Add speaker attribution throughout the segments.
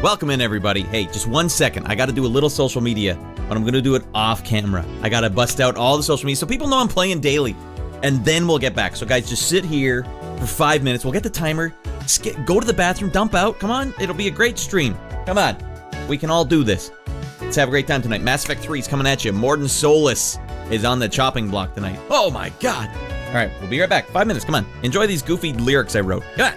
Speaker 1: Welcome in, everybody. Hey, just 1 second. I gotta do a little social media, but I'm gonna do it off camera. I gotta bust out all the social media so people know I'm playing daily, and then we'll get back. So guys, just sit here for 5 minutes. We'll get the timer. Go to the bathroom, dump out. Come on, it'll be a great stream. Come on, we can all do this. Let's have a great time tonight. Mass Effect 3 is coming at you. Mordin Solus is on the chopping block tonight. Oh my god. All right, we'll be right back. 5 minutes, come on. Enjoy these goofy lyrics I wrote. Come on.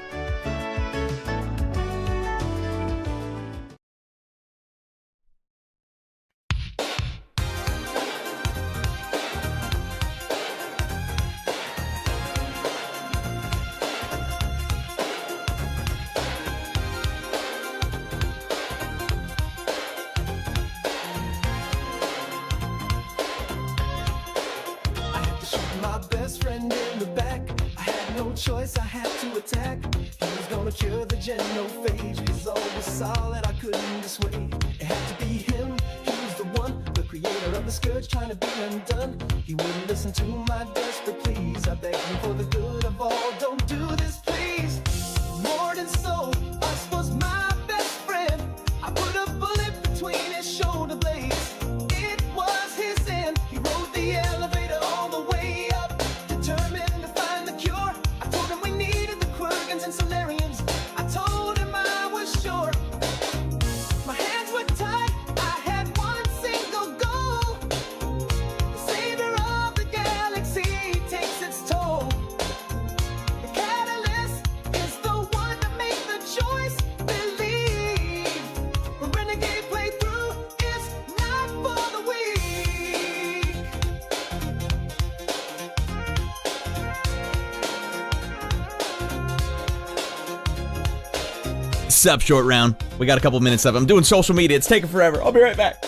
Speaker 1: Sup, short round. We got a couple minutes left. I'm doing social media. It's taking forever. I'll be right back.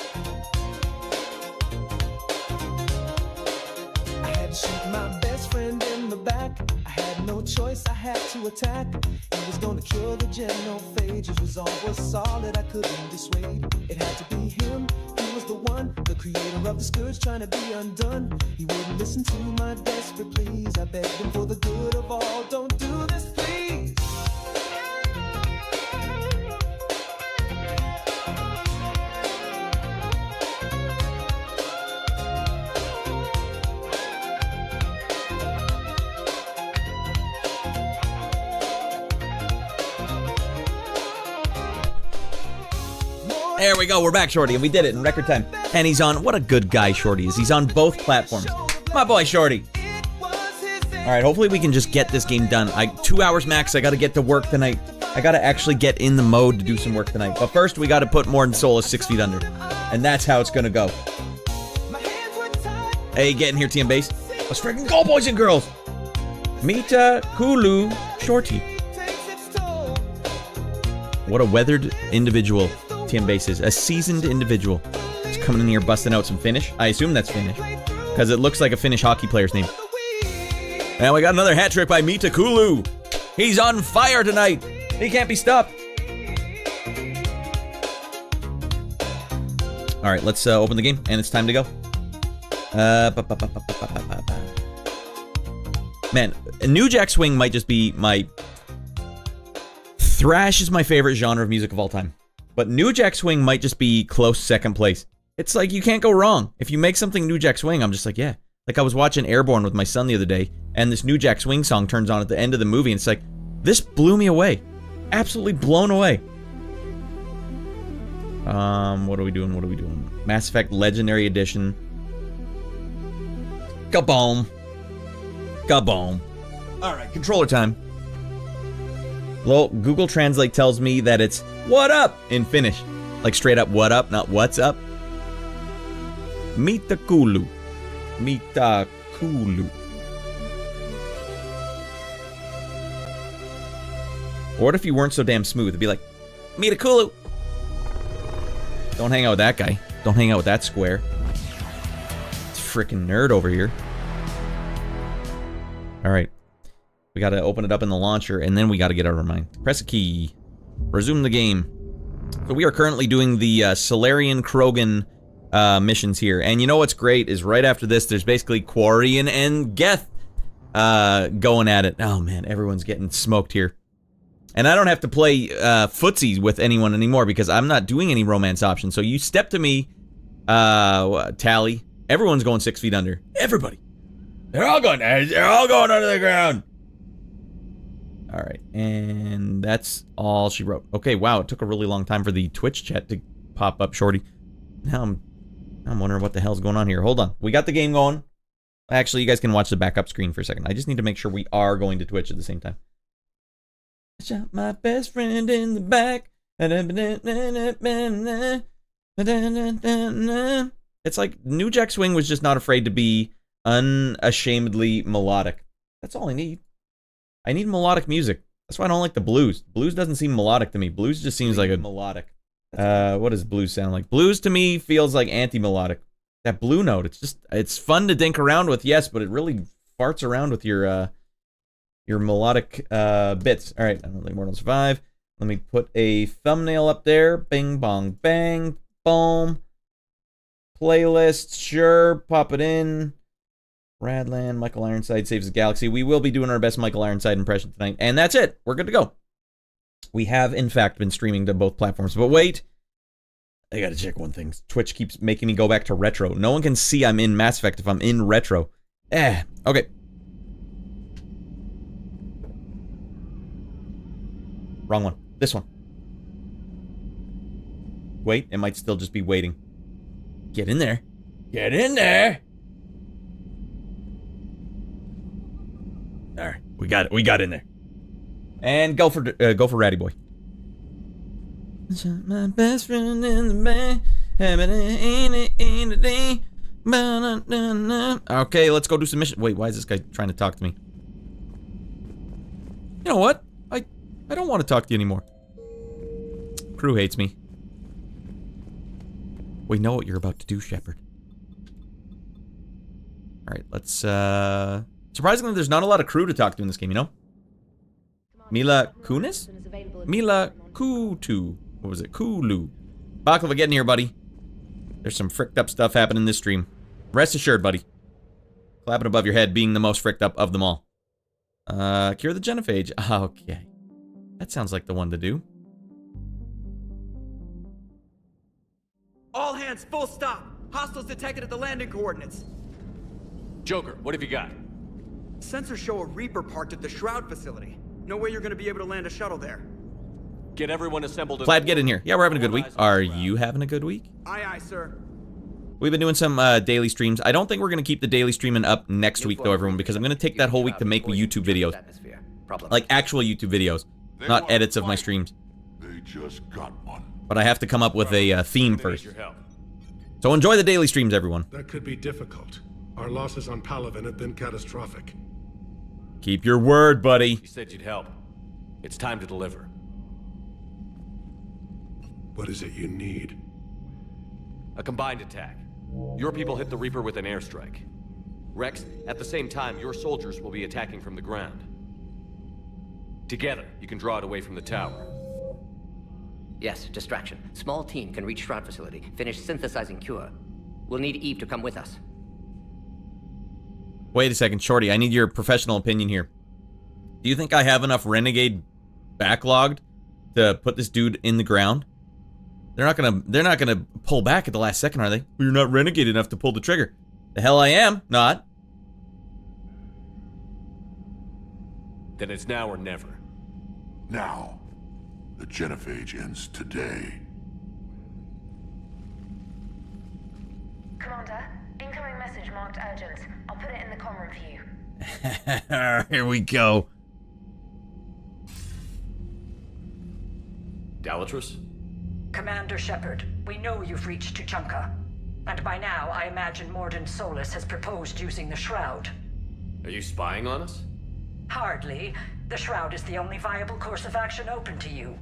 Speaker 2: I had to shoot my best friend in the back. I had no choice. I had to attack. He was gonna kill the genophage. His resolve was solid. I couldn't dissuade. It had to be him. He was the one, the creator of the scourge, trying to be undone. He wouldn't listen to my desperate pleas. I begged him for the good of all. Don't do this, please.
Speaker 1: There we go, we're back, Shorty, and we did it in record time. And he's on, what a good guy Shorty is. He's on both platforms. My boy, Shorty. Alright, hopefully we can just get this game done. 2 hours max, I gotta get to work tonight. I gotta actually get in the mode to do some work tonight. But first, we gotta put Mordin Solus 6 feet under. And that's how it's gonna go. Hey, get in here, TM Base. Let's freaking go, boys and girls! Mita Kulu Shorty. What a weathered individual TM Base is. A seasoned individual. He's coming in here busting out some Finnish. I assume that's Finnish. Because it looks like a Finnish hockey player's name. And we got another hat trick by Mita Kulu. He's on fire tonight. He can't be stopped. Alright, let's open the game. And it's time to go. Man, New Jack Swing might just be my... Thrash is my favorite genre of music of all time. But New Jack Swing might just be close second place. It's like, you can't go wrong. If you make something New Jack Swing, I'm just like, yeah. Like, I was watching Airborne with my son the other day, and this New Jack Swing song turns on at the end of the movie, and it's like, this blew me away. Absolutely blown away. What are we doing? What are we doing? Mass Effect Legendary Edition. Kaboom. Kaboom. Alright, controller time. Well, Google Translate tells me that it's what up in Finnish. Like straight up what up, not what's up. Mita Kulu. Mita Kulu. Or what if you weren't so damn smooth? It'd be like, Mita Kulu. Don't hang out with that guy. Don't hang out with that square. It's a freaking nerd over here. Alright. We gotta open it up in the launcher, and then we gotta get out of our mind. Press a key. Resume the game. So we are currently doing the Salarian Krogan missions here. And you know what's great is right after this, there's basically Quarian and Geth going at it. Oh man, everyone's getting smoked here. And I don't have to play footsie with anyone anymore because I'm not doing any romance options. So you step to me, Tally. Everyone's going 6 feet under. Everybody. They're all going under the ground. All right, and that's all she wrote. Okay, wow, it took a really long time for the Twitch chat to pop up, Shorty. Now I'm wondering what the hell's going on here. Hold on, we got the game going. Actually, you guys can watch the backup screen for a second. I just need to make sure we are going to Twitch at the same time. I shot my best friend in the back. It's like New Jack Swing was just not afraid to be unashamedly melodic. That's all I need. I need melodic music. That's why I don't like the blues. Blues doesn't seem melodic to me. Blues just seems like a melodic. What does blues sound like? Blues to me feels like anti-melodic. That blue note, it's fun to dink around with, yes, but it really farts around with your melodic bits. All right, I don't think Mordin Will Survive. Let me put a thumbnail up there. Bing, bong, bang, boom. Playlist, sure, pop it in. Radland, Michael Ironside saves the galaxy. We will be doing our best Michael Ironside impression tonight. And that's it. We're good to go. We have, in fact, been streaming to both platforms. But wait. I gotta check one thing. Twitch keeps making me go back to retro. No one can see I'm in Mass Effect if I'm in retro. Okay. Wrong one. This one. Wait, it might still just be waiting. Get in there. Get in there! All right, we got it. We got in there. And go for Raddy Boy. My best friend in the band. Okay, let's go do some mission. Wait, why is this guy trying to talk to me? You know what? I don't want to talk to you anymore. Crew hates me. We know what you're about to do, Shepard. All right, let's surprisingly, there's not a lot of crew to talk to in this game, you know? Mila Kunis? Mila Kutu. What was it? Kulu. Baklava, get in here, buddy. There's some fricked up stuff happening in this stream. Rest assured, buddy. Clapping above your head, being the most fricked up of them all. Cure the genophage. Okay. That sounds like the one to do.
Speaker 3: All hands, full stop. Hostiles detected at the landing coordinates.
Speaker 4: Joker, what have you got?
Speaker 3: Sensors show a Reaper parked at the Shroud facility. No way you're gonna be able to land a shuttle there.
Speaker 4: Get everyone assembled.
Speaker 1: Plaid, get in here. Yeah, we're having a good week. Are you having a good week?
Speaker 3: Aye, aye, sir.
Speaker 1: We've been doing some daily streams. I don't think we're going to keep the daily streaming up next week, though, everyone, because I'm going to take that whole week to make YouTube videos. Like actual YouTube videos, not edits of my streams.
Speaker 5: They just got one.
Speaker 1: But I have to come up with a theme first. So enjoy the daily streams, everyone.
Speaker 6: That could be difficult. Our losses on Palaven have been catastrophic.
Speaker 1: Keep your word, buddy.
Speaker 4: You said you'd help. It's time to deliver.
Speaker 6: What is it you need?
Speaker 4: A combined attack. Your people hit the Reaper with an airstrike. Rex, at the same time, your soldiers will be attacking from the ground. Together, you can draw it away from the tower.
Speaker 7: Yes, distraction. Small team can reach Shroud facility. Finish synthesizing cure. We'll need Eve to come with us.
Speaker 1: Wait a second, Shorty. I need your professional opinion here. Do you think I have enough Renegade backlogged to put this dude in the ground? They're not gonna pull back at the last second, are they? You're not Renegade enough to pull the trigger. The hell I am not.
Speaker 4: Then it's now or never.
Speaker 5: Now. The genophage ends today.
Speaker 8: Commander, incoming message marked urgent. I'll put it in the comm room for you.
Speaker 1: Here we go.
Speaker 4: Dalatrass?
Speaker 9: Commander Shepard, we know you've reached Tuchanka. And by now, I imagine Mordin Solus has proposed using the Shroud.
Speaker 4: Are you spying on us?
Speaker 9: Hardly. The Shroud is the only viable course of action open to you.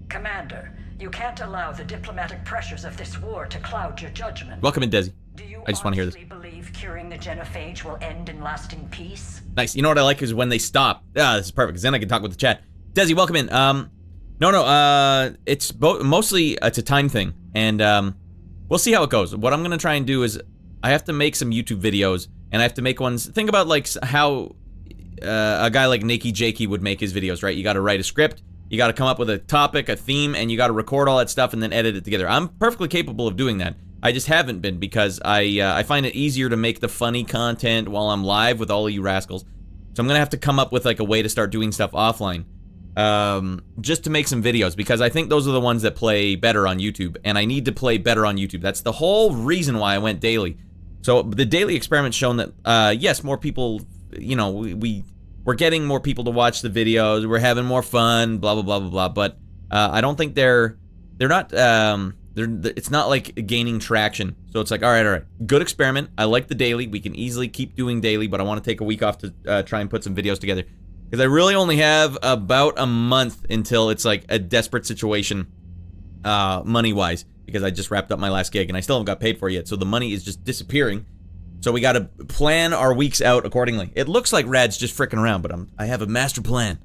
Speaker 9: Commander, you can't allow the diplomatic pressures of this war to cloud your judgment.
Speaker 1: Welcome in, Desi.
Speaker 9: Do you
Speaker 1: I just want to hear this.
Speaker 9: believe curing the genophage will end in lasting peace?
Speaker 1: Nice. You know what I like is when they stop. This is perfect, because then I can talk with the chat. Desi, welcome in. It's mostly it's a time thing, and we'll see how it goes. What I'm gonna try and do is I have to make some YouTube videos, and I have to make ones. Think about like how a guy like Nakey Jakey would make his videos, right? You got to write a script, You got to come up with a topic, a theme, and you got to record all that stuff and then edit it together. I'm perfectly capable of doing that. I just haven't been because I find it easier to make the funny content while I'm live with all of you rascals. So I'm going to have to come up with like a way to start doing stuff offline. Just to make some videos, because I think those are the ones that play better on YouTube, and I need to play better on YouTube. That's the whole reason why I went daily. So the daily experiment's shown that, yes, more people, you know, we're getting more people to watch the videos, we're having more fun, blah, blah, blah, blah, blah, but I don't think they're not, it's not like gaining traction. So it's like, all right, good experiment. I like the daily. We can easily keep doing daily, but I want to take a week off to try and put some videos together. Because I really only have about a month until it's like a desperate situation, money-wise. Because I just wrapped up my last gig and I still haven't got paid for it yet. So the money is just disappearing. So we got to plan our weeks out accordingly. It looks like Rad's just fricking around, but I have a master plan.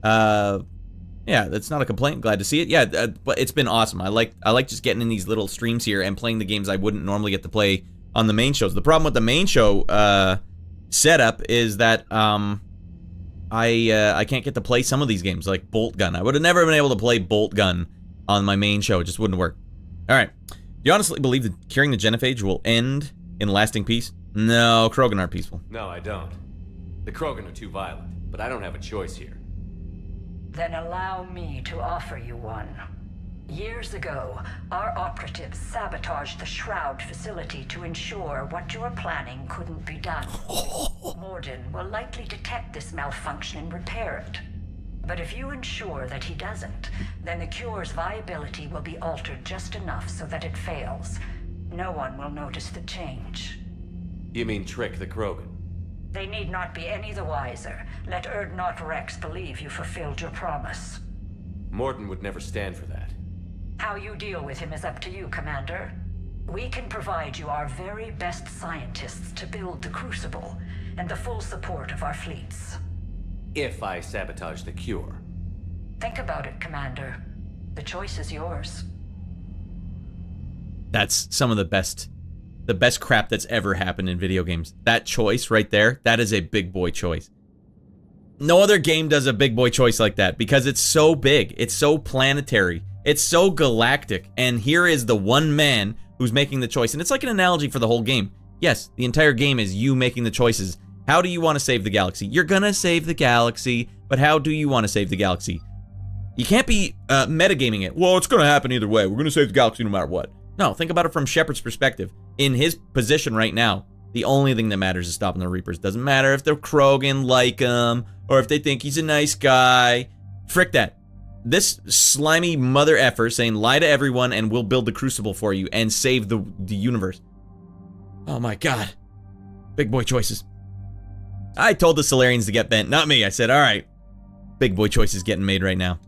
Speaker 1: Yeah, that's not a complaint. Glad to see it. Yeah, but it's been awesome. I like just getting in these little streams here and playing the games I wouldn't normally get to play on the main shows. The problem with the main show setup is that I can't get to play some of these games, like Bolt Gun. I would have never been able to play Bolt Gun on my main show. It just wouldn't work. All right. Do you honestly believe that curing the genophage will end in lasting peace? No, Krogan aren't peaceful.
Speaker 4: No, I don't. The Krogan are too violent, but I don't have a choice here.
Speaker 9: Then allow me to offer you one. Years ago, our operatives sabotaged the Shroud facility to ensure what you were planning couldn't be done. Mordin will likely detect this malfunction and repair it. But if you ensure that he doesn't, then the cure's viability will be altered just enough so that it fails. No one will notice the change.
Speaker 4: You mean trick the Krogan?
Speaker 9: They need not be any the wiser. Let Urdnot Rex believe you fulfilled your promise.
Speaker 4: Mordin would never stand for that.
Speaker 9: How you deal with him is up to you, Commander. We can provide you our very best scientists to build the Crucible, and the full support of our fleets.
Speaker 4: If I sabotage the cure.
Speaker 9: Think about it, Commander. The choice is yours.
Speaker 1: That's some of the best crap that's ever happened in video games. That choice right there, that is a big boy choice. No other game does a big boy choice like that because it's so big, it's so planetary, it's so galactic, and here is the one man who's making the choice. And it's like an analogy for the whole game. Yes, the entire game is you making the choices. How do you want to save the galaxy? You're gonna save the galaxy, but how do you want to save the galaxy? You can't be metagaming it. Well, it's gonna happen either way. We're gonna save the galaxy no matter what. No, think about it from Shepard's perspective. In his position right now, the only thing that matters is stopping the Reapers. Doesn't matter if they're Krogan like him, or if they think he's a nice guy. Frick that. This slimy mother effer saying lie to everyone and we'll build the Crucible for you and save the universe. Oh my god. Big boy choices. I told the Salarians to get bent, not me. I said, all right, big boy choices getting made right now.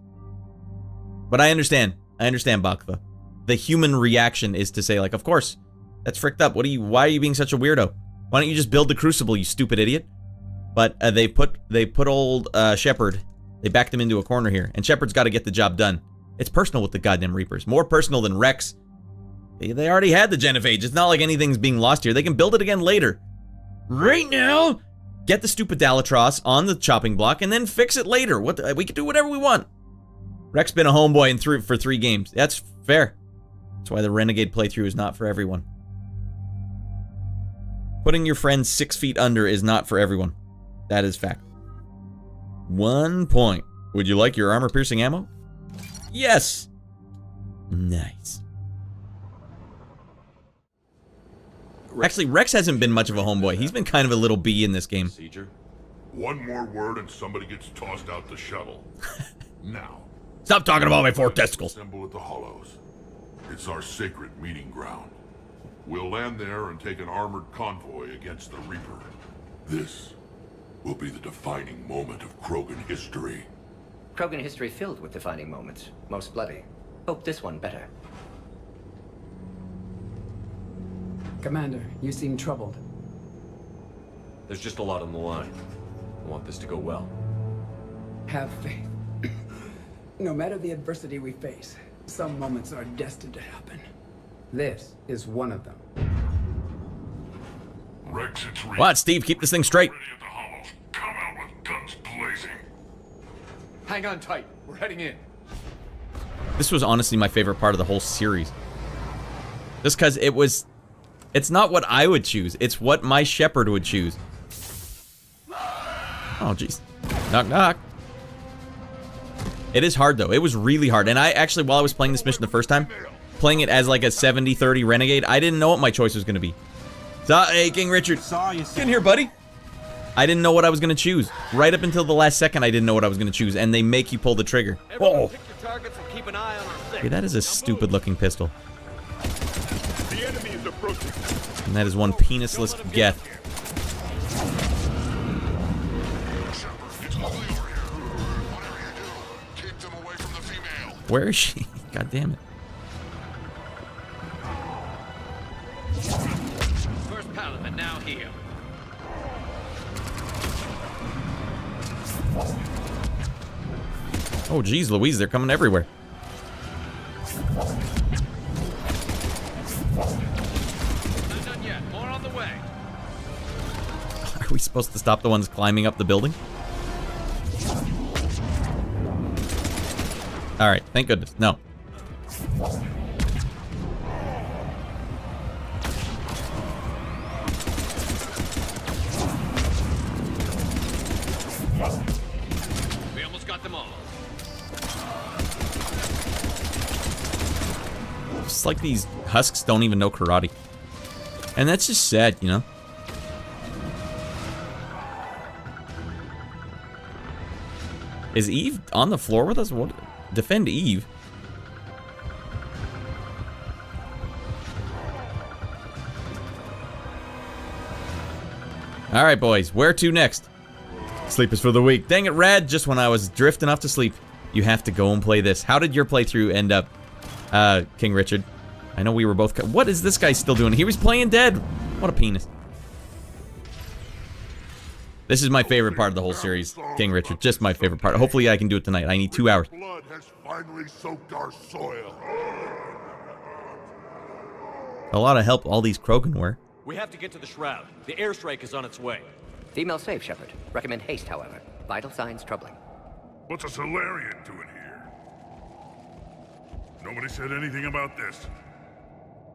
Speaker 1: But I understand. Bakva. The human reaction is to say, like, of course, that's fricked up. Why are you being such a weirdo? Why don't you just build the Crucible, you stupid idiot? But they put old Shepard, they backed him into a corner here, and Shepard's got to get the job done. It's personal with the goddamn Reapers. More personal than Rex. They already had the genophage. It's not like anything's being lost here. They can build it again later. Right now, get the stupid Dalatrass on the chopping block and then fix it later. We can do whatever we want. Rex been a homeboy for 3 games. That's fair. That's why the Renegade playthrough is not for everyone. Putting your friends 6 feet under is not for everyone. That is fact. 1 point. Would you like your armor-piercing ammo? Yes! Nice. Actually, Rex hasn't been much of a homeboy. He's been kind of a little bee in this game.
Speaker 4: Procedure?
Speaker 5: One more word and somebody gets tossed out the shuttle. Now.
Speaker 1: Stop talking about my 4 testicles.
Speaker 5: Assemble at the Hollows. It's our sacred meeting ground. We'll land there and take an armored convoy against the Reaper. This will be the defining moment of Krogan history.
Speaker 7: Krogan history filled with defining moments. Most bloody. Hope this one better.
Speaker 10: Commander, you seem troubled.
Speaker 4: There's just a lot on the line. I want this to go well.
Speaker 10: Have faith. No matter the adversity we face, some moments are destined to happen. This is one of them.
Speaker 5: Rex, it's real.
Speaker 1: What, Steve? Keep this thing straight.
Speaker 5: Ready at the Hollows. Come out with guns blazing.
Speaker 4: Hang on tight. We're heading in.
Speaker 1: This was honestly my favorite part of the whole series. Just because it's not what I would choose. It's what my Shepard would choose. Oh, jeez. Knock, knock. It is hard, though. It was really hard. And I actually, while I was playing this mission the first time, playing it as like a 70-30 Renegade, I didn't know what my choice was going to be. So, hey, King Richard. Get in here, buddy. I didn't know what I was going to choose. Right up until the last second, I didn't know what I was going to choose. And they make you pull the trigger. Whoa. Okay, that is a stupid-looking pistol.
Speaker 5: The enemy is approaching.
Speaker 1: And that is one penisless Geth. Where is she? God damn it.
Speaker 4: First Paladin now here.
Speaker 1: Oh, geez, Louise, they're coming everywhere.
Speaker 4: Not done yet. More on the way.
Speaker 1: Are we supposed to stop the ones climbing up the building? Alright, thank goodness. No.
Speaker 4: We almost got them all.
Speaker 1: It's like these husks don't even know karate. And that's just sad, you know? Is Eve on the floor with us? What? Defend Eve. Alright, boys. Where to next? Sleep is for the weak. Dang it, Rad. Just when I was drifting off to sleep. You have to go and play this. How did your playthrough end up, King Richard? I know we were both... What is this guy still doing? He was playing dead. What a penis. This is my favorite part of the whole series, King Richard. Just my favorite part. Hopefully I can do it tonight. I need 2 hours.
Speaker 5: Blood has finally soaked our soil.
Speaker 1: A lot of help all these Krogan were.
Speaker 4: We have to get to the Shroud. The airstrike is on its way.
Speaker 7: Female safe, Shepard. Recommend haste, however. Vital signs troubling.
Speaker 5: What's a Salarian doing here? Nobody said anything about this.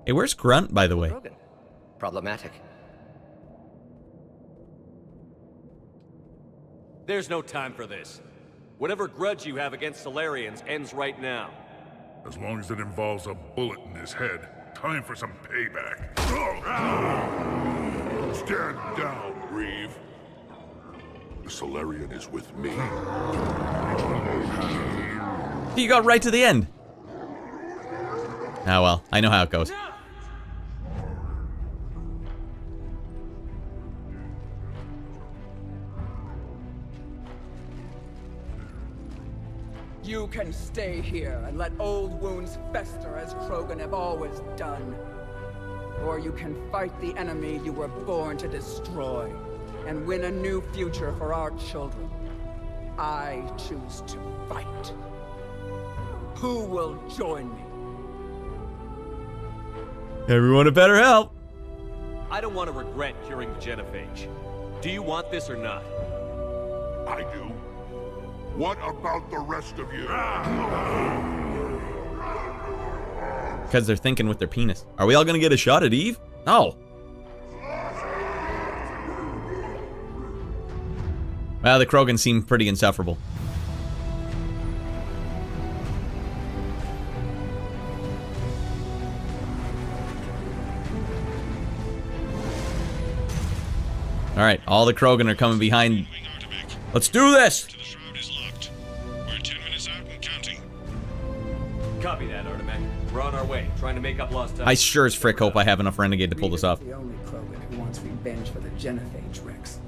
Speaker 1: Hey, where's Grunt, by the way?
Speaker 7: Krogan. Problematic.
Speaker 4: There's no time for this. Whatever grudge you have against Salarians ends right now.
Speaker 5: As long as it involves a bullet in his head. Time for some payback. Stand down, Reeve. The Salarian is with me.
Speaker 1: You got right to the end. Ah, well, I know how it goes.
Speaker 10: You can stay here and let old wounds fester as Krogan have always done. Or you can fight the enemy you were born to destroy and win a new future for our children. I choose to fight. Who will join me?
Speaker 1: Everyone had better help.
Speaker 4: I don't want to regret curing the genophage. Do you want this or not?
Speaker 5: I do. What about the rest of you?
Speaker 1: Because they're thinking with their penis. Are we all gonna get a shot at Eve? No. Well, the Krogan seem pretty insufferable. Alright, all the Krogan are coming behind. Let's do this!
Speaker 6: The shroud is locked. We're 10 minutes out and counting.
Speaker 4: Copy that, Artemek. We're on our way, trying to make up lost time.
Speaker 1: I sure as frick hope I have enough Renegade to pull this off.
Speaker 10: The only Krogan who wants revenge for the genophage, Rex.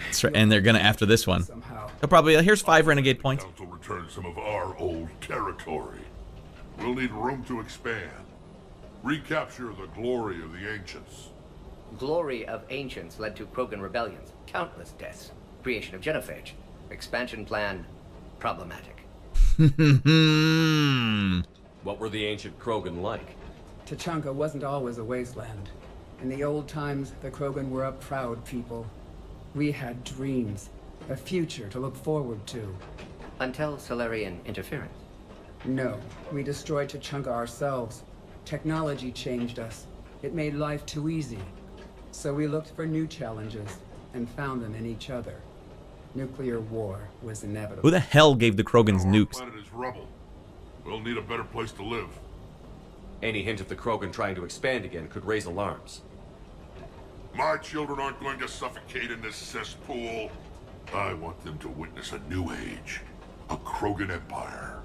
Speaker 1: That's right, and they're gonna after this one.
Speaker 10: Somehow.
Speaker 1: They'll probably, here's 5 Renegade points.
Speaker 5: Council return some of our old territory. We'll need room to expand. Recapture the glory of the ancients.
Speaker 7: Glory of ancients led to Krogan rebellions, countless deaths, creation of genophage, expansion plan, problematic.
Speaker 4: What were the ancient Krogan like?
Speaker 10: Tachanka wasn't always a wasteland. In the old times, the Krogan were a proud people. We had dreams, A future to look forward to.
Speaker 7: Until Salarian interference.
Speaker 10: No, we destroyed Tachanka ourselves. Technology changed us. It made life too easy. So we looked for new challenges and found them in each other. Nuclear war was inevitable.
Speaker 1: Who the hell gave the Krogans
Speaker 5: Our
Speaker 1: nukes?
Speaker 5: planet is rubble. We'll need a better place to live.
Speaker 4: Any hint of the Krogan trying to expand again could raise alarms.
Speaker 5: My children aren't going to suffocate in this cesspool. I want them to witness a new age. A Krogan empire.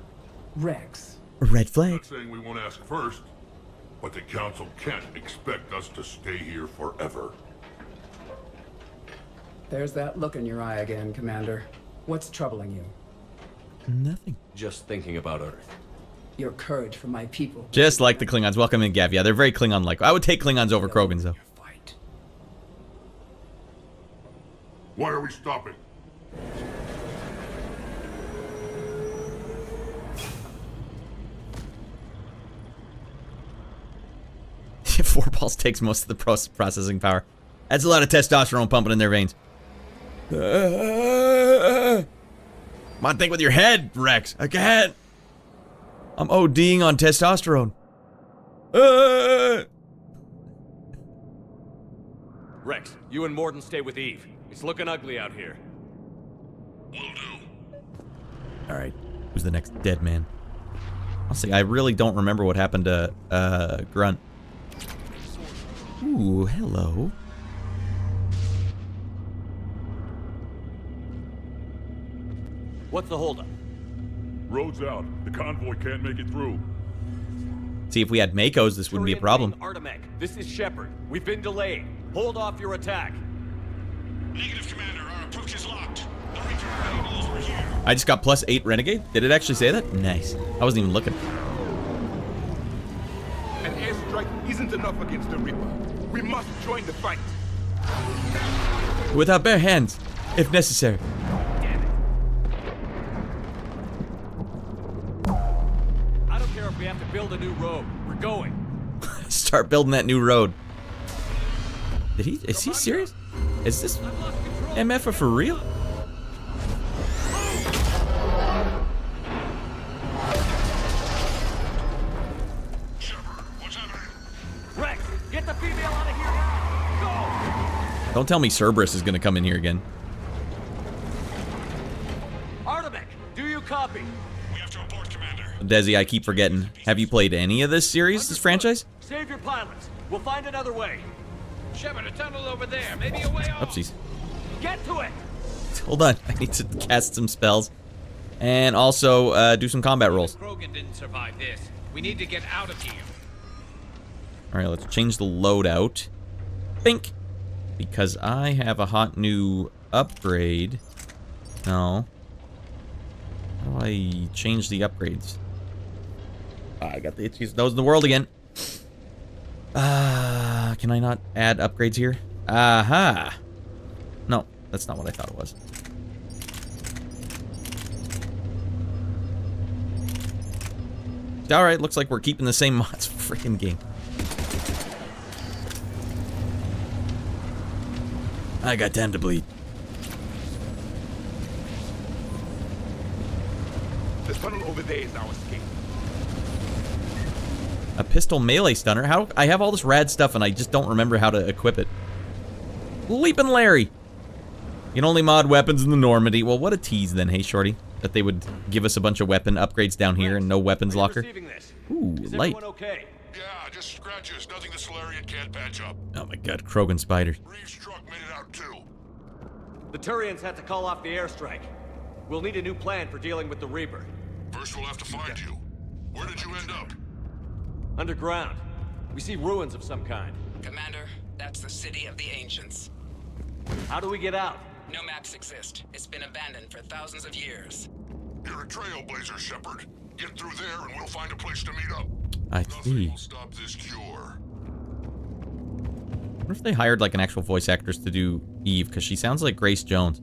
Speaker 10: Rex.
Speaker 1: Red
Speaker 5: I'm
Speaker 1: flag.
Speaker 5: not saying we won't ask first, but the Council can't expect us to stay here forever.
Speaker 10: There's that look in your eye again, Commander. What's troubling you?
Speaker 1: Nothing.
Speaker 4: Just thinking about Earth.
Speaker 10: Your courage for my people.
Speaker 1: Just like the Klingons. Welcome in, Gav. Yeah, they're very Klingon-like. I would take Klingons over Krogans, though.
Speaker 10: Fight.
Speaker 5: Why are we stopping?
Speaker 1: Four balls takes most of the processing power. That's a lot of testosterone pumping in their veins. Come on, think with your head, Rex. I can't. I'm ODing on testosterone.
Speaker 4: Rex, you and Mordin stay with Eve. It's looking ugly out here.
Speaker 5: Will do.
Speaker 1: All right, who's the next dead man? Honestly, I really don't remember what happened to Grunt. Ooh, hello.
Speaker 4: What's the holdup?
Speaker 5: Road's out. The convoy can't make it through.
Speaker 1: See, if we had Makos, this wouldn't be a problem.
Speaker 4: Artemek, this is Shepard. We've been delayed. Hold off your attack.
Speaker 5: Negative, Commander. Our approach is locked. The Reaper already knows we're here.
Speaker 1: I just got +8 Renegade. Did it actually say that? Nice. I wasn't even looking.
Speaker 11: An airstrike isn't enough against the Reaper. We must join the fight.
Speaker 1: With our bare hands, if necessary.
Speaker 4: Damn it. I don't care if we have to build a new road. We're going.
Speaker 1: Start building that new road. Is he serious? Is this MF for real?
Speaker 5: Shepard, what's happening?
Speaker 4: Rex, get the female out of here now.
Speaker 1: Don't tell me Cerberus is gonna come in here again.
Speaker 4: Go. Artemek, do you copy?
Speaker 5: We have to report, Commander.
Speaker 1: Desi, I keep forgetting. Have you played any of this series, this franchise?
Speaker 4: Save your pilots. We'll find another way.
Speaker 11: Shepard, a tunnel over there. Maybe a way off.
Speaker 1: Oopsies.
Speaker 4: Get to it.
Speaker 1: Hold on. I need to cast some spells. And also, do some combat rolls.
Speaker 11: Krogan didn't survive this. We need to get out of here.
Speaker 1: Alright, let's change the loadout. Bink! Because I have a hot new upgrade. No. How do I change the upgrades? I got the itchiest nose in the world again. Can I not add upgrades here? Aha! No, that's not what I thought it was. Alright, looks like we're keeping the same mods for freaking game. I got time to bleed.
Speaker 11: The tunnel over there is our escape.
Speaker 1: A pistol melee stunner? How? I have all this rad stuff and I just don't remember how to equip it. Leapin' Larry! You can only mod weapons in the Normandy. Well, what a tease then, hey shorty. That they would give us a bunch of weapon upgrades down here and no weapons locker. Ooh,
Speaker 4: Is
Speaker 1: light.
Speaker 4: everyone okay?
Speaker 5: Yeah, just scratches. Nothing the Salarian can't patch up.
Speaker 1: Oh my god, Krogan spiders.
Speaker 5: Reeves' truck made it out too.
Speaker 4: The Turians had to call off the airstrike. We'll need a new plan for dealing with the Reaper.
Speaker 5: First we'll have to find you. Where did you end up?
Speaker 4: Underground. We see ruins of some kind.
Speaker 12: Commander, that's the city of the ancients.
Speaker 4: How do we get out?
Speaker 12: No maps exist. It's been abandoned for thousands of years.
Speaker 5: You're a trailblazer, Shepard. Get through there and we'll find a place to meet up.
Speaker 1: I
Speaker 5: Nothing
Speaker 1: see.
Speaker 5: will stop this cure.
Speaker 1: I wonder if they hired like an actual voice actress to do Eve, because she sounds like Grace Jones.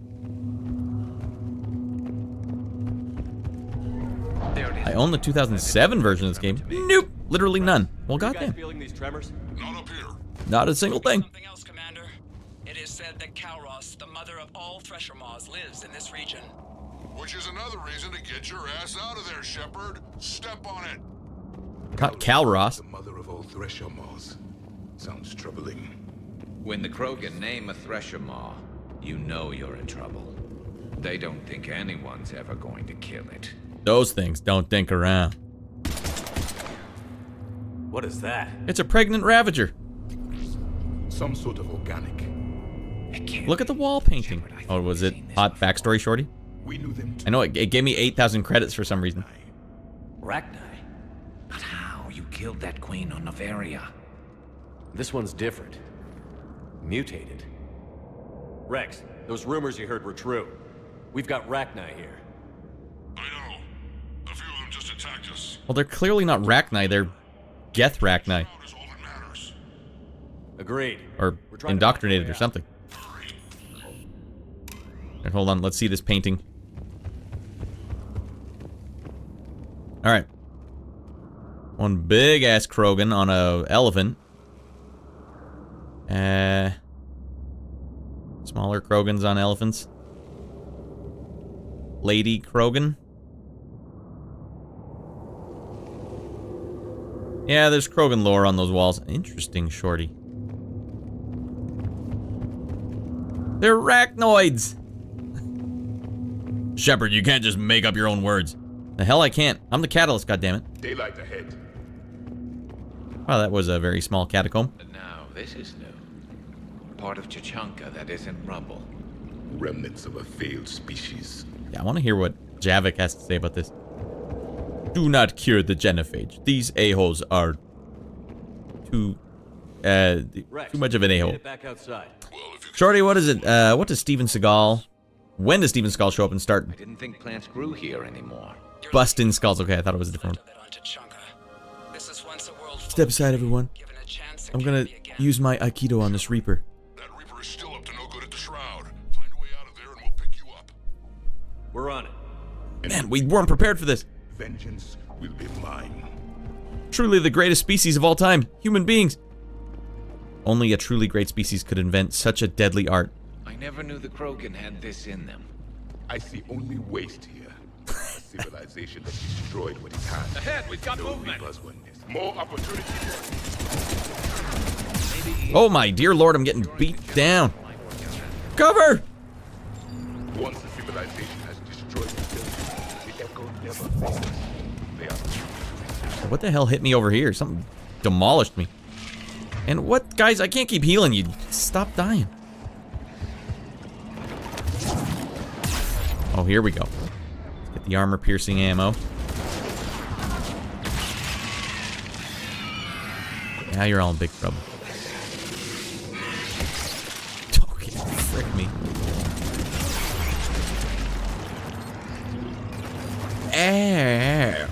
Speaker 1: I own the 2007 version of this game. Nope, literally none. Well,
Speaker 4: You guys
Speaker 1: goddamn,
Speaker 4: feeling these tremors?
Speaker 5: Not up here.
Speaker 1: not a single thing.
Speaker 12: Something else, Commander. It is said that Kalros, the mother of all Thresher Maws, lives in this region.
Speaker 5: Which is another reason to get your ass out of there, Shepard. Step on it.
Speaker 1: Not Kalros.
Speaker 11: The mother of all Thresher Maws. Sounds troubling.
Speaker 13: When the Krogan name a Thresher Maw, you know you're in trouble. They don't think anyone's ever going to kill it.
Speaker 1: Those things don't think around.
Speaker 4: What is that?
Speaker 1: It's a pregnant Ravager.
Speaker 11: Some sort of organic.
Speaker 1: Look at the wall painting. Oh, was it hot backstory, Shorty?
Speaker 11: We knew them too.
Speaker 1: I know it gave me 8,000 credits for some reason.
Speaker 4: Rachni.
Speaker 13: But how? You killed that queen on Noveria.
Speaker 4: This one's different. Mutated. Rex, those rumors you heard were true. We've got Rachni here.
Speaker 5: I know. A few of them just attacked us.
Speaker 1: Well, they're clearly not Rachni, they're Geth Rachni.
Speaker 4: Agreed.
Speaker 1: Or indoctrinated or something. Right, hold on, let's see this painting. Alright. One big ass Krogan on a elephant. Smaller Krogans on elephants. Lady Krogan. Yeah, there's Krogan lore on those walls. Interesting, Shorty. They're arachnoids! Shepard, you can't just make up your own words. The hell I can't. I'm the catalyst, goddammit.
Speaker 11: Daylight ahead.
Speaker 1: Wow, that was a very small catacomb.
Speaker 13: But now, this is new. Part of Chachanka that isn't rubble.
Speaker 11: Remnants of a failed species.
Speaker 1: Yeah, I want to hear what Javik has to say about this. Do not cure the genophage. These a-holes are too much of an a-hole.
Speaker 4: Back outside.
Speaker 1: Shorty, what is it? What does Steven Seagal... When does Steven Seagal show up and start
Speaker 13: I didn't think plants grew here anymore.
Speaker 1: busting skulls? Okay, I thought it was a different one. Step aside, everyone. I'm gonna use my Aikido on this Reaper.
Speaker 5: That Reaper is still up to no good at the Shroud. Find a way out of there and we'll pick you up.
Speaker 4: We're on it.
Speaker 1: Man, we weren't prepared for this.
Speaker 11: Vengeance will be mine.
Speaker 1: Truly the greatest species of all time. Human beings. Only a truly great species could invent such a deadly art.
Speaker 13: I never knew the Krogan had this in them.
Speaker 11: I see only waste here. A civilization that destroyed what it had.
Speaker 13: Ahead, we've got
Speaker 11: no
Speaker 13: movement.
Speaker 11: More opportunity.
Speaker 1: Oh my dear lord, I'm getting beat down. Cover!
Speaker 11: Once a civilization has destroyed the echo never fails. They are...
Speaker 1: What the hell hit me over here? Something demolished me. And what, guys, I can't keep healing you. Stop dying. Oh, here we go. Let's get the armor-piercing ammo. Now you're all in big trouble. Okay, frick me. Air.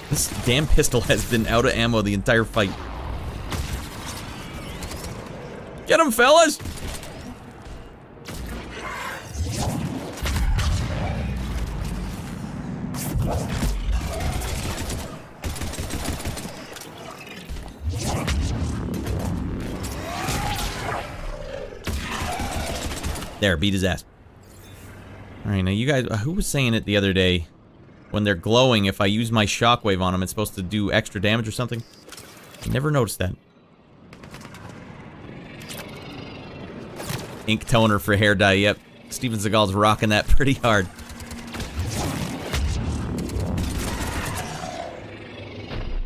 Speaker 1: This damn pistol has been out of ammo the entire fight. Get him, fellas! There, beat his ass. Alright, now you guys, who was saying it the other day? When they're glowing, if I use my shockwave on them, it's supposed to do extra damage or something? I never noticed that. Ink toner for hair dye, yep. Steven Seagal's rocking that pretty hard.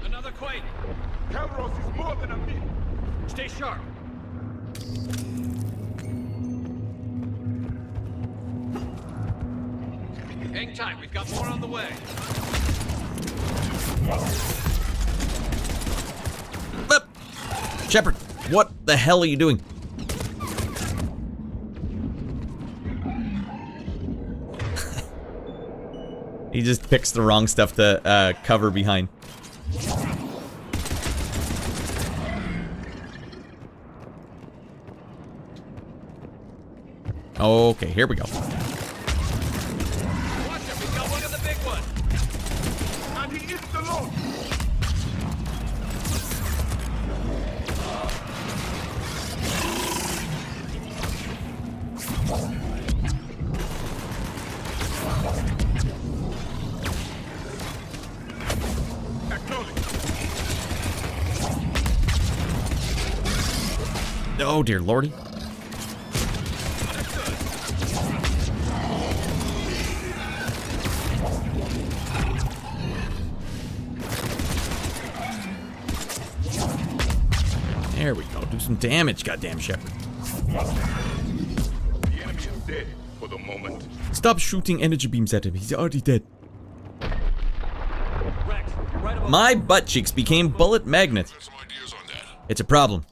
Speaker 4: Another quake.
Speaker 11: Kalros is more than a myth.
Speaker 4: Stay sharp. Hang tight, we've got more on the way.
Speaker 1: Shepard, what the hell are you doing? He just picks the wrong stuff to cover behind. Okay, here we go.
Speaker 11: Watch him, we got one of the big ones. And he is the Lord.
Speaker 1: Oh, dear lordy. There we go. Do some damage, goddamn Shepard.
Speaker 11: The enemy is dead for the moment.
Speaker 1: Stop shooting energy beams at him. He's already dead. My butt cheeks became bullet magnets. It's a problem.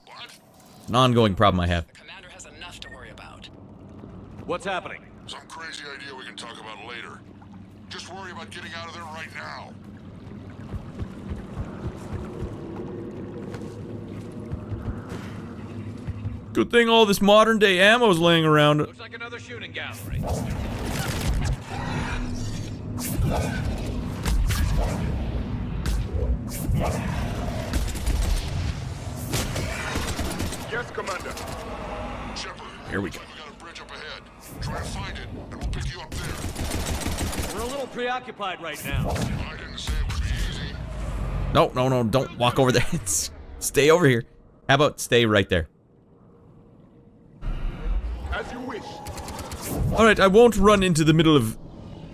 Speaker 1: An ongoing problem I have.
Speaker 12: The commander has enough to worry about.
Speaker 4: What's happening?
Speaker 5: Some crazy idea we can talk about later. Just worry about getting out of there right now.
Speaker 1: Good thing all this modern day ammo's laying around.
Speaker 13: Looks like another shooting gallery.
Speaker 11: Yes, Commander.
Speaker 5: Shepard,
Speaker 1: Here we go.
Speaker 5: we got a bridge up ahead. Try to find it, and we'll pick you up there.
Speaker 4: We're a little preoccupied right now.
Speaker 5: I didn't say it would be easy.
Speaker 1: No, no, no, don't walk over there. Stay over here. How about stay right there?
Speaker 11: As you wish.
Speaker 1: Alright, I won't run into the middle of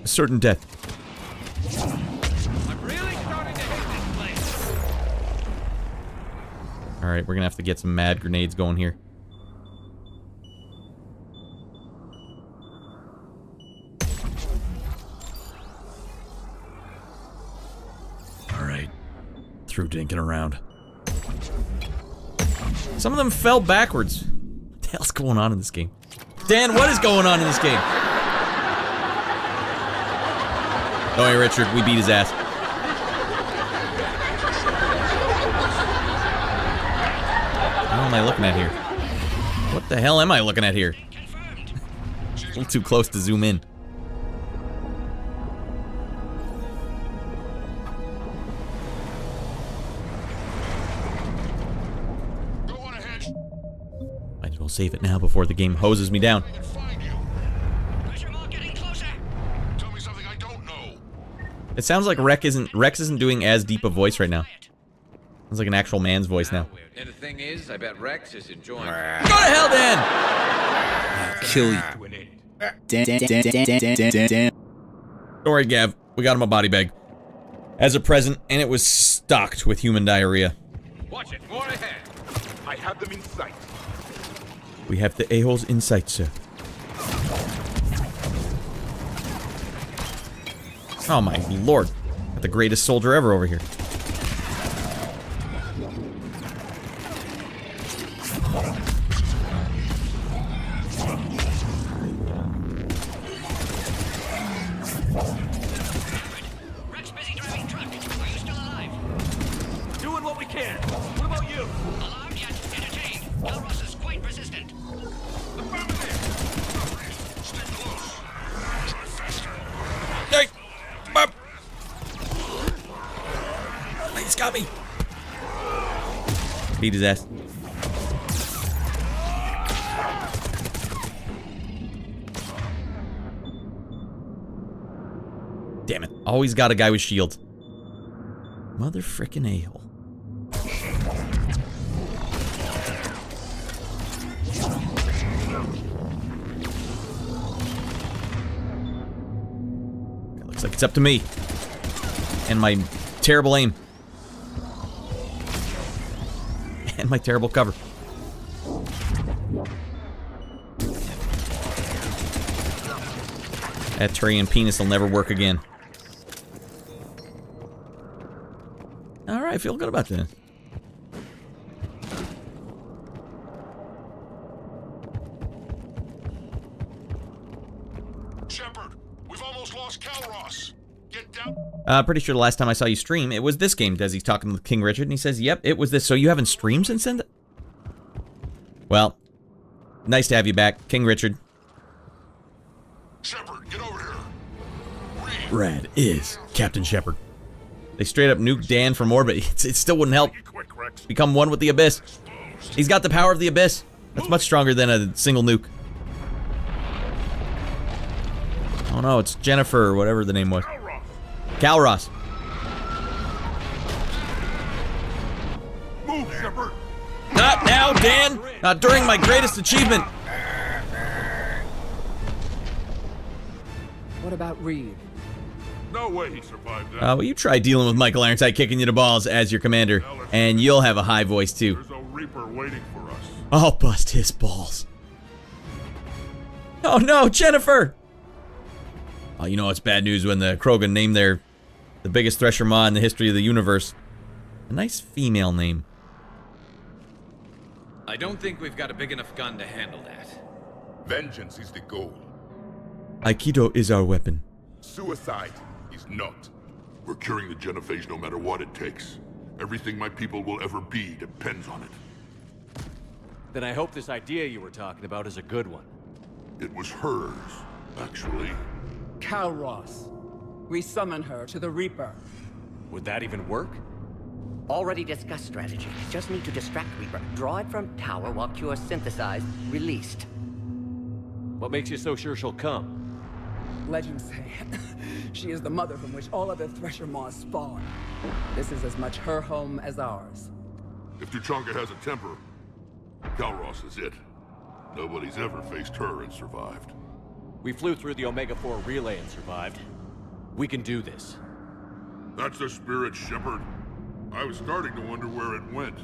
Speaker 1: certain death.
Speaker 13: I'm really starting to hate this place.
Speaker 1: Alright, we're gonna have to get some mad grenades going here. Alright. Through dinking around. Some of them fell backwards. What the hell's going on in this game? Dan, what is going on in this game? Don't worry, Richard, we beat his ass. What am I looking at here? What the hell am I looking at here? A little too close to zoom in. Might as well save it now before the game hoses me down.
Speaker 5: Tell me something I don't know.
Speaker 1: It sounds like Rex isn't doing as deep a voice right now. Sounds like an actual man's voice now.
Speaker 13: And the thing is, I bet Rex is enjoying.
Speaker 1: Go to hell, Dan!
Speaker 14: Kill you.
Speaker 1: Don't worry, Gav. We got him a body bag. As a present, and it was stocked with human diarrhea.
Speaker 11: Watch it. More ahead. I have them in sight.
Speaker 1: We have the a-holes in sight, sir. Oh my lord. Got the greatest soldier ever over here.
Speaker 12: Rex busy driving truck. Are you still alive?
Speaker 4: Doing what we can. What about you?
Speaker 12: Alarmed yet? Entertained. Galros is quite persistent.
Speaker 5: Stay close. Try faster.
Speaker 1: Hey! Bop! He's got me! Beat his ass. Damn it. Always got a guy with shields. Mother frickin' a-hole. Looks like it's up to me. And my terrible aim. And my terrible cover. That tray and penis will never work again. Alright, I feel good about this.
Speaker 5: Shepard, we've almost lost Calros. Get down.
Speaker 1: Pretty sure the last time I saw you stream, it was this game. Desi's talking with King Richard, and he says, yep, it was this. So you haven't streamed since then? Well, nice to have you back, King Richard.
Speaker 5: Shepard, get over here.
Speaker 1: Rad is Captain Shepard. They straight up nuked Dan from orbit. It still wouldn't help. Become one with the Abyss. He's got the power of the Abyss. That's much stronger than a single nuke. Oh no, it's Jennifer, or whatever the name was. Calros.
Speaker 5: Move, Shepard.
Speaker 1: Not now, Dan! Not during my greatest achievement!
Speaker 10: What about Reed?
Speaker 5: No way he survived that.
Speaker 1: Well, you try dealing with Michael Ironside kicking you to balls as your commander, and you'll have a high voice too.
Speaker 5: There's a Reaper waiting for us.
Speaker 1: I'll bust his balls. Oh no, Jennifer! Oh, you know it's bad news when the Krogan named the biggest Thresher Maw in the history of the universe. A nice female name.
Speaker 13: I don't think we've got a big enough gun to handle that.
Speaker 11: Vengeance is the goal.
Speaker 1: Aikido is our weapon.
Speaker 11: Suicide is not.
Speaker 5: We're curing the genophage no matter what it takes. Everything my people will ever be depends on it.
Speaker 4: Then I hope this idea you were talking about is a good one.
Speaker 5: It was hers, actually.
Speaker 10: Calros. We summon her to the Reaper.
Speaker 4: Would that even work?
Speaker 7: Already discussed strategy. Just need to distract Reaper. Draw it from tower while Cure synthesized, released.
Speaker 4: What makes you so sure she'll come?
Speaker 10: Legends say she is the mother from which all other Thresher Maws spawn. This is as much her home as ours.
Speaker 5: If Tuchanka has a temper, Calros is it. Nobody's ever faced her and survived.
Speaker 4: We flew through the Omega-4 relay and survived. We can do this.
Speaker 5: That's the spirit, Shepard. I was starting to wonder where it went.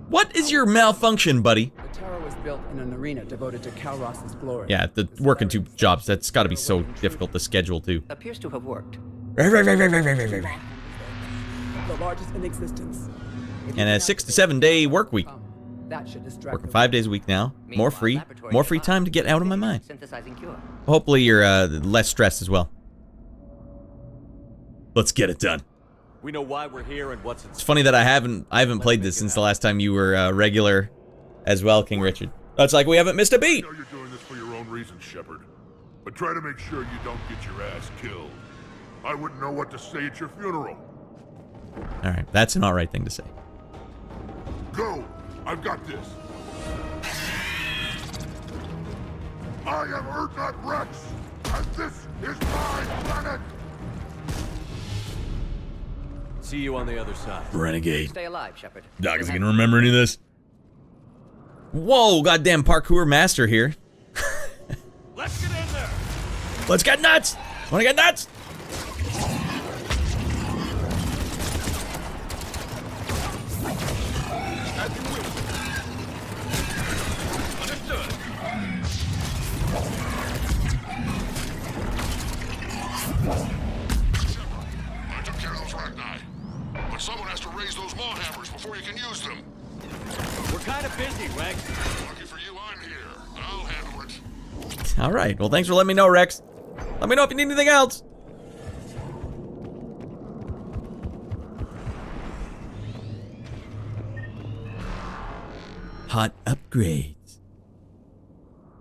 Speaker 1: What is your malfunction, buddy?
Speaker 10: The tower was built in an arena devoted to Calros's glory.
Speaker 1: Yeah, the working two jobs, that's gotta be so difficult to schedule too.
Speaker 7: Appears to have worked.
Speaker 10: The largest in existence.
Speaker 1: And a 6 to 7 day work week.
Speaker 10: That should distract
Speaker 1: Working 5 days a week now. More free time to get out of my mind.
Speaker 7: Synthesizing Cure.
Speaker 1: Hopefully you're less stressed as well. Let's get it done.
Speaker 4: We know why we're here and what's
Speaker 1: It's funny that I haven't played this since the last time you were regular as well, King Richard. It's like we haven't missed a beat.
Speaker 5: I know you're doing this for your own reasons, Shepard. But try to make sure you don't get your ass killed. I wouldn't know what to say at your funeral.
Speaker 1: All right, that's an all right thing to say.
Speaker 5: Go! I've got this. I am Urdnot Rex, and this is my planet!
Speaker 4: See you on the other side.
Speaker 1: Renegade.
Speaker 7: Stay alive, Shepard.
Speaker 1: Doc is gonna remember any of this. Whoa, goddamn parkour master here.
Speaker 4: Let's get in there.
Speaker 1: Let's get nuts! Wanna get nuts?
Speaker 11: Understood.
Speaker 5: I took care of those Ragni. But someone has to raise those maw hammers before you can use them.
Speaker 4: We're kind of busy, Rex.
Speaker 5: Lucky for you, I'm here. I'll handle it.
Speaker 1: All right, well, thanks for letting me know, Rex. Let me know if you need anything else. Hot upgrades.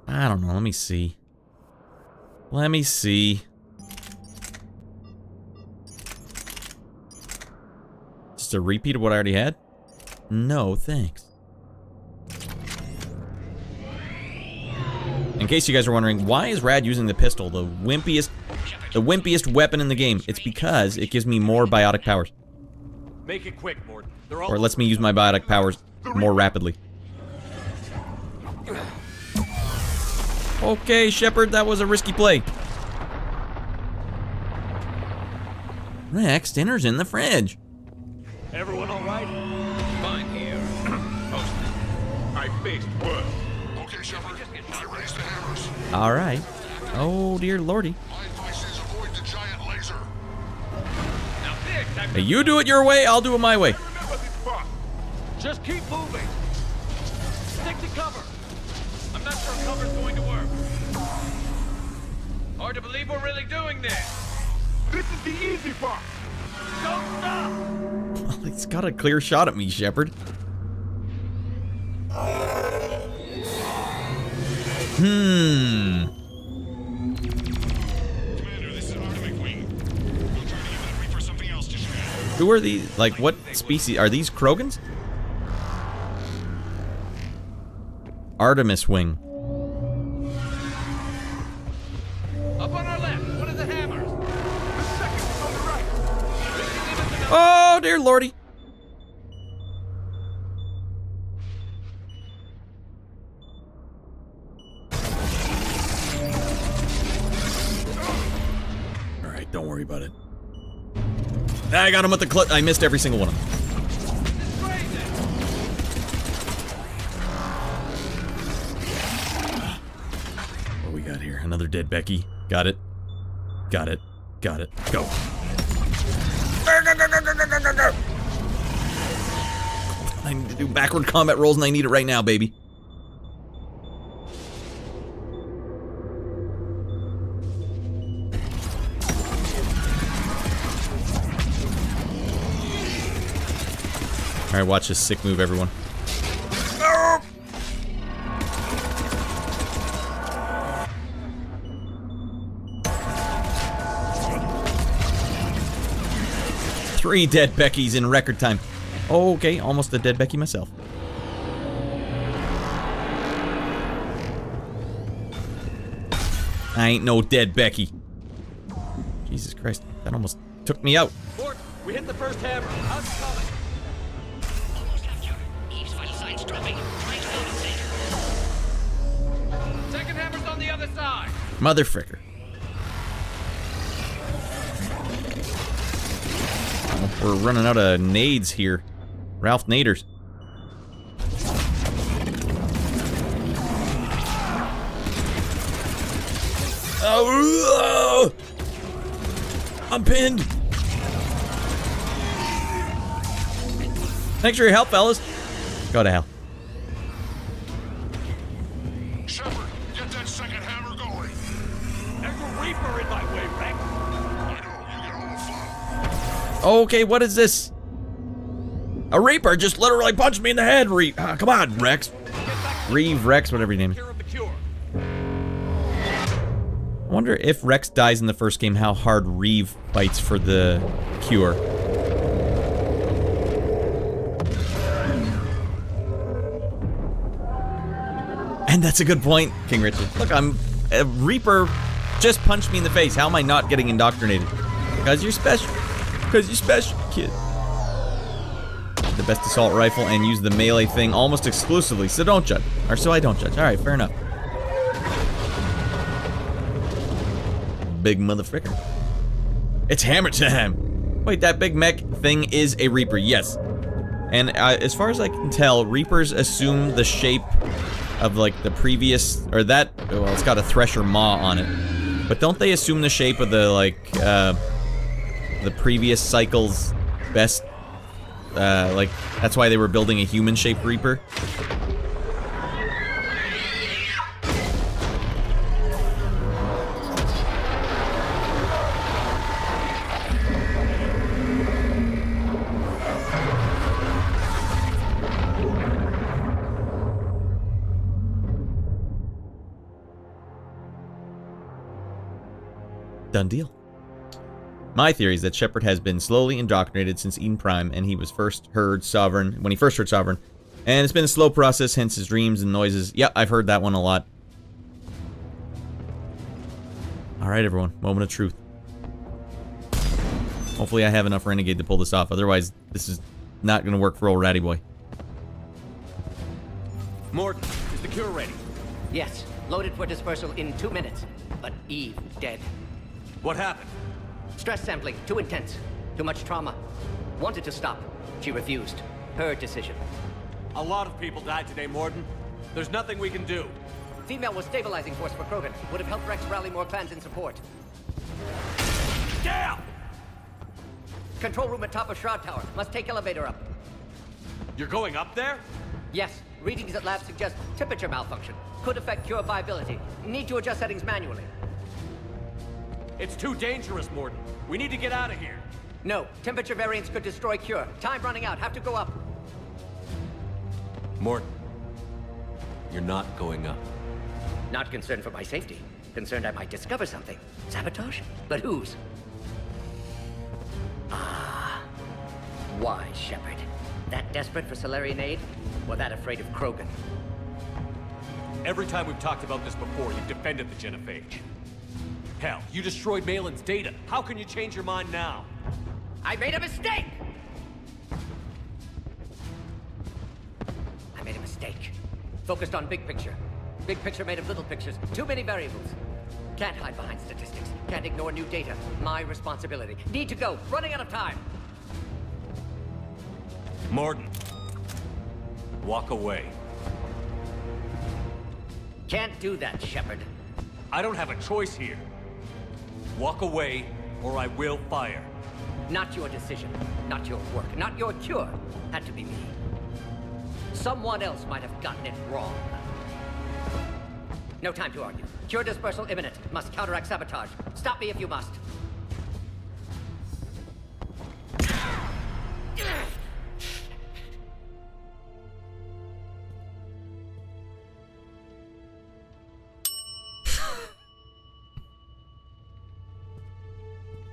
Speaker 1: I don't know, let me see. Just a repeat of what I already had? No, thanks. In case you guys are wondering, why is Rad using the pistol, the wimpiest weapon in the game? It's because it gives me more biotic powers.
Speaker 4: Make it quick, Mordin.
Speaker 1: Or it lets me use my biotic powers more rapidly. Okay, Shepard, that was a risky play. Rex, dinner's in the fridge.
Speaker 4: Everyone all right?
Speaker 11: Fine here. Posted. I faced worse.
Speaker 5: Okay, Shepard. I raised the hammers.
Speaker 1: All right. Oh, dear lordy.
Speaker 5: My advice is avoid the giant laser.
Speaker 11: Now this,
Speaker 1: Hey, you do it your way, I'll do it my way.
Speaker 11: remember this spot.
Speaker 4: Just keep moving. Stick to cover.
Speaker 11: I'm not sure cover's going to work. Hard to believe we're really doing this. This is the easy part. Don't stop.
Speaker 1: He's got a clear shot at me, Shepard. Who are these? Like, what species? Are these Krogans? Artemis Wing.
Speaker 11: Up on our left, one of the hammers. The second is on the right.
Speaker 1: Oh, dear lordy. Alright, don't worry about it. I got him with the I missed every single one of them. What we got here? Another dead Becky. Got it. Got it. Got it. Go. I need to do backward combat rolls and I need it right now, baby. Alright, watch this sick move, everyone. No! 3 dead Beckys in record time. Oh, okay, almost a dead Becky myself. I ain't no dead Becky. Jesus Christ, that almost took me out.
Speaker 4: Mort, we hit the first hammer. How's it coming?
Speaker 9: Almost have you. Eve's vital signs dropping. Trying to compensate.
Speaker 11: Second hammer's on the other side.
Speaker 1: Mother fricker. Oh, we're running out of nades here. Ralph Naders. Oh, I'm pinned. Thanks for your help, fellas. Go to hell.
Speaker 11: Shepard, get that second hammer going.
Speaker 4: There's a Reaper in my way, Rex.
Speaker 11: I know, you get all the fun.
Speaker 1: Okay, what is this? A Reaper just literally punched me in the head. Come on, Rex. Reeve, Rex, whatever your name is. I wonder if Rex dies in the first game, how hard Reeve fights for the cure. And that's a good point, King Richard. Look, a Reaper just punched me in the face. How am I not getting indoctrinated? Because you're special. Because you're special, kid. The best assault rifle and use the melee thing almost exclusively, so don't judge. Or so I don't judge. Alright, fair enough. Big motherfucker. It's hammer time. Wait, that big mech thing is a Reaper, yes. And as far as I can tell, Reapers assume the shape of like the previous, or that, well, it's got a Thresher Maw on it. But don't they assume the shape of the, like, the previous cycle's best, like, that's why they were building a human-shaped Reaper? Done deal. My theory is that Shepard has been slowly indoctrinated since Eden Prime, and he was first heard Sovereign, when he first heard Sovereign. And it's been a slow process, hence his dreams and noises. Yep, I've heard that one a lot. Alright, everyone. Moment of truth. Hopefully I have enough Renegade to pull this off, otherwise this is not going to work for old Raddy boy.
Speaker 4: Mordin, is the cure ready?
Speaker 7: Yes, loaded for dispersal in 2 minutes. But Eve dead.
Speaker 4: What happened?
Speaker 7: Stress sampling, too intense. Too much trauma. Wanted to stop. She refused. Her decision.
Speaker 4: A lot of people died today, Mordin. There's nothing we can do.
Speaker 7: Female was stabilizing force for Krogan. Would have helped Rex rally more clans in support.
Speaker 4: Down!
Speaker 7: Control room at top of Shroud Tower. Must take elevator up.
Speaker 4: You're going up there?
Speaker 7: Yes. Readings at lab suggest temperature malfunction. Could affect cure viability. Need to adjust settings manually.
Speaker 4: It's too dangerous, Mordin. We need to get out of here.
Speaker 7: No. Temperature variance could destroy cure. Time running out. Have to go up.
Speaker 4: Mordin, you're not going up.
Speaker 7: Not concerned for my safety. Concerned I might discover something. Sabotage? But whose? Ah. Why, Shepard? That desperate for Salarian aid? Or that afraid of Krogan?
Speaker 4: Every time we've talked about this before, you've defended the genophage. Hell, you destroyed Malin's data. How can you change your mind now?
Speaker 7: I made a mistake! I made a mistake. Focused on big picture. Big picture made of little pictures. Too many variables. Can't hide behind statistics. Can't ignore new data. My responsibility. Need to go. Running out of time.
Speaker 4: Mordin. Walk away.
Speaker 7: Can't do that, Shepard.
Speaker 4: I don't have a choice here. Walk away, or I will fire.
Speaker 7: Not your decision. Not your work. Not your cure. Had to be me. Someone else might have gotten it wrong. No time to argue. Cure dispersal imminent. Must counteract sabotage. Stop me if you must.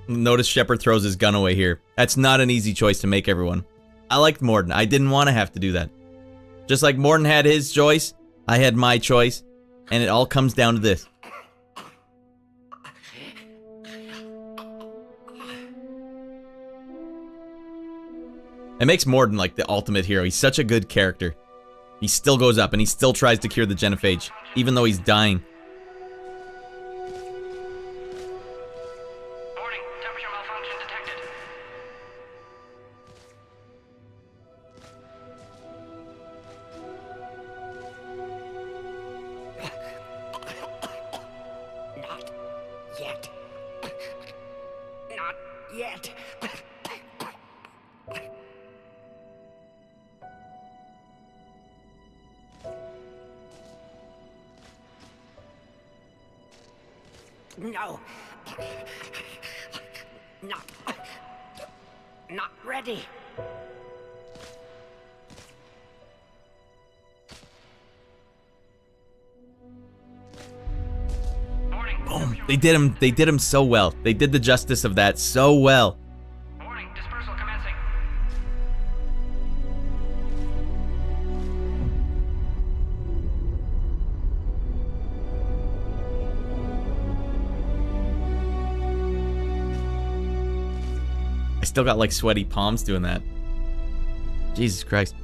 Speaker 1: Notice Shepard throws his gun away here. That's not an easy choice to make, everyone. I liked Mordin. I didn't want to have to do that. Just like Mordin had his choice, I had my choice, and it all comes down to this. It makes Mordin like the ultimate hero. He's such a good character. He still goes up and he still tries to cure the genophage, even though he's dying.
Speaker 7: No. Not ready.
Speaker 1: Boom. They did him so well. They did the justice of that so well.
Speaker 12: Warning, dispersal commencing.
Speaker 1: I still got like sweaty palms doing that. Jesus Christ.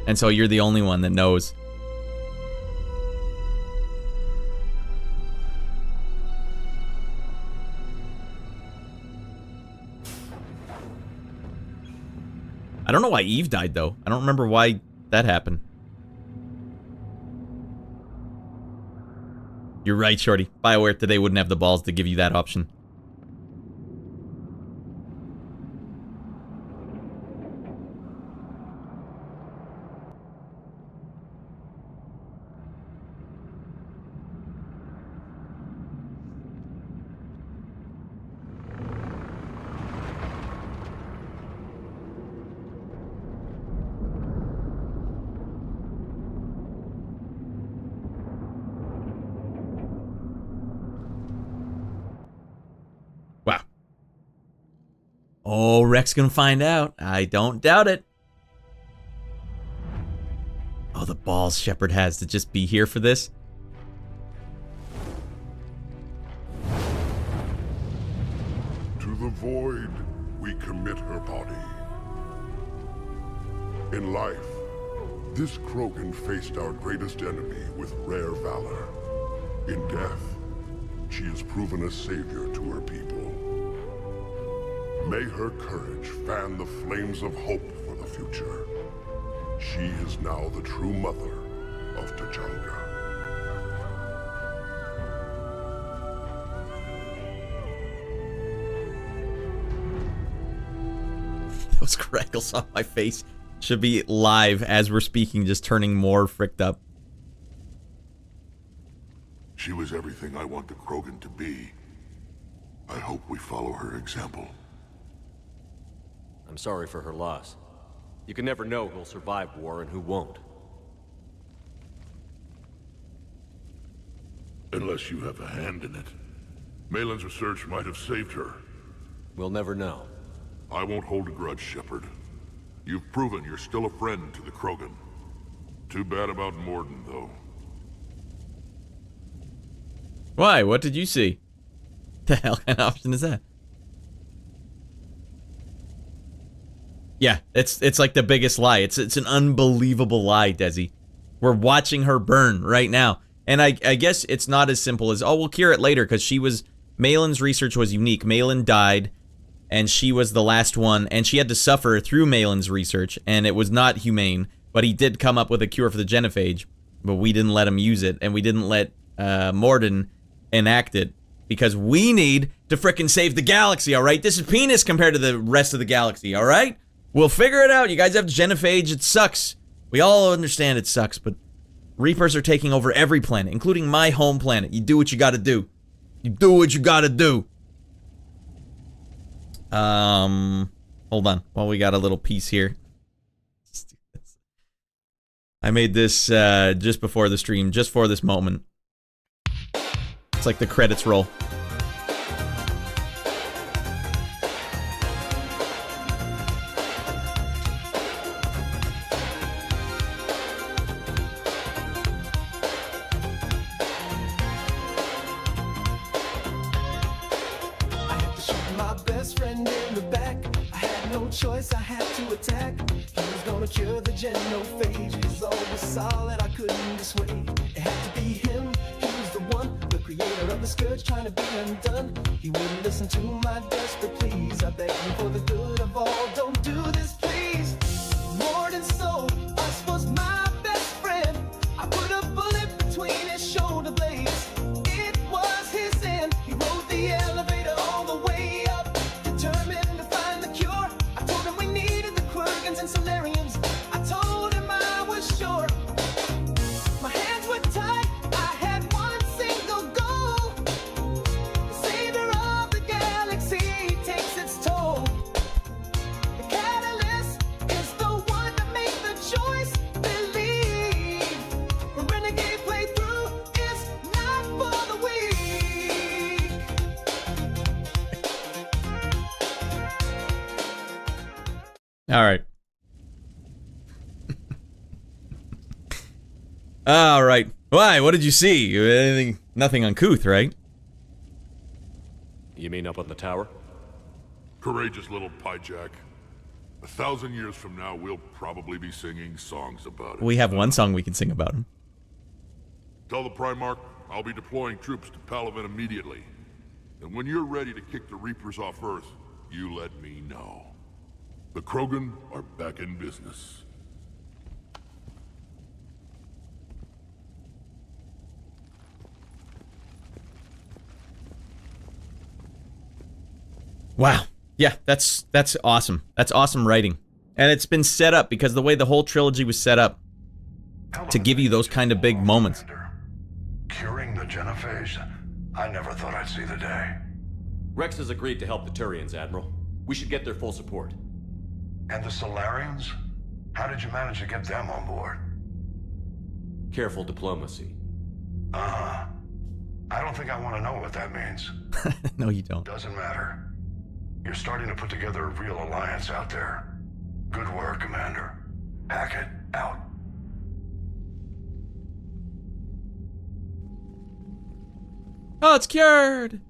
Speaker 1: And so you're the only one that knows. I don't know why Eve died, though. I don't remember why that happened. You're right, Shorty. BioWare today wouldn't have the balls to give you that option. Oh, Rex gonna find out. I don't doubt it. Oh, the balls Shepard has to just be here for this.
Speaker 5: To the void, we commit her body. In life, this Krogan faced our greatest enemy with rare valor. In death, she has proven a savior to her people. May her courage fan the flames of hope for the future. She is now the true mother of Tachanka.
Speaker 1: Those crackles on my face should be live as we're speaking, just turning more fricked up.
Speaker 5: She was everything I want the Krogan to be. I hope we follow her example.
Speaker 4: I'm sorry for her loss. You can never know who'll survive war and who won't.
Speaker 5: Unless you have a hand in it. Malin's research might have saved her.
Speaker 4: We'll never know.
Speaker 5: I won't hold a grudge, Shepard. You've proven you're still a friend to the Krogan. Too bad about Mordin, though.
Speaker 1: Why? What did you see? The hell kind of option is that? Yeah, it's like the biggest lie. It's an unbelievable lie, Desi. We're watching her burn right now. And I guess it's not as simple as, oh, we'll cure it later, because Malin's research was unique. Malin died, and she was the last one, and she had to suffer through Malin's research, and it was not humane, but he did come up with a cure for the genophage, but we didn't let him use it, and we didn't let Mordin enact it, because we need to frickin' save the galaxy, alright? This is penis compared to the rest of the galaxy, alright? We'll figure it out. You guys have genophage. It sucks. We all understand it sucks, but Reapers are taking over every planet, including my home planet. You do what you gotta do. You do what you gotta do. Hold on. While we got a little piece here. I made this just before the stream, just for this moment. It's like the credits roll.
Speaker 2: Choice, I had to attack. He was gonna cure the genophage. His law was solid, I couldn't dissuade. It had to be him, he was the one, the creator of the scourge trying to be undone. He wouldn't listen to my desperate pleas. I begged him for the good of all, don't do this please. Mordin soul, us was my best friend. I put a bullet between his shoulder blades. It was his end. He rode the elevator all the way up, determined to find the cure. And Salarians, I told him I was sure. My hands were tied, I had one single goal. The savior of the galaxy takes its toll. The catalyst is the one to make the choice. Believe the Renegade playthrough is not for the weak.
Speaker 1: All right. All right. Why? What did you see? Anything? Nothing uncouth, right?
Speaker 4: You mean up on the tower?
Speaker 5: Courageous little Jack. 1,000 years from now, we'll probably be singing songs about it.
Speaker 1: We have one song we can sing about him.
Speaker 5: Tell the Primarch I'll be deploying troops to Palaven immediately. And when you're ready to kick the Reapers off Earth, you let me know. The Krogan are back in business.
Speaker 1: Wow. Yeah, that's awesome. That's awesome writing. And it's been set up because the way the whole trilogy was set up to give you those kind of big moments.
Speaker 14: Curing the genophage? I never thought I'd see the day.
Speaker 4: Rex has agreed to help the Turians, Admiral. We should get their full support.
Speaker 14: And the Salarians? How did you manage to get them on board?
Speaker 4: Careful diplomacy.
Speaker 14: I don't think I want to know what that means.
Speaker 1: No, you don't.
Speaker 14: Doesn't matter. You're starting to put together a real alliance out there. Good work, Commander. Hackett, out.
Speaker 1: Oh, it's cured!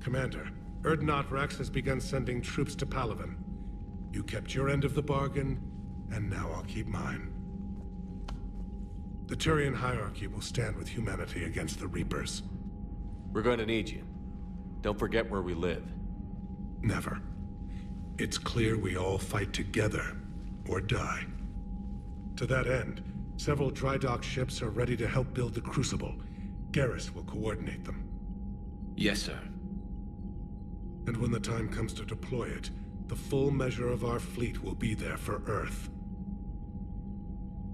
Speaker 6: Commander, Urdnot Rex has begun sending troops to Palaven. You kept your end of the bargain, and now I'll keep mine. The Turian hierarchy will stand with humanity against the Reapers.
Speaker 4: We're going to need you. Don't forget where we live.
Speaker 6: Never. It's clear we all fight together, or die. To that end, several dry dock ships are ready to help build the Crucible. Garrus will coordinate them.
Speaker 13: Yes, sir.
Speaker 6: And when the time comes to deploy it, the full measure of our fleet will be there for Earth.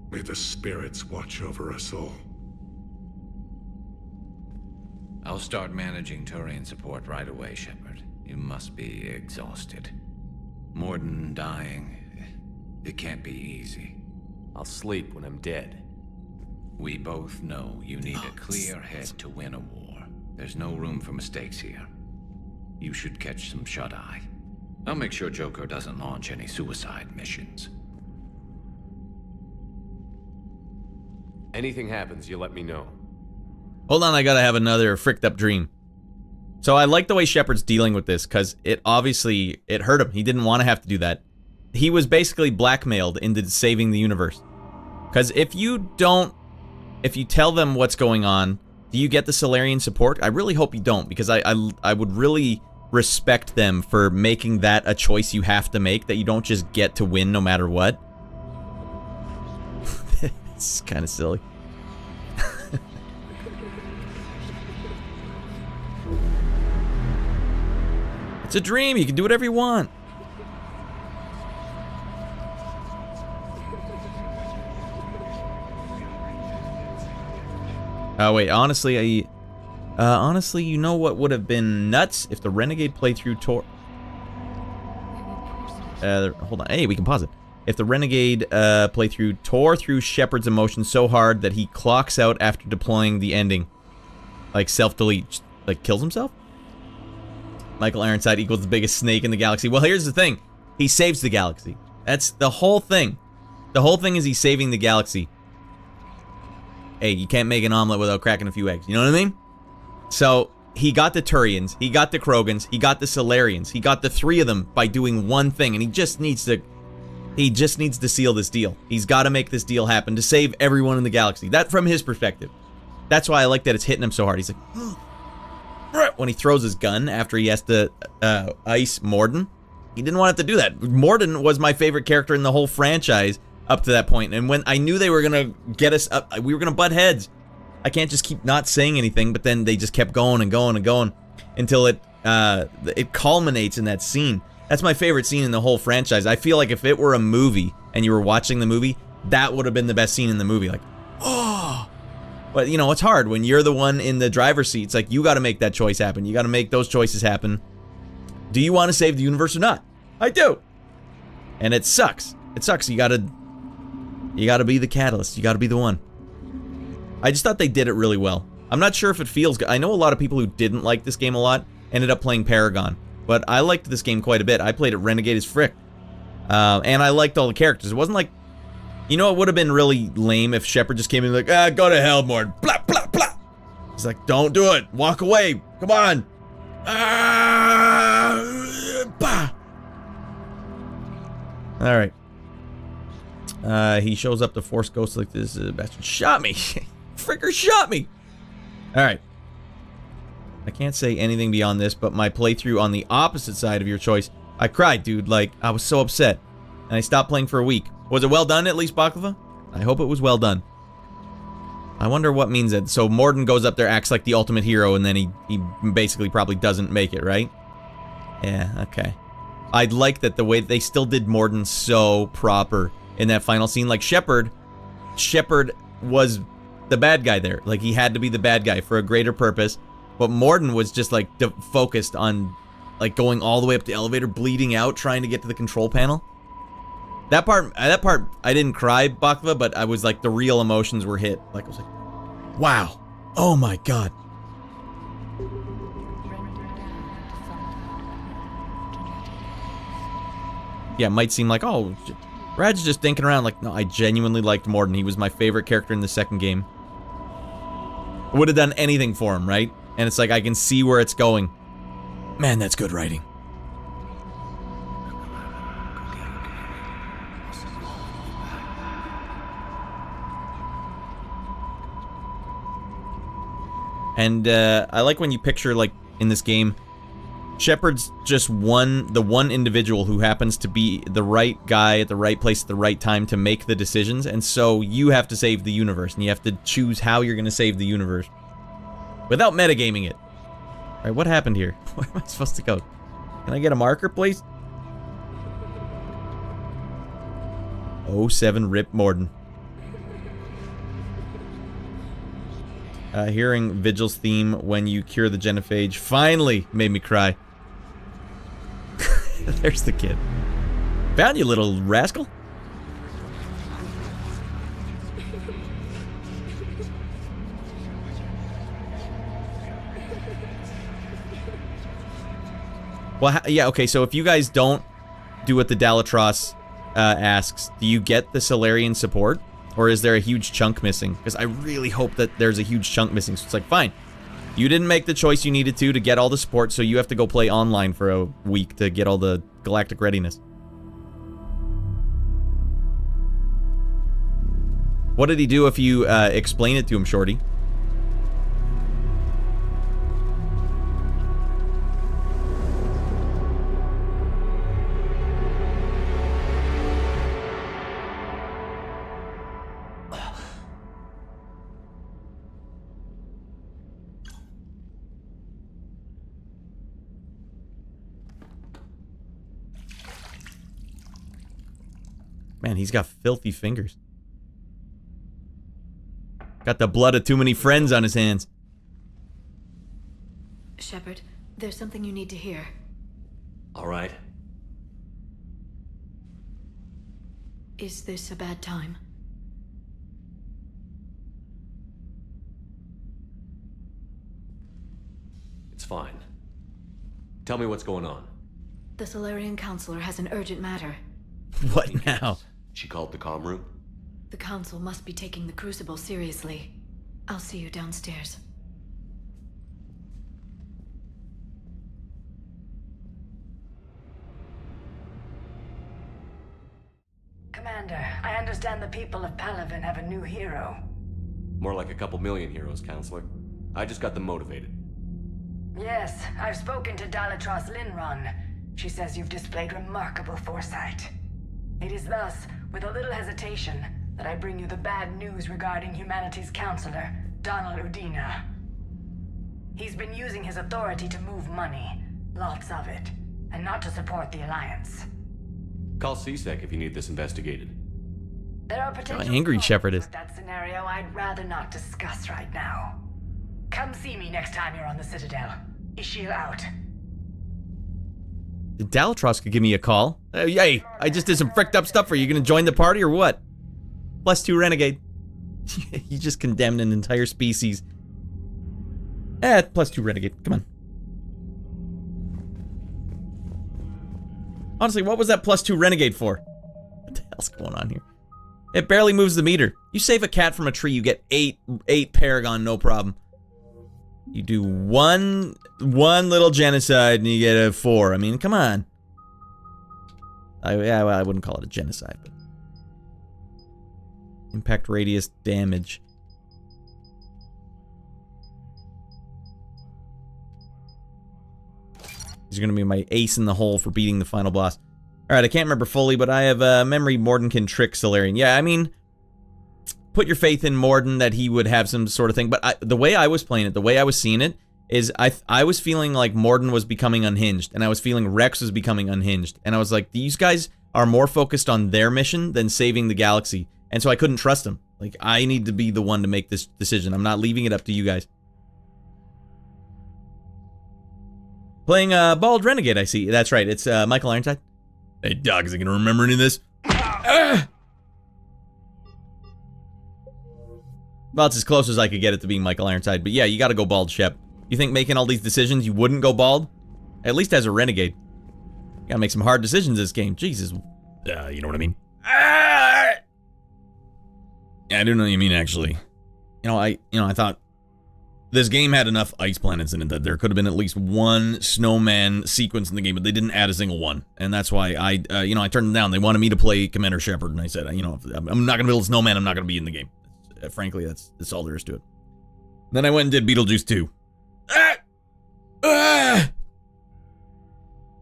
Speaker 6: May the spirits watch over us all.
Speaker 13: I'll start managing Turian support right away, Shepard. You must be exhausted. Mordin dying, it can't be easy.
Speaker 4: I'll sleep when I'm dead.
Speaker 13: We both know you need a clear head to win a war. There's no room for mistakes here. You should catch some shut-eye. I'll make sure Joker doesn't launch any suicide missions.
Speaker 4: Anything happens, you let me know.
Speaker 1: Hold on, I gotta have another fricked up dream. So I like the way Shepard's dealing with this, because it obviously, it hurt him. He didn't want to have to do that. He was basically blackmailed into saving the universe. Because if you tell them what's going on, do you get the Salarian support? I really hope you don't, because I would really respect them for making that a choice you have to make, that you don't just get to win no matter what. It's kind of silly. It's a dream, you can do whatever you want. Oh wait, honestly, honestly, you know what would have been nuts if the Renegade playthrough tore... hold on, hey, we can pause it. If the Renegade playthrough tore through Shepard's emotions so hard that he clocks out after deploying the ending. Like self-delete, like kills himself? Michael Ironside equals the biggest snake in the galaxy. Well, here's the thing. He saves the galaxy. That's the whole thing. The whole thing is he's saving the galaxy. Hey, you can't make an omelet without cracking a few eggs. You know what I mean? So, he got the Turians, he got the Krogans, he got the Salarians. He got the three of them by doing one thing, and he just needs to seal this deal. He's got to make this deal happen to save everyone in the galaxy. That, from his perspective. That's why I like that it's hitting him so hard. He's like... when he throws his gun after he has to ice Mordin. He didn't want to have to do that. Mordin was my favorite character in the whole franchise up to that point. And when I knew they were going to get us up, we were going to butt heads. I can't just keep not saying anything, but then they just kept going and going and going until it culminates in that scene. That's my favorite scene in the whole franchise. I feel like if it were a movie and you were watching the movie, that would have been the best scene in the movie. Like, oh... But, you know, it's hard when you're the one in the driver's seat. It's like, you got to make that choice happen. You got to make those choices happen. Do you want to save the universe or not? I do. And it sucks. It sucks. You got to be the catalyst. You got to be the one. I just thought they did it really well. I'm not sure if it feels good. I know a lot of people who didn't like this game a lot ended up playing Paragon. But I liked this game quite a bit. I played it Renegade as frick. And I liked all the characters. It wasn't like... You know, it would have been really lame if Shepard just came in like, go to hell, Mord. Blah, blah, blah. He's like, don't do it. Walk away. Come on. Bah. All right. He shows up to Force Ghost like this bastard shot me. Fricker shot me. All right. I can't say anything beyond this, but my playthrough on the opposite side of your choice, I cried, dude. Like, I was so upset. And I stopped playing for a week. Was it well done, at least, Baklava? I hope it was well done. I wonder what means that. So Mordin goes up there, acts like the ultimate hero, and then he basically probably doesn't make it, right? Yeah, okay. I'd like that the way they still did Mordin so proper in that final scene. Like, Shepard was the bad guy there. Like, he had to be the bad guy for a greater purpose. But Mordin was just, like, focused on, like, going all the way up the elevator, bleeding out, trying to get to the control panel. That part, I didn't cry, Baklava, but I was like, the real emotions were hit. Like, I was like, wow. Oh my god. Yeah, it might seem like, oh, Rad's just thinking around. Like, no, I genuinely liked Mordin. He was my favorite character in the second game. I would have done anything for him, right? And it's like, I can see where it's going. Man, that's good writing. And I like when you picture, like, in this game, Shepard's just the one individual who happens to be the right guy at the right place at the right time to make the decisions, and so you have to save the universe, and you have to choose how you're going to save the universe. Without metagaming it. Alright, what happened here? Where am I supposed to go? Can I get a marker, please? 07 Rip Mordin. Hearing Vigil's theme when you cure the genophage finally made me cry. There's the kid. Found you, little rascal. Well, yeah, okay, so if you guys don't do what the Dalatrass asks, do you get the Salarian support? Or is there a huge chunk missing? Because I really hope that there's a huge chunk missing. So it's like, fine. You didn't make the choice you needed to get all the support, so you have to go play online for a week to get all the galactic readiness. What did he do if you explain it to him, Shorty? Man, he's got filthy fingers. Got the blood of too many friends on his hands.
Speaker 15: Shepard, there's something you need to hear.
Speaker 4: All right.
Speaker 15: Is this a bad time?
Speaker 4: It's fine. Tell me what's going on.
Speaker 15: The Salarian Counselor has an urgent matter.
Speaker 1: What now?
Speaker 4: She called the comm room?
Speaker 15: The Council must be taking the Crucible seriously. I'll see you downstairs.
Speaker 9: Commander, I understand the people of Palaven have a new hero.
Speaker 4: More like a couple million heroes, Counselor. I just got them motivated.
Speaker 9: Yes, I've spoken to Dalatrass Linron. She says you've displayed remarkable foresight. It is thus, with a little hesitation, that I bring you the bad news regarding humanity's counselor, Donald Udina. He's been using his authority to move money, lots of it, and not to support the Alliance.
Speaker 4: Call CSEC if you need this investigated.
Speaker 9: There are potential
Speaker 1: angry Shepard is.
Speaker 9: with that scenario I'd rather not discuss right now. Come see me next time you're on the Citadel. Ishil out.
Speaker 1: Dalatrass could give me a call. Hey, I just did some fricked up stuff for you. You gonna join the party or what? +2 Renegade. You just condemned an entire species. +2 Renegade. Come on. Honestly, what was that +2 Renegade for? What the hell's going on here? It barely moves the meter. You save a cat from a tree, you get 8 Paragon, no problem. You do one little genocide and you get a 4. I mean, come on. Yeah, well, I wouldn't call it a genocide, but impact radius damage. These are going to be my ace in the hole for beating the final boss. Alright, I can't remember fully, but I have memory Mordin can trick Salarian. Yeah, I mean, put your faith in Mordin that he would have some sort of thing. But the way I was playing it, the way I was seeing it, is I was feeling like Mordin was becoming unhinged. And I was feeling Rex was becoming unhinged. And I was like, these guys are more focused on their mission than saving the galaxy. And so I couldn't trust them. Like, I need to be the one to make this decision. I'm not leaving it up to you guys. Playing Bald Renegade, I see. That's right, it's Michael Ironside. Hey, dog, is he gonna remember any of this? Well, it's as close as I could get it to being Michael Ironside. But yeah, you gotta go bald, Shep. You think making all these decisions, you wouldn't go bald? At least as a Renegade. You gotta make some hard decisions this game. Jesus. You know what I mean? Yeah, I do know what you mean, actually. I thought this game had enough ice planets in it that there could have been at least one snowman sequence in the game, but they didn't add a single one. And that's why I turned them down. They wanted me to play Commander Shepard, and I said, if I'm not gonna build a snowman, I'm not gonna be in the game. Frankly, that's all there is to it. Then I went and did Beetlejuice 2.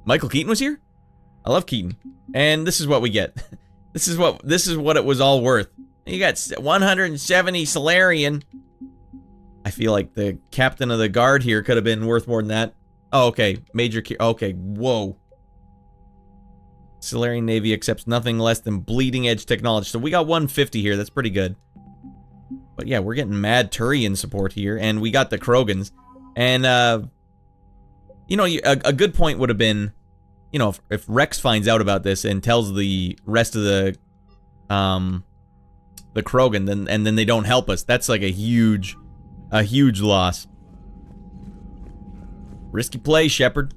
Speaker 1: Michael Keaton was here? I love Keaton. And this is what we get. This is what it was all worth. You got 170 Salarian. I feel like the captain of the guard here could have been worth more than that. Oh, okay. Okay, whoa. Salarian Navy accepts nothing less than bleeding edge technology. So we got 150 here. That's pretty good. But yeah, we're getting mad Turian support here. And we got the Krogans. And, a good point would have been, if Rex finds out about this and tells the rest of the Krogan, and then they don't help us. That's like a huge loss. Risky play, Shepard.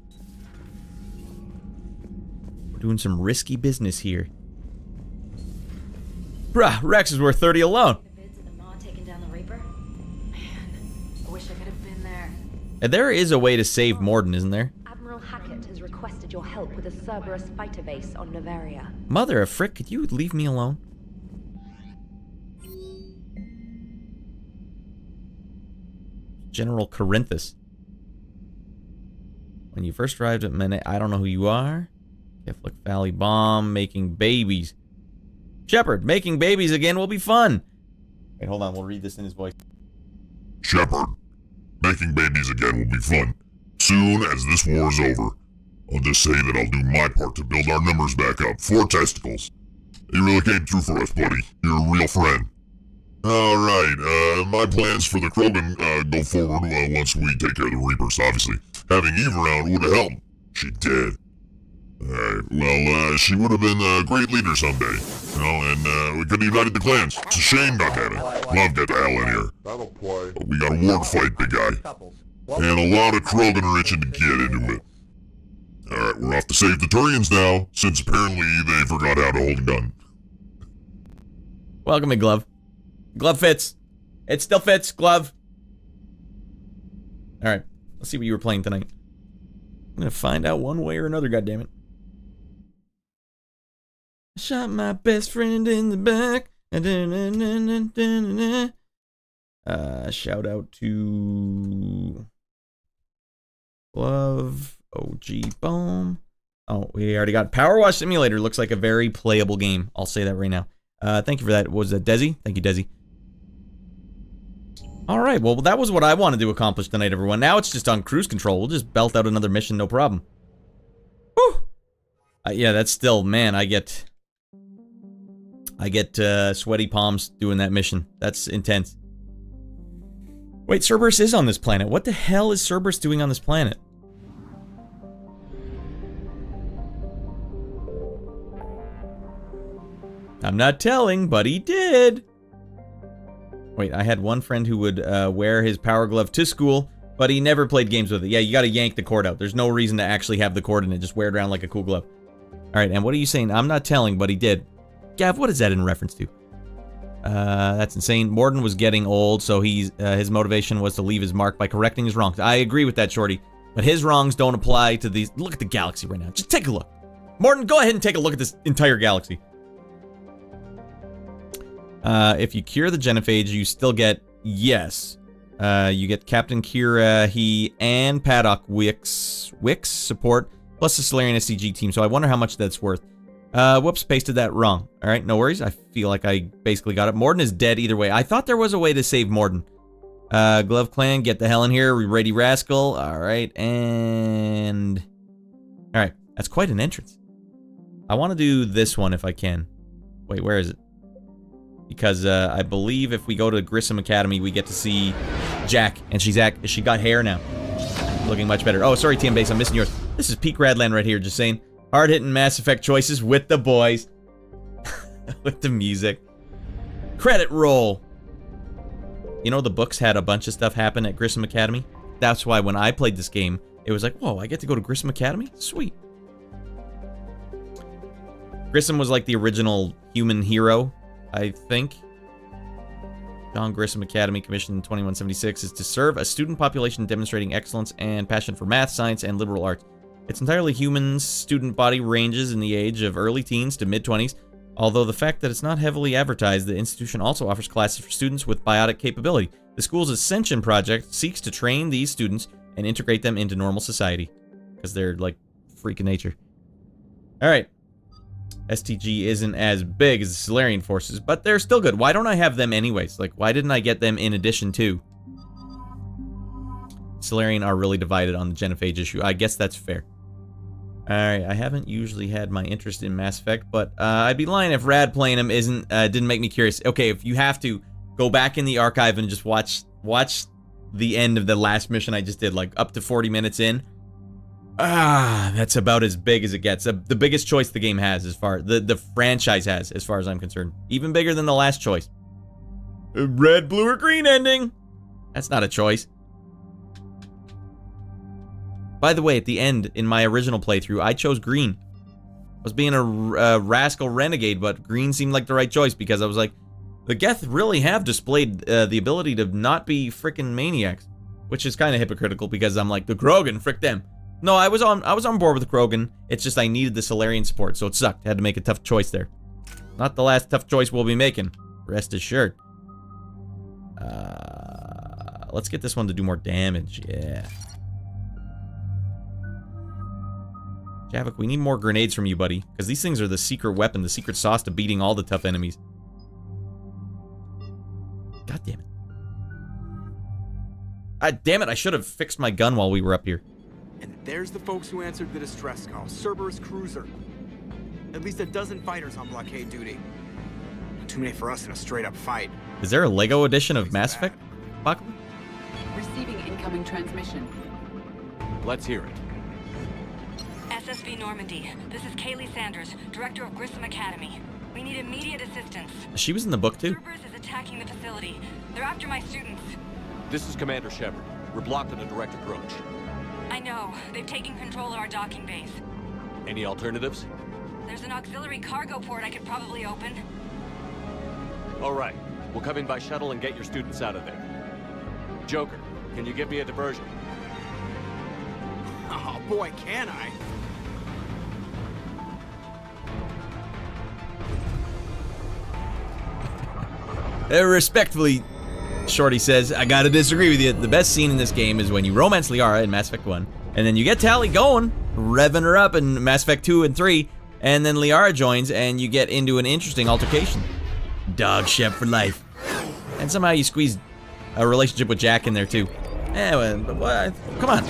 Speaker 1: We're doing some risky business here. Bruh, Rex is worth 30 alone.
Speaker 15: Taking down the Reaper? Man, I wish I could have been there.
Speaker 1: And there is a way to save Mordin, isn't there?
Speaker 8: Admiral Hackett has requested your help with a Cerberus fighter base on Novaria.
Speaker 1: Mother of frick, could you leave me alone? General Corinthus. When you first arrived at Mene, I don't know who you are. Keflik Valley bomb, making babies. Shepard, making babies again will be fun. Wait, hold on, we'll read this in his voice.
Speaker 5: Shepard, making babies again will be fun. Soon as this war is over, I'll just say that I'll do my part to build our numbers back up. 4 testicles. You really came through for us, buddy. You're a real friend. Alright, my plans for the Krogan go forward once we take care of the Reapers, obviously. Having Eve around would have helped. She did. Alright, well, she would have been a great leader someday. You know, and we could have united the clans. It's a shame, goddammit. Love get the hell in here. But we got a war to fight, big guy. And a lot of Krogan are itching to get into it. Alright, we're off to save the Turians now, since apparently they forgot how to hold a gun.
Speaker 1: Welcome in, Glove. Glove fits. It still fits, Glove. Alright, let's see what you were playing tonight. I'm gonna find out one way or another, goddammit. I shot my best friend in the back. Shout out to Glove, OG Boom. Oh, we already got Power Wash Simulator. Looks like a very playable game. I'll say that right now. Thank you for that. Was that Desi? Thank you, Desi. Alright, well, that was what I wanted to accomplish tonight, everyone. Now it's just on cruise control. We'll just belt out another mission, no problem. Whew! Yeah, that's still, man, I get sweaty palms doing that mission. That's intense. Wait, Cerberus is on this planet. What the hell is Cerberus doing on this planet? I'm not telling, but he did. Wait, I had one friend who would wear his power glove to school, but he never played games with it. Yeah, you gotta yank the cord out. There's no reason to actually have the cord in it. Just wear it around like a cool glove. Alright, and what are you saying? I'm not telling, but he did. Gav, what is that in reference to? That's insane. Mordin was getting old, so his motivation was to leave his mark by correcting his wrongs. I agree with that, Shorty. But his wrongs don't apply to these. Look at the galaxy right now. Just take a look. Mordin, go ahead and take a look at this entire galaxy. If you cure the genophage, you still get, yes. You get Captain Kira, he, and Paddock Wicks support, plus the Salarian SCG team, so I wonder how much that's worth. Whoops, pasted that wrong. Alright, no worries. I feel like I basically got it. Mordin is dead either way. I thought there was a way to save Mordin. Glove Clan, get the hell in here. Ready Rascal. Alright, and... Alright, that's quite an entrance. I want to do this one if I can. Wait, where is it? Because I believe if we go to Grissom Academy, we get to see Jack, and she got hair now. Looking much better. Oh, sorry, TM Base, I'm missing yours. This is peak Radland right here, just saying. Hard-hitting Mass Effect choices with the boys. With the music. Credit roll. You know, the books had a bunch of stuff happen at Grissom Academy. That's why when I played this game, it was like, whoa, I get to go to Grissom Academy? Sweet. Grissom was like the original human hero, I think. John Grissom Academy, commissioned 2176, is to serve a student population demonstrating excellence and passion for math, science, and liberal arts. Its entirely human student body ranges in the age of early teens to mid-20s, although the fact that it's not heavily advertised, the institution also offers classes for students with biotic capability. The school's Ascension project seeks to train these students and integrate them into normal society, because they're, like, freak of nature. Alright. STG isn't as big as the Salarian forces, but they're still good. Why don't I have them anyways? Like, why didn't I get them in addition to? Salarian are really divided on the genophage issue. I guess that's fair. Alright, I haven't usually had my interest in Mass Effect, but I'd be lying if Rad playing them didn't make me curious. Okay, if you have to, go back in the archive and just watch the end of the last mission I just did, like up to 40 minutes in. That's about as big as it gets. The biggest choice the game has as far... The franchise has, as far as I'm concerned. Even bigger than the last choice. Red, blue, or green ending! That's not a choice. By the way, at the end, in my original playthrough, I chose green. I was being a rascal renegade, but green seemed like the right choice because I was like, the Geth really have displayed the ability to not be freaking maniacs, which is kind of hypocritical because I'm like, the Krogan, frick them. No, I was on board with the Krogan. It's just I needed the Salarian support, so it sucked. I had to make a tough choice there. Not the last tough choice we'll be making. Rest assured. Let's get this one to do more damage. Yeah. Javik, we need more grenades from you, buddy. Because these things are the secret weapon, the secret sauce to beating all the tough enemies. God damn it. Damn it, I should have fixed my gun while we were up here.
Speaker 3: And there's the folks who answered the distress call. Cerberus cruiser. At least a dozen fighters on blockade duty. Not too many for us in a straight-up fight.
Speaker 1: Is there a Lego edition of Mass Effect? Buckley?
Speaker 10: Receiving incoming transmission.
Speaker 4: Let's hear it.
Speaker 16: SSV Normandy. This is Kaylee Sanders, director of Grissom Academy. We need immediate assistance.
Speaker 1: She was in the book too.
Speaker 16: Cerberus is attacking the facility. They're after my students.
Speaker 4: This is Commander Shepard. We're blocked on a direct approach.
Speaker 16: I know. They've taken control of our docking base.
Speaker 4: Any alternatives?
Speaker 16: There's an auxiliary cargo port I could probably open.
Speaker 4: All right. We'll come in by shuttle and get your students out of there. Joker, can you give me a diversion?
Speaker 3: Oh boy, can I?
Speaker 1: Respectfully, Shorty says, I gotta disagree with you. The best scene in this game is when you romance Liara in Mass Effect 1, and then you get Tali going, revving her up in Mass Effect 2 and 3, and then Liara joins, and you get into an interesting altercation. Dog Shep for life. And somehow you squeeze a relationship with Jack in there, too. What? Come on.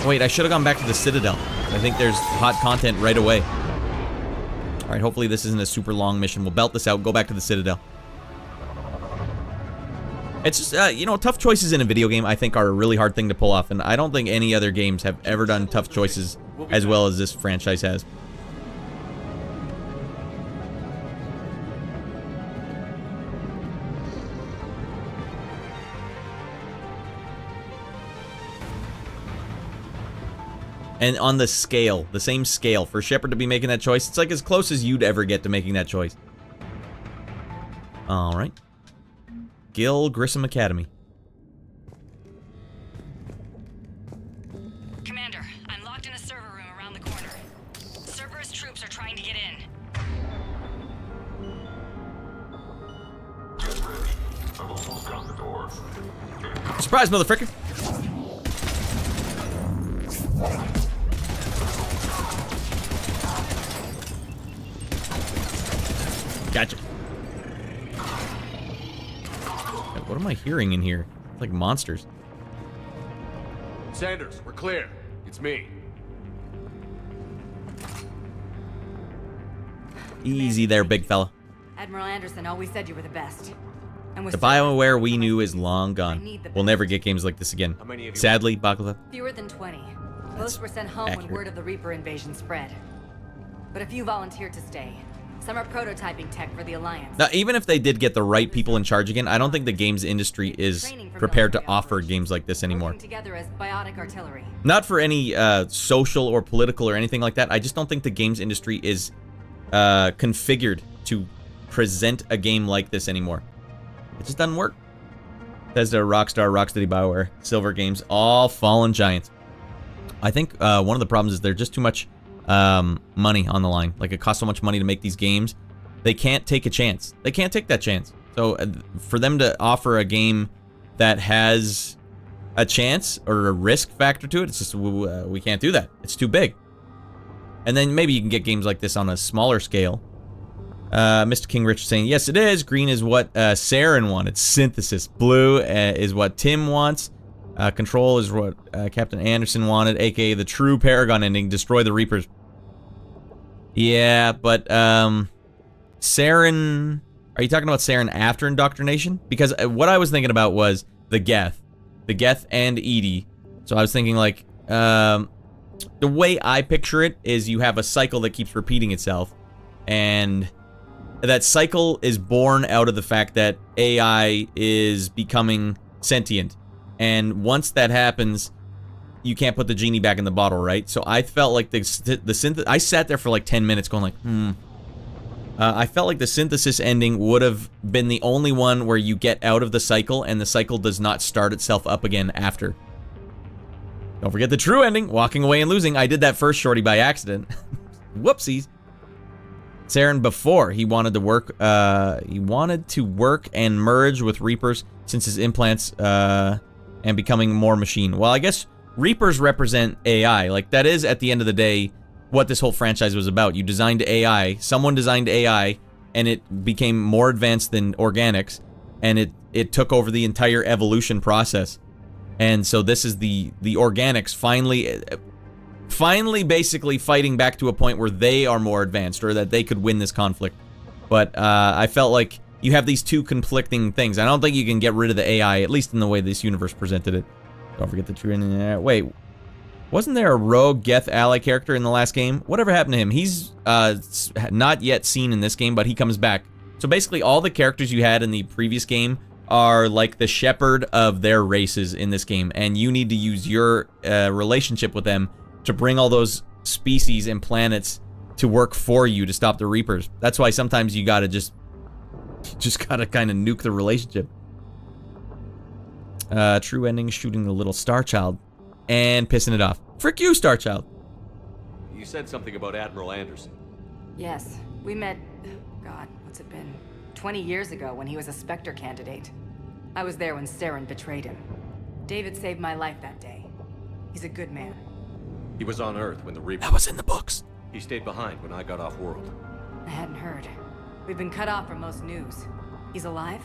Speaker 1: Wait, I should have gone back to the Citadel. I think there's hot content right away. Alright, hopefully this isn't a super long mission. We'll belt this out, go back to the Citadel. It's just, you know, tough choices in a video game, I think, are a really hard thing to pull off, and I don't think any other games have ever done tough choices as well as this franchise has. And on the scale, the same scale, for Shepard to be making that choice, it's like as close as you'd ever get to making that choice. Alright. Grissom Academy.
Speaker 16: Commander, I'm locked in a server room around the corner. Cerberus troops are trying to get in.
Speaker 5: I've almost got the door.
Speaker 1: Surprise, motherfucker! Gotcha. What am I hearing in here? It's like monsters.
Speaker 4: Sanders, we're clear. It's me.
Speaker 1: Easy there, big fella.
Speaker 15: Admiral Anderson always said you were the best. And
Speaker 1: The BioWare we knew is long gone. We'll never get games like this again. Sadly, Baklava.
Speaker 15: Fewer than 20. Most were sent home when word of the Reaper invasion spread. But a few volunteered to stay. Some are prototyping tech for the Alliance.
Speaker 1: Now, even if they did get the right people in charge again, I don't think the games industry is prepared to offer games like this anymore.
Speaker 15: Together as biotic artillery.
Speaker 1: Not for any social or political or anything like that. I just don't think the games industry is configured to present a game like this anymore. It just doesn't work. Bethesda, Rockstar, Rocksteady, BioWare, Silver Games, all fallen giants. I think one of the problems is there's just too much money on the line. Like, it costs so much money to make these games. They can't take a chance. They can't take that chance. So for them to offer a game that has a chance or a risk factor to it, it's just, we can't do that. It's too big. And then maybe you can get games like this on a smaller scale. Mr. King Rich saying, yes, it is. Green is what Saren wanted. Synthesis. Blue is what Tim wants. Control is what Captain Anderson wanted, aka the true Paragon ending, destroy the Reapers. Yeah, but Saren... Are you talking about Saren after Indoctrination? Because what I was thinking about was the Geth. The Geth and Edie. So I was thinking, like, the way I picture it is you have a cycle that keeps repeating itself. And that cycle is born out of the fact that AI is becoming sentient. And once that happens, you can't put the genie back in the bottle, right? So I felt like I sat there for like 10 minutes going like, I felt like the synthesis ending would have been the only one where you get out of the cycle and the cycle does not start itself up again after. Don't forget the true ending, walking away and losing. I did that first shorty by accident. Whoopsies. Saren, before he wanted to work and merge with Reapers since his implants and becoming more machine. Well, I guess Reapers represent AI. Like, that is, at the end of the day, what this whole franchise was about. You designed AI, someone designed AI, and it became more advanced than organics, and it took over the entire evolution process. And so this is the organics finally basically fighting back to a point where they are more advanced, or that they could win this conflict. But I felt like you have these two conflicting things. I don't think you can get rid of the AI, at least in the way this universe presented it. Don't forget the true. Wait, wasn't there a rogue Geth ally character in the last game? Whatever happened to him? He's not yet seen in this game, but he comes back. So basically all the characters you had in the previous game are like the Shepard of their races in this game, and you need to use your relationship with them to bring all those species and planets to work for you to stop the Reapers. That's why sometimes you gotta just gotta kind of nuke the relationship. True ending, shooting the little Star Child and pissing it off. Frick you, Star Child.
Speaker 4: You said something about Admiral Anderson.
Speaker 15: Yes, we met, God, what's it been? 20 years ago when he was a Spectre candidate. I was there when Saren betrayed him. David saved my life that day. He's a good man.
Speaker 4: He was on Earth when the Reaper...
Speaker 1: That was in the books.
Speaker 4: He stayed behind when I got off-world.
Speaker 15: I hadn't heard. We've been cut off from most news. He's alive?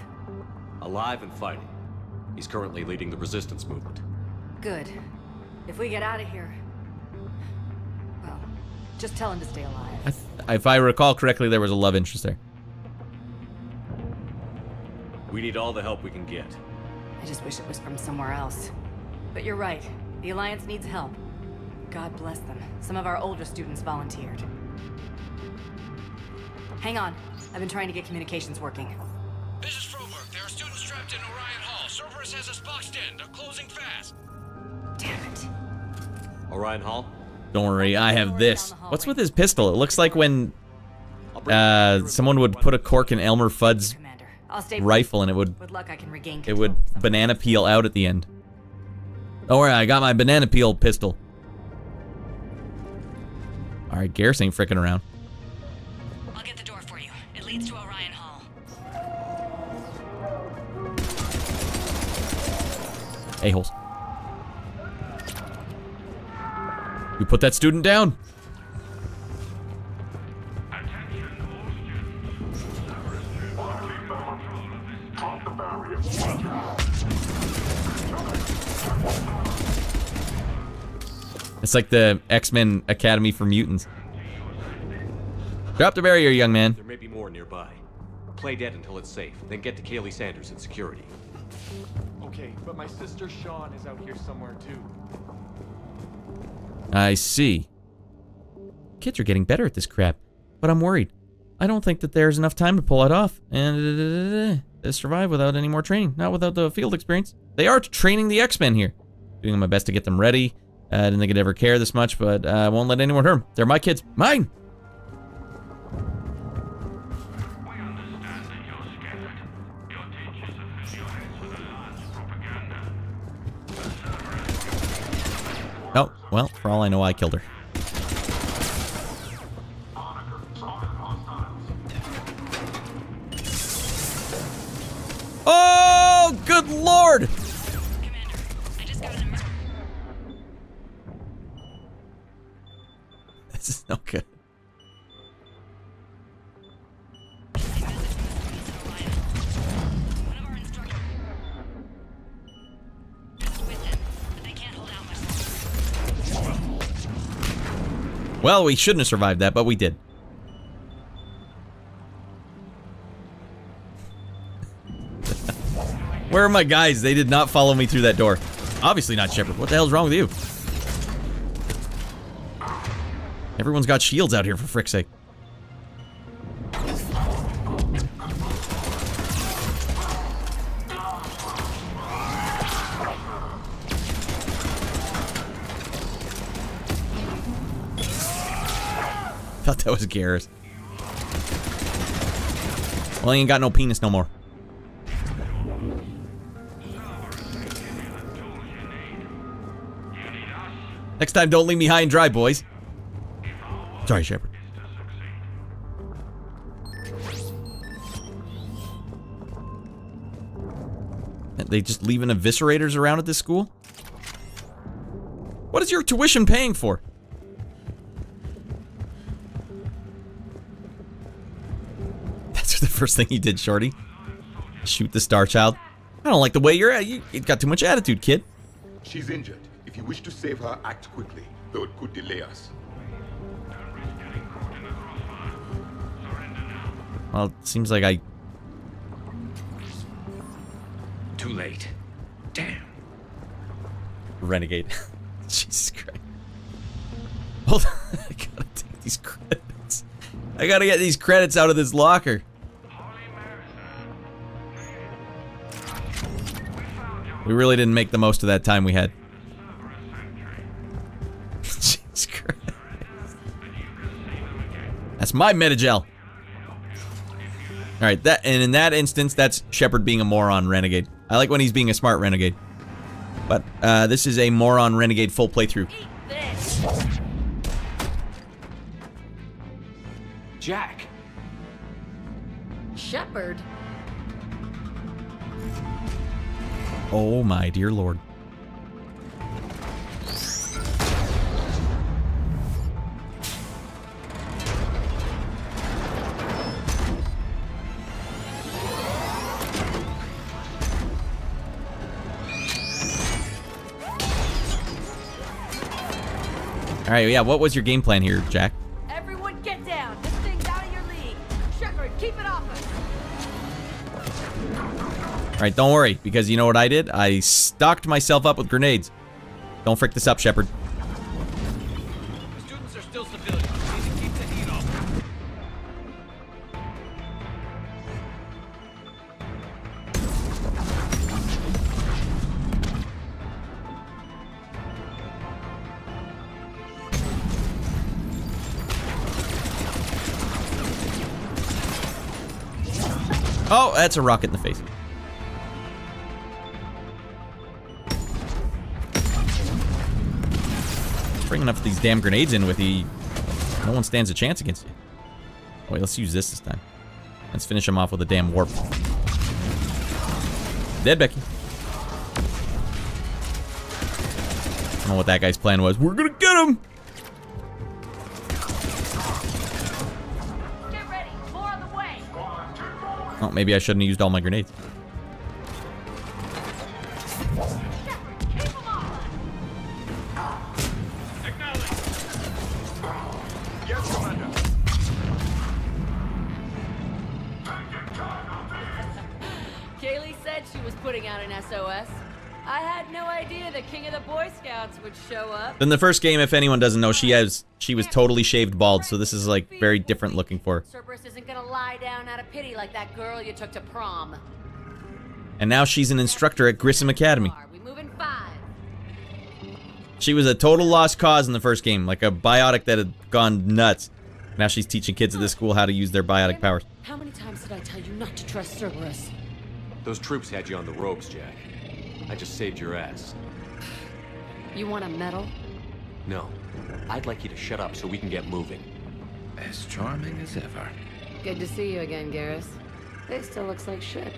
Speaker 4: Alive and fighting. He's currently leading the resistance movement.
Speaker 15: Good. If we get out of here... well, just tell him to stay alive.
Speaker 1: If I recall correctly, there was a love interest there.
Speaker 4: We need all the help we can get.
Speaker 15: I just wish it was from somewhere else. But you're right. The Alliance needs help. God bless them. Some of our older students volunteered. Hang on. I've been trying to get communications working.
Speaker 17: This is Froberg. There are students trapped in Orion Hall. Cerberus has us boxed in. They're closing fast.
Speaker 15: Damn it.
Speaker 4: Orion Hall?
Speaker 1: Don't worry, I have this. What's with his pistol? It looks like when someone would put a cork in Elmer Fudd's rifle and it would banana peel out at the end. Don't worry, I got my banana peel pistol. Alright, Garrus ain't frickin' around.
Speaker 16: I'll get the door for you. It leads to Orion Hall.
Speaker 1: A-holes. You put that student down. It's like the X-Men Academy for mutants. Drop the barrier, young man.
Speaker 4: There may be more nearby. Play dead until it's safe, then get to Kaylee Sanders in security.
Speaker 18: Okay, but my sister Sean is out here somewhere too.
Speaker 1: I see. Kids are getting better at this crap, but I'm worried. I don't think that there's enough time to pull it off and survive without any more training, not without the field experience. They are training the X-Men here. Doing my best to get them ready. I didn't think I'd ever care this much, but I won't let anyone hurt them. They're my kids. Mine! Oh, well, for all I know, I killed her. Oh, good lord!
Speaker 16: Commander, I just got an
Speaker 1: This is no good. Well, we shouldn't have survived that, but we did. Where are my guys? They did not follow me through that door. Obviously not Shepard. What the hell's wrong with you? Everyone's got shields out here, for frick's sake. thought that was Garrus. Well, he ain't got no penis no more. Next time, don't leave me high and dry, boys. Sorry, Shepard. They just leaving eviscerators around at this school? What is your tuition paying for? That's the first thing he did, Shorty. Shoot the Star Child. I don't like the way you're at. You got too much attitude, kid.
Speaker 11: She's injured. If you wish to save her, act quickly, though it could delay us.
Speaker 1: Well, it seems like I...
Speaker 13: Too late. Damn.
Speaker 1: Renegade. Jesus Christ. Hold on. I gotta take these credits. I gotta get these credits out of this locker. We really didn't make the most of that time we had. Jesus Christ. That's my Metagel. Alright, that, and in that instance, that's Shepard being a moron Renegade. I like when he's being a smart Renegade. But, this is a moron Renegade full playthrough.
Speaker 4: Jack!
Speaker 15: Shepard?
Speaker 1: Oh my dear lord. Alright, yeah, what was your game plan here, Jack?
Speaker 15: Everyone get down! This thing's out of your league! Shepard, keep it off us!
Speaker 1: Alright, don't worry, because you know what I did? I stocked myself up with grenades. Don't frick this up, Shepard.
Speaker 17: The students are still civilians. We need to keep the heat off them.
Speaker 1: Oh, that's a rocket in the face. Bring enough of these damn grenades in with you. No one stands a chance against you. Wait, let's use this time. Let's finish him off with a damn warp. Dead, Becky. I don't know what that guy's plan was. We're gonna get him!
Speaker 15: Get ready! More on the way!
Speaker 1: Oh, maybe I shouldn't have used all my grenades.
Speaker 15: Kaylee said she was putting out an SOS. I had no idea the king of the Boy Scouts would show up.
Speaker 1: In the first game, if anyone doesn't know, she was totally shaved bald, so this is like very different looking for her.
Speaker 15: Cerberus isn't gonna lie down out of pity like that girl you took to prom.
Speaker 1: And now she's an instructor at Grissom Academy.
Speaker 15: We moving 5.
Speaker 1: She was a total lost cause in the first game, like a biotic that had gone nuts. Now she's teaching kids at this school how to use their biotic powers.
Speaker 15: How many times did I tell you not to trust Cerberus?
Speaker 4: Those troops had you on the ropes, Jack. I just saved your ass.
Speaker 15: You want a medal?
Speaker 4: No. I'd like you to shut up so we can get moving.
Speaker 13: As charming as ever.
Speaker 15: Good to see you again, Garrus. This still looks like shit.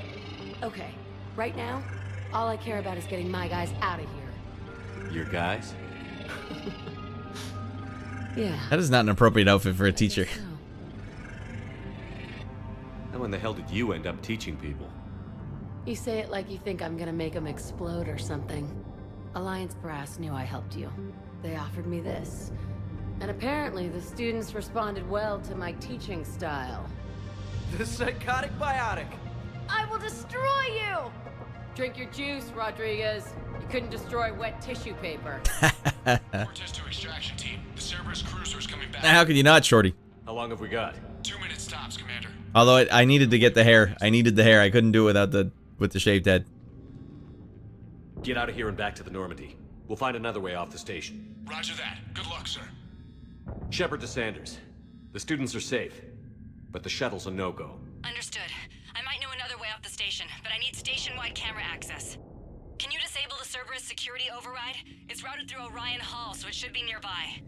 Speaker 15: Okay, right now, all I care about is getting my guys out of here.
Speaker 4: Your guys?
Speaker 15: Yeah.
Speaker 1: That is not an appropriate outfit for a teacher.
Speaker 4: And when the hell did you end up teaching people?
Speaker 15: You say it like you think I'm gonna make them explode or something. Alliance Brass knew I helped you. They offered me this. And apparently the students responded well to my teaching style.
Speaker 3: The psychotic biotic.
Speaker 15: I will destroy you! Drink your juice, Rodriguez. You couldn't destroy wet tissue paper.
Speaker 17: Cortez to extraction team. The Cerberus cruiser's coming back.
Speaker 1: Now, how could you not, Shorty?
Speaker 4: How long have we got?
Speaker 17: 2 minutes tops, Commander.
Speaker 1: Although I needed to get the hair. I needed the hair. I couldn't do it with the shaved head.
Speaker 4: Get out of here and back to the Normandy. We'll find another way off the station.
Speaker 17: Roger that. Good luck, sir.
Speaker 4: Shepard to Sanders. The students are safe, but the shuttle's a no-go.
Speaker 16: Understood. I might know another way off the station, but I need station-wide camera access. Can you disable the Cerberus security override? It's routed through Orion Hall, so it should be nearby.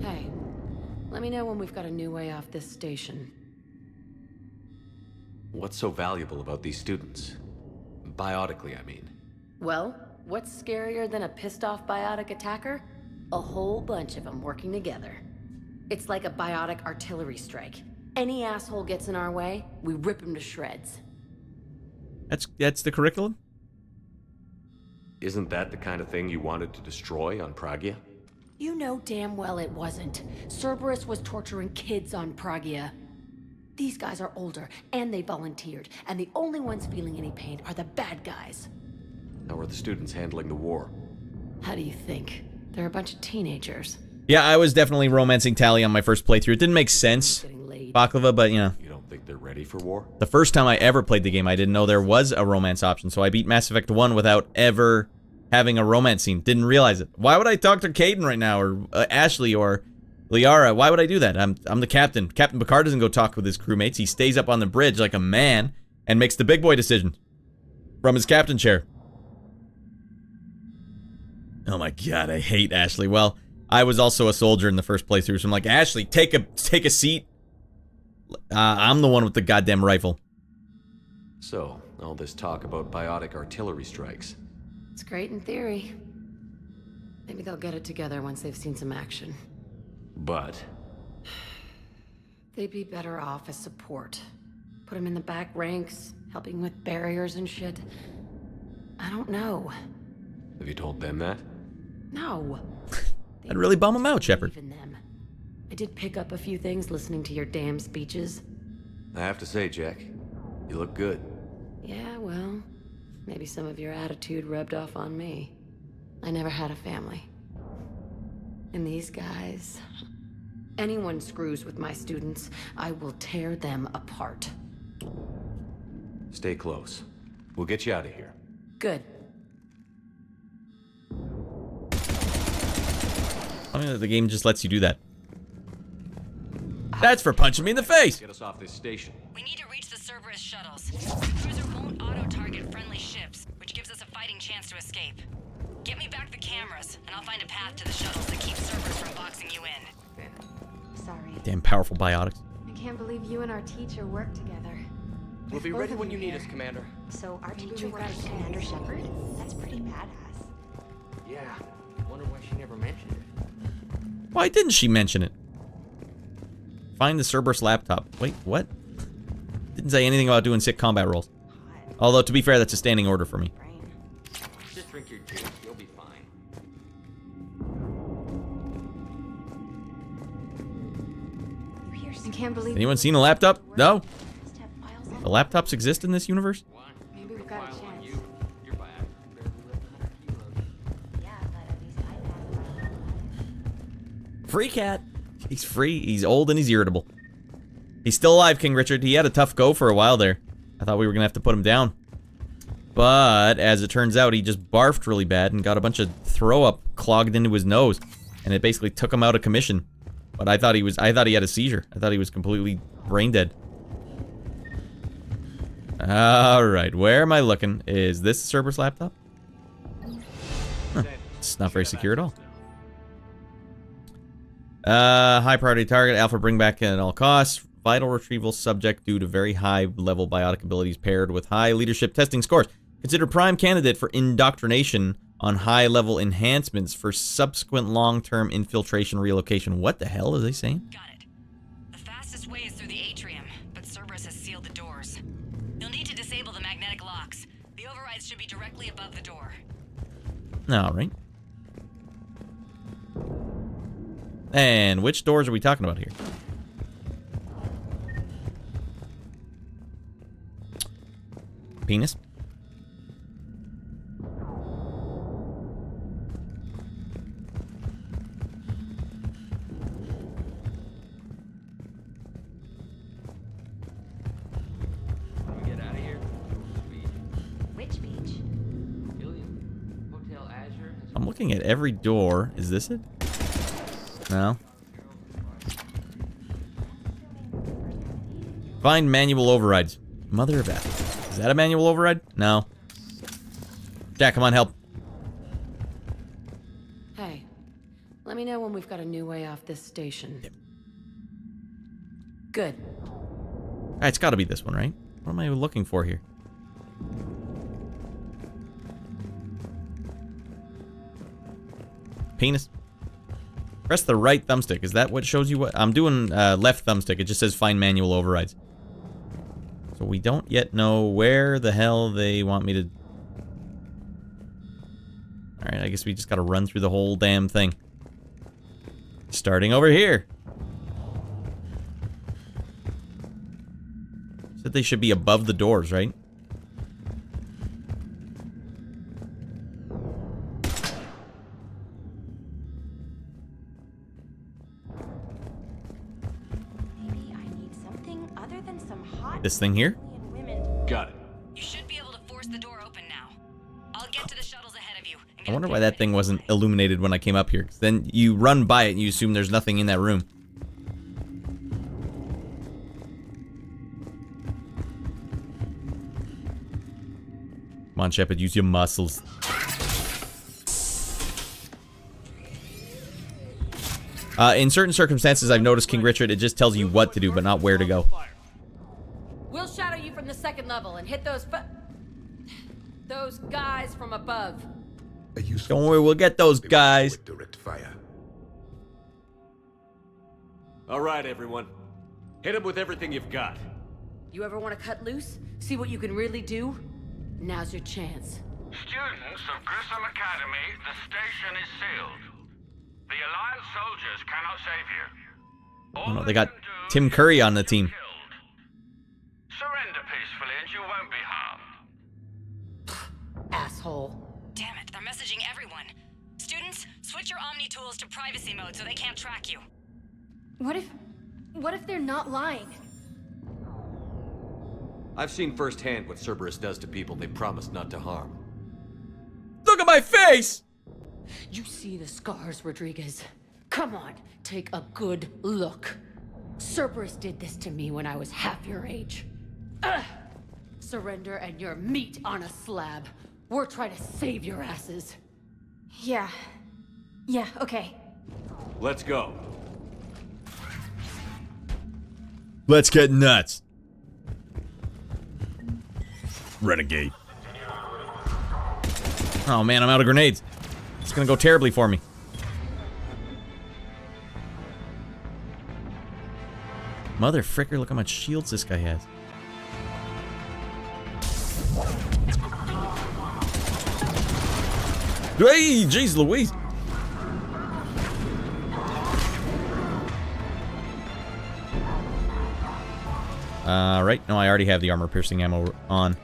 Speaker 19: Hey, let me know when we've got a new way off this station.
Speaker 4: What's so valuable about these students? Biotically, I mean.
Speaker 19: Well, what's scarier than a pissed-off biotic attacker? A whole bunch of them working together. It's like a biotic artillery strike. Any asshole gets in our way, we rip him to shreds.
Speaker 1: That's the curriculum?
Speaker 4: Isn't that the kind of thing you wanted to destroy on Pragia?
Speaker 19: You know damn well it wasn't. Cerberus was torturing kids on Pragia. These guys are older, and they volunteered, and the only ones feeling any pain are the bad guys.
Speaker 4: How are the students handling the war?
Speaker 19: How do you think? They're a bunch of teenagers.
Speaker 1: Yeah, I was definitely romancing Tally on my first playthrough. It didn't make sense, Baklava, but you know.
Speaker 4: You don't think they're ready for war?
Speaker 1: The first time I ever played the game, I didn't know there was a romance option, so I beat Mass Effect 1 without ever having a romance scene. Didn't realize it. Why would I talk to Caden right now, or Ashley, or Liara? Why would I do that? I'm the captain. Captain Picard doesn't go talk with his crewmates. He stays up on the bridge like a man and makes the big boy decision from his captain chair. Oh my god, I hate Ashley. Well, I was also a soldier in the first playthrough, so I'm like, Ashley, take a seat. I'm the one with the goddamn rifle.
Speaker 4: So, all this talk about biotic artillery strikes.
Speaker 19: It's great in theory. Maybe they'll get it together once they've seen some action.
Speaker 4: But?
Speaker 19: They'd be better off as support. Put them in the back ranks, helping with barriers and shit. I don't know.
Speaker 4: Have you told them that?
Speaker 19: No.
Speaker 1: That'd really bum them out, Shepard.
Speaker 19: Even them. I did pick up a few things listening to your damn speeches.
Speaker 4: I have to say, Jack, you look good.
Speaker 19: Yeah, well, maybe some of your attitude rubbed off on me. I never had a family. And these guys... Anyone screws with my students, I will tear them apart.
Speaker 4: Stay close. We'll get you out of here.
Speaker 19: Good.
Speaker 1: I mean, the game just lets you do that. That's for punching me in the face!
Speaker 4: Get us off this station.
Speaker 16: We need to reach the Cerberus shuttles. The cruiser won't auto-target friendly ships, which gives us a fighting chance to escape. Get me back the cameras, and I'll find a path to the shuttles that keep Cerberus from boxing you in.
Speaker 20: Sorry.
Speaker 1: Damn powerful biotics.
Speaker 20: I can't believe you and our teacher work together.
Speaker 12: We'll be ready when you need us, Commander.
Speaker 20: So our teacher works with Commander Shepard? That's pretty badass.
Speaker 12: Yeah. Wonder why she never mentioned it.
Speaker 1: Why didn't she mention it? Find the Cerberus laptop. Wait, what? Didn't say anything about doing sick combat rolls. Although, to be fair, that's a standing order for me.
Speaker 12: Just drink your juice. You'll be fine.
Speaker 20: I can't believe
Speaker 1: Anyone seen a laptop? No? The laptops exist in this universe?
Speaker 20: maybe we've got a chance.
Speaker 1: Free cat. He's free, he's old, and he's irritable. He's still alive, King Richard. He had a tough go for a while there. I thought we were gonna have to put him down. But, as it turns out, he just barfed really bad and got a bunch of throw-up clogged into his nose. And it basically took him out of commission. But I thought he had a seizure. I thought he was completely brain dead. Alright, where am I looking? Is this the Cerberus laptop? Huh. It's not very secure at all. High priority target, Alpha bring back at all costs. Vital retrieval subject due to very high level biotic abilities paired with high leadership testing scores. Considered prime candidate for indoctrination on high level enhancements for subsequent long-term infiltration relocation. What the hell are they saying?
Speaker 16: Got it. The fastest way is through the atrium, but Cerberus has sealed the doors. You'll need to disable the magnetic locks. The overrides should be directly above the door.
Speaker 1: Alright. And which doors are we talking about here? Penis?
Speaker 12: Get out of here.
Speaker 20: Which beach?
Speaker 12: Hotel Azure.
Speaker 1: I'm looking at every door. Is this it? No. Find manual overrides. Mother of F. Is that a manual override? No. Jack, come on, help.
Speaker 19: Hey, let me know when we've got a new way off this station. Good.
Speaker 1: Alright, it's gotta be this one, right? What am I looking for here? Penis. Press the right thumbstick. Is that what shows you what? I'm doing left thumbstick. It just says find manual overrides. So we don't yet know where the hell they want me to... Alright, I guess we just gotta run through the whole damn thing. Starting over here. Said they should be above the doors, right? This thing here?
Speaker 4: Got it.
Speaker 16: You should be able to force the door open now. I'll get to the shuttles ahead of you.
Speaker 1: I wonder why that thing wasn't illuminated when I came up here. 'Cause then you run by it and you assume there's nothing in that room. Come on, Shepard, use your muscles. In certain circumstances, I've noticed, King Richard, it just tells you what to do, but not where to go.
Speaker 19: We'll shadow you from the second level and hit those guys from above.
Speaker 1: Don't worry, we'll get those guys.
Speaker 11: Direct fire.
Speaker 4: All right, everyone. Hit him with everything you've got.
Speaker 19: You ever want to cut loose? See what you can really do? Now's your chance.
Speaker 17: Students of Grissom Academy, the station is sealed. The Alliance soldiers cannot save you.
Speaker 1: Oh no, they got Tim Curry on the team.
Speaker 17: Surrender peacefully and you won't be harmed.
Speaker 19: Asshole.
Speaker 16: Damn it, they're messaging everyone. Students, switch your Omni tools to privacy mode so they can't track you.
Speaker 20: What if they're not lying?
Speaker 4: I've seen firsthand what Cerberus does to people they promised not to harm.
Speaker 1: Look at my face!
Speaker 19: You see the scars, Rodriguez. Come on, take a good look. Cerberus did this to me when I was half your age. Ugh. Surrender and you're meat on a slab. We're trying to save your asses.
Speaker 20: Yeah, okay.
Speaker 4: Let's go.
Speaker 1: Let's get nuts. Renegade. Oh man, I'm out of grenades. It's gonna go terribly for me. Mother fricker, look how much shields this guy has. Hey, jeez Louise. Right. No, I already have the armor-piercing ammo on.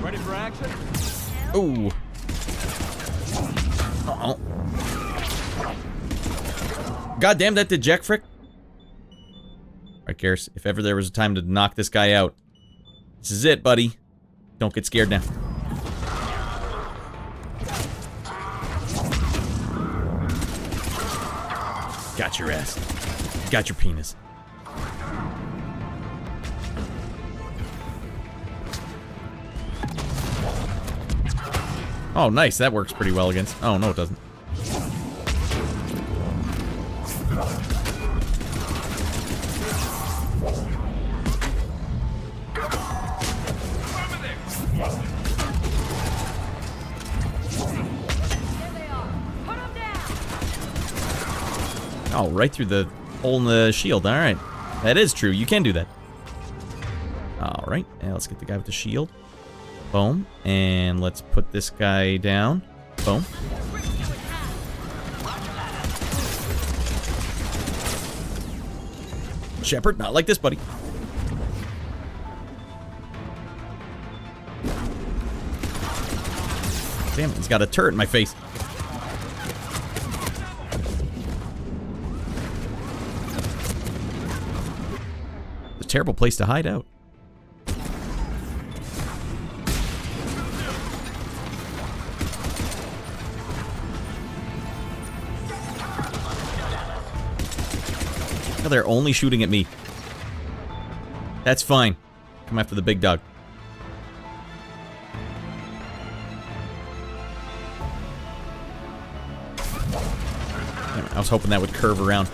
Speaker 18: Ready for action?
Speaker 1: Ooh. Uh-oh. God damn, that did Jack frick. Alright, Garrus, if ever there was a time to knock this guy out, this is it, buddy. Don't get scared now. Got your ass. Got your penis. Oh, nice. That works pretty well against... Oh, no, it doesn't. Oh, right through the hole in the shield. Alright. That is true. You can do that. Alright. Now let's get the guy with the shield. Boom. And let's put this guy down. Boom. Shepard, not like this, buddy. Damn it, he's got a turret in my face. It's a terrible place to hide out. how they're only shooting at me. That's fine. Come after the big dog. I was hoping that would curve around.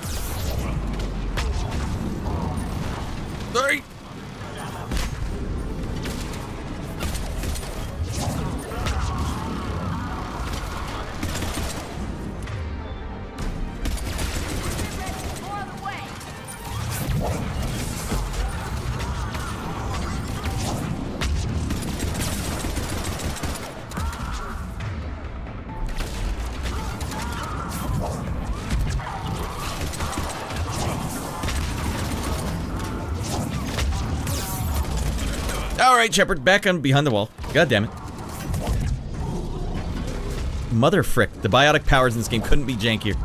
Speaker 1: Sorry. Alright, Shepard, back on behind the wall. God damn it. Mother frick. The biotic powers in this game couldn't be jankier.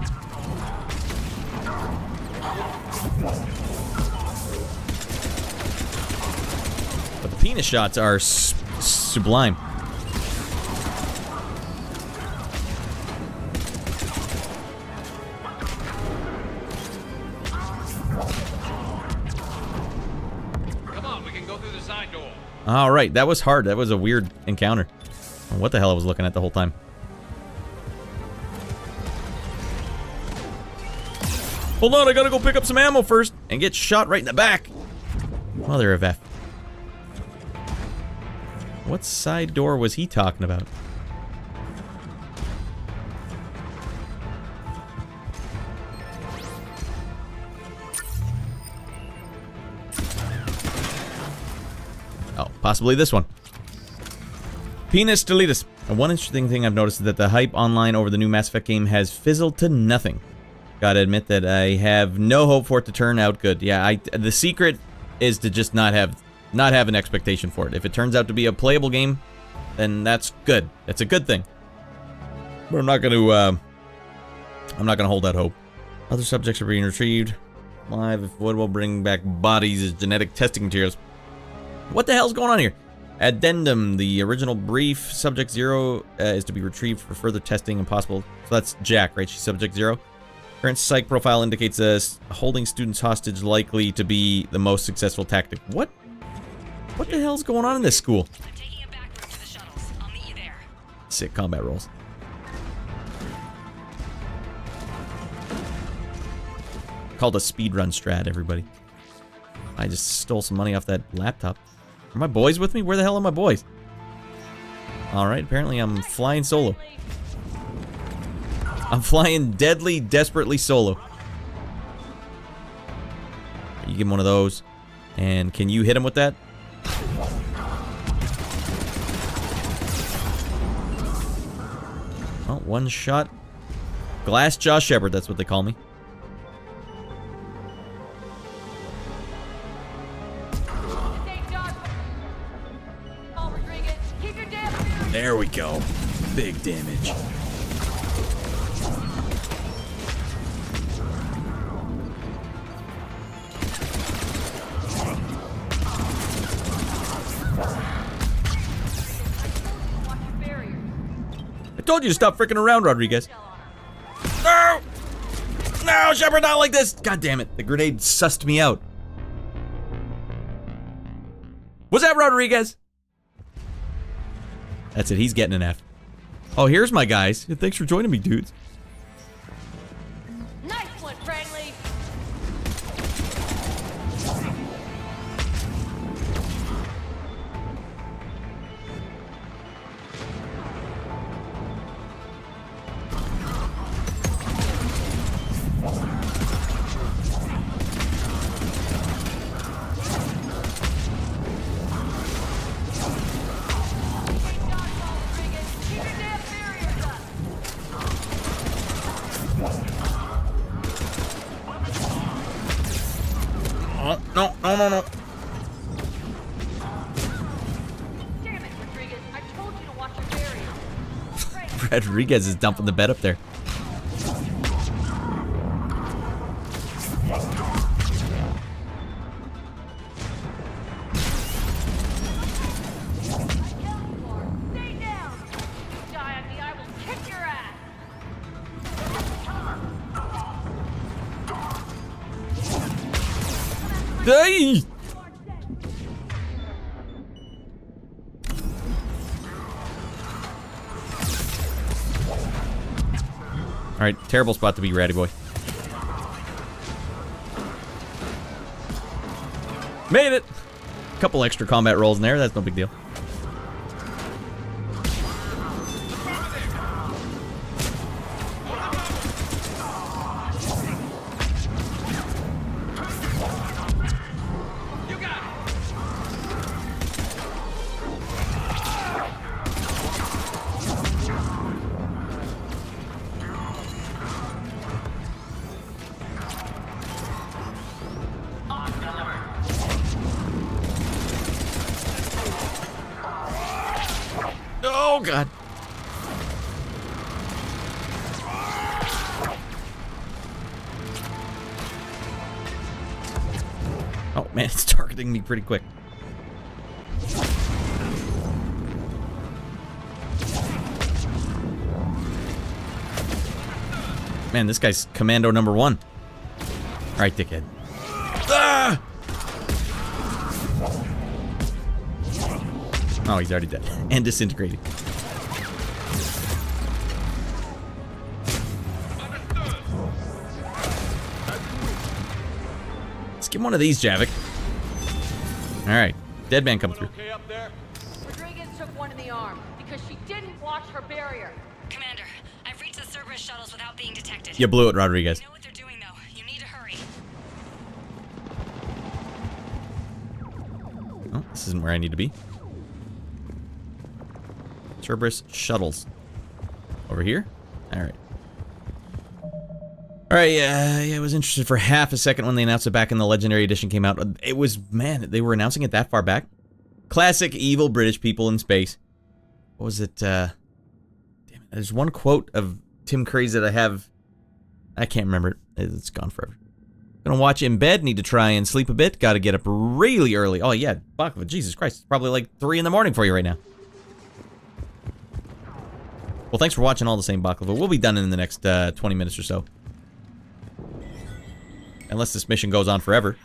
Speaker 1: But the penis shots are sublime. Alright, that was hard. That was a weird encounter. What the hell I was looking at the whole time. Hold on, I gotta go pick up some ammo first and get shot right in the back. Mother of F. What side door was he talking about? Oh, possibly this one. Penis deletus. And one interesting thing I've noticed is that the hype online over the new Mass Effect game has fizzled to nothing. Gotta admit that I have no hope for it to turn out good. Yeah, the secret is to just not have an expectation for it. If it turns out to be a playable game, then that's good. That's a good thing. But I'm not gonna hold out hope. Other subjects are being retrieved live. If Wood will bring back bodies as genetic testing materials. What the hell's going on here? Addendum. The original brief, Subject 0 is to be retrieved for further testing and possible. So that's Jack, right? She's Subject 0. Current psych profile indicates holding students hostage likely to be the most successful tactic. What the hell's going on in this school?
Speaker 16: I'm taking it back to the shuttles. I'll meet you there.
Speaker 1: Sick combat rolls. Called a speedrun strat, everybody. I just stole some money off that laptop. Are my boys with me? Where the hell are my boys? Alright, apparently I'm flying solo. I'm flying deadly, desperately solo. You give him one of those. And can you hit him with that? Oh, one shot. Glass Jaw Shepard, that's what they call me. There we go. Big damage. I told you to stop freaking around, Rodriguez. No! No, Shepard, not like this! God damn it, the grenade sussed me out. Was that Rodriguez? That's it, he's getting an F. Oh, here's my guys. Thanks for joining me, dudes.
Speaker 16: Nice one, friendly.
Speaker 1: No.
Speaker 16: Damn it, Rodriguez. I told you to watch your barrier.
Speaker 1: Rodriguez is dumping the bed up there.
Speaker 16: Stay down. Die on me, I will kick your ass.
Speaker 1: Hey! Alright, terrible spot to be, Raddy boy. Made it! Couple extra combat rolls in there, that's no big deal. Oh, God. Oh, man, it's targeting me pretty quick. Man, this guy's commando number 1. All right, dickhead. Ah! Oh, he's already dead. And disintegrated. Let's give him one of these, Javik. Alright. Dead man come through.
Speaker 21: Okay up there? Rodriguez took one in the arm because she didn't watch her barrier.
Speaker 16: Commander, I've reached the Cerberus shuttles without being detected.
Speaker 1: You blew it, Rodriguez.
Speaker 16: I know what they're doing, though. You need to hurry.
Speaker 1: Oh, this isn't where I need to be. Cerberus shuttles. Over here? Alright. Alright, yeah, I was interested for half a second when they announced it back in the Legendary Edition came out. It was, man, they were announcing it that far back? Classic evil British people in space. What was it, damn it, there's one quote of Tim Curry's that I have. I can't remember it. It's gone forever. Gonna watch in bed, need to try and sleep a bit. Gotta get up really early. Oh yeah, Baklava, Jesus Christ. It's probably like 3 in the morning for you right now. Well, thanks for watching all the same, Baklava. We'll be done in the next 20 minutes or so. Unless this mission goes on forever.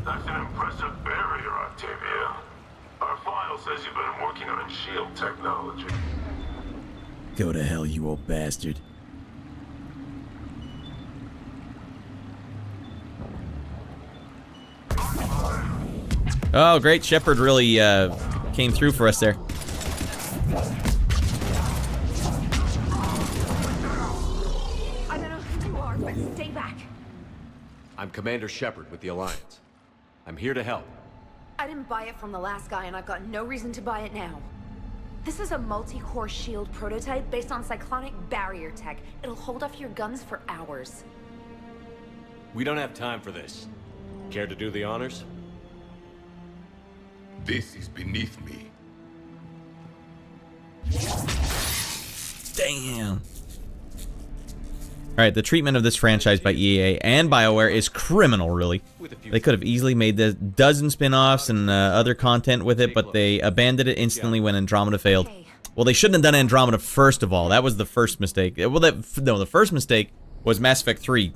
Speaker 22: That's an impressive barrier, Octavia. Our file says you've been working on shield technology.
Speaker 1: Go to hell, you old bastard. Oh, great. Shepard really came through for us there.
Speaker 21: I don't know who you are, but stay back.
Speaker 4: I'm Commander Shepard with the Alliance. I'm here to help.
Speaker 20: I didn't buy it from the last guy, and I've got no reason to buy it now. This is a multi-core shield prototype based on cyclonic barrier tech. It'll hold off your guns for hours.
Speaker 4: We don't have time for this. Care to do the honors?
Speaker 11: This is beneath me.
Speaker 1: Damn. Alright, the treatment of this franchise by EA and BioWare is criminal, really. They could have easily made a dozen spin-offs and other content with it, but they abandoned it instantly when Andromeda failed. Well, they shouldn't have done Andromeda first of all. That was the first mistake. Well, the first mistake was Mass Effect 3,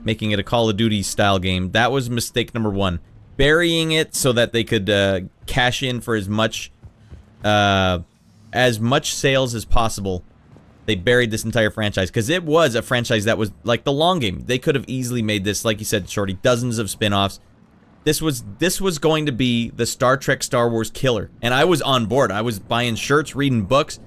Speaker 1: making it a Call of Duty style game. That was mistake number 1. Burying it so that they could cash in for as much sales as possible. They buried this entire franchise because it was a franchise that was like the long game. They could have easily made this, like you said, Shorty, dozens of spin-offs. This was going to be the Star Trek Star Wars killer, and I was on board. I was buying shirts, reading books,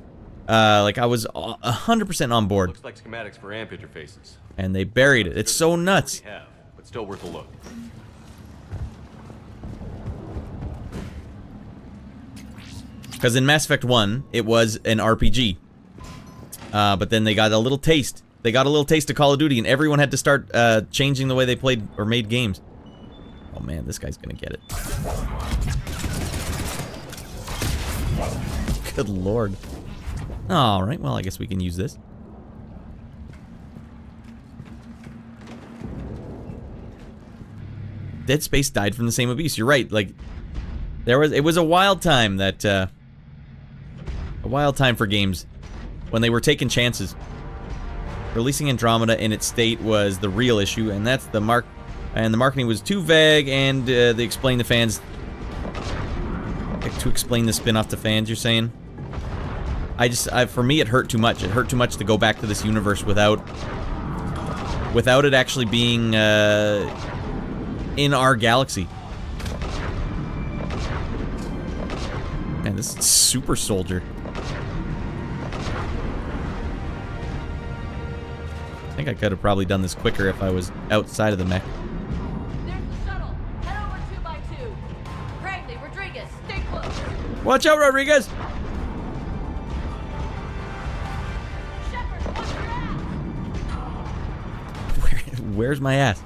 Speaker 1: like I was 100% on board.
Speaker 4: Looks like schematics for amp interfaces.
Speaker 1: And they buried it. It's so nuts.
Speaker 4: We have, but still worth a look.
Speaker 1: Because in Mass Effect 1, it was an RPG. But then they got a little taste. They got a little taste of Call of Duty, and everyone had to start changing the way they played or made games. Oh man, this guy's gonna get it. Good lord. Alright, well, I guess we can use this. Dead Space died from the same abuse. You're right. Like, it was a wild time that, a wild time for games when they were taking chances. Releasing Andromeda in its state was the real issue, and that's the marketing was too vague, and they explained the fans to explain the spin-off to fans. You're saying? For me, it hurt too much. It hurt too much to go back to this universe without it actually being in our galaxy. Man, this is super soldier. I think I could have probably done this quicker if I was outside of the mech.
Speaker 21: There's the shuttle. Head over 2x2. Crankley, Rodriguez, stay close.
Speaker 1: Watch out, Rodriguez!
Speaker 21: Shepard, watch your ass.
Speaker 1: Where's my ass?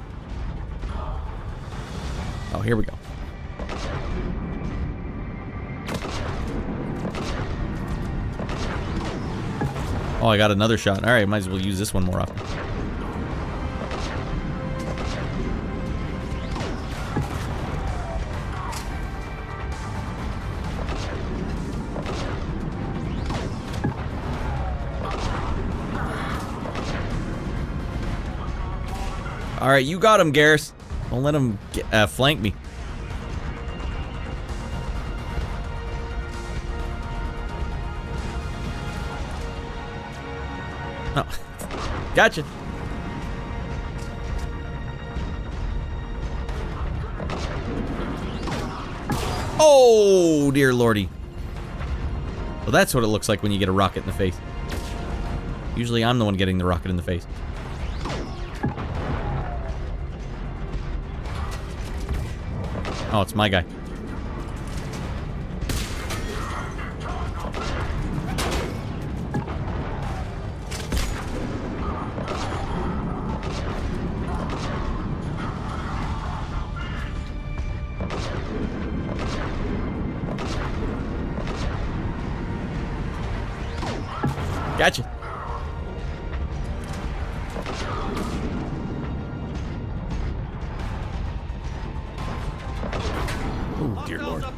Speaker 1: Oh, here we go. Oh, I got another shot. All right, might as well use this one more often. All right, you got him, Garrus. Don't let him flank me. Oh, gotcha. Oh, dear lordy. Well, that's what it looks like when you get a rocket in the face. Usually I'm the one getting the rocket in the face. Oh, it's my guy. Gotcha. Oh, dear Lord. I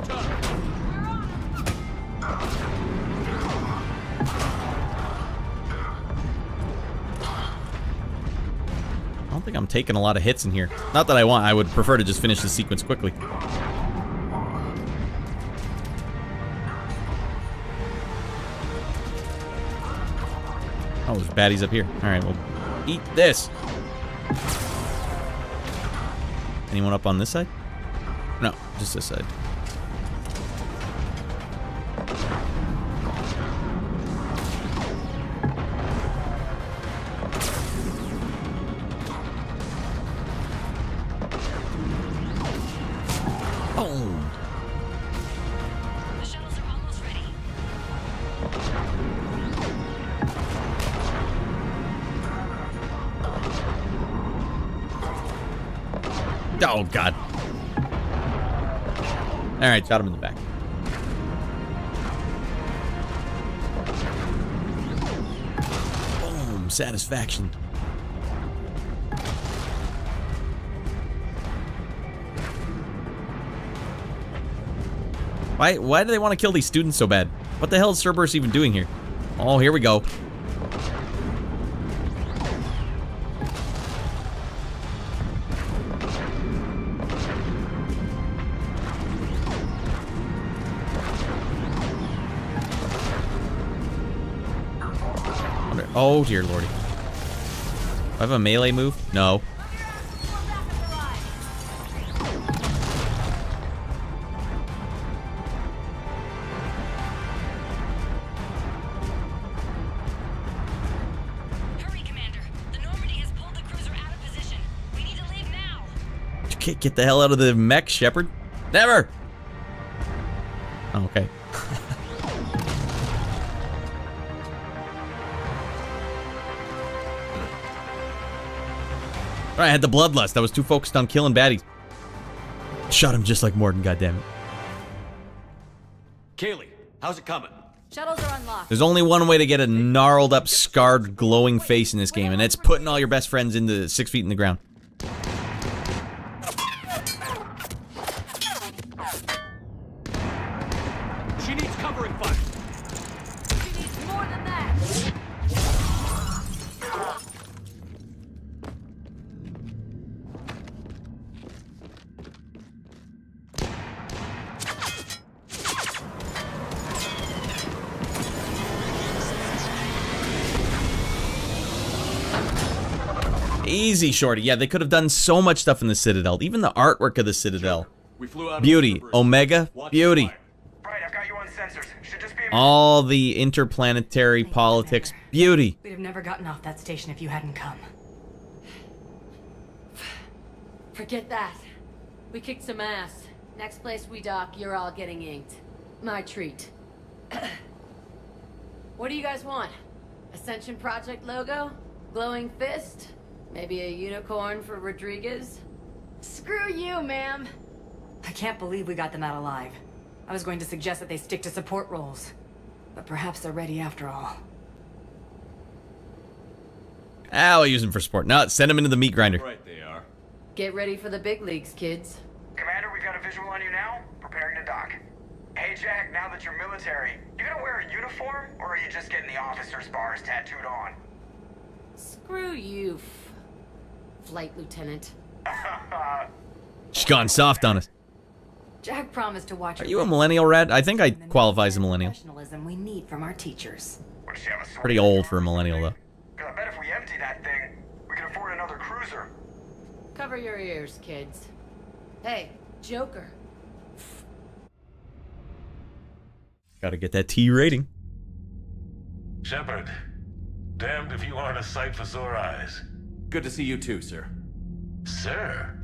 Speaker 1: don't think I'm taking a lot of hits in here. Not that I would prefer to just finish the sequence quickly. Oh, there's baddies up here. Alright, well, eat this. Anyone up on this side? No, just this side. Boom.
Speaker 16: The shuttles are almost ready.
Speaker 1: Oh, God. Alright, shot him in the back. Boom, satisfaction. Why do they want to kill these students so bad? What the hell is Cerberus even doing here? Oh, here we go. Oh, dear lordy. Do I have a melee move? No.
Speaker 16: Hurry, Commander. The Normandy has pulled the cruiser out of position. We need to leave now.
Speaker 1: Get the hell out of the mech, Shepard. Never! Oh, okay. I had the bloodlust. I was too focused on killing baddies. Shot him just like Mordin, goddammit.
Speaker 4: Kaylee, how's it coming?
Speaker 21: Shuttles are unlocked.
Speaker 1: There's only one way to get a gnarled up, scarred, glowing face in this game, and it's putting all your best friends into 6 feet in the ground.
Speaker 4: She needs covering fire.
Speaker 21: She needs more than that.
Speaker 1: Easy, Shorty. Yeah, they could have done so much stuff in the Citadel. Even the artwork of the Citadel.
Speaker 4: We flew out
Speaker 1: Beauty. Omega. Beauty.
Speaker 3: Right, I've got you on sensors. Should just be
Speaker 1: All the interplanetary politics. Beauty.
Speaker 15: We'd have never gotten off that station if you hadn't come.
Speaker 21: Forget that. We kicked some ass. Next place we dock, you're all getting inked. My treat. What do you guys want? Ascension Project logo? Glowing fist? Maybe a unicorn for Rodriguez? Screw you, ma'am.
Speaker 15: I can't believe we got them out alive. I was going to suggest that they stick to support roles. But perhaps they're ready after all.
Speaker 1: I'll use them for support. No, send them into the meat grinder.
Speaker 4: Right, they are.
Speaker 21: Get ready for the big leagues, kids.
Speaker 3: Commander, we've got a visual on you now. Preparing to dock. Hey, Jack, now that you're military, you gonna wear a uniform, or are you just getting the officer's bars tattooed on?
Speaker 21: Screw you, Flight Lieutenant.
Speaker 1: She's gone soft on us.
Speaker 15: Jack promised to watch.
Speaker 1: Are you a millennial, Red? I think I qualify as a millennial.
Speaker 15: Professionalism we need from our teachers.
Speaker 1: Pretty old for a millennial, though.
Speaker 3: Cause I bet if we empty that thing, we can afford another cruiser.
Speaker 21: Cover your ears, kids. Hey, Joker.
Speaker 1: Gotta get that T rating.
Speaker 11: Shepard, damned if you aren't a sight for sore eyes.
Speaker 4: Good to see you too, sir.
Speaker 11: Sir?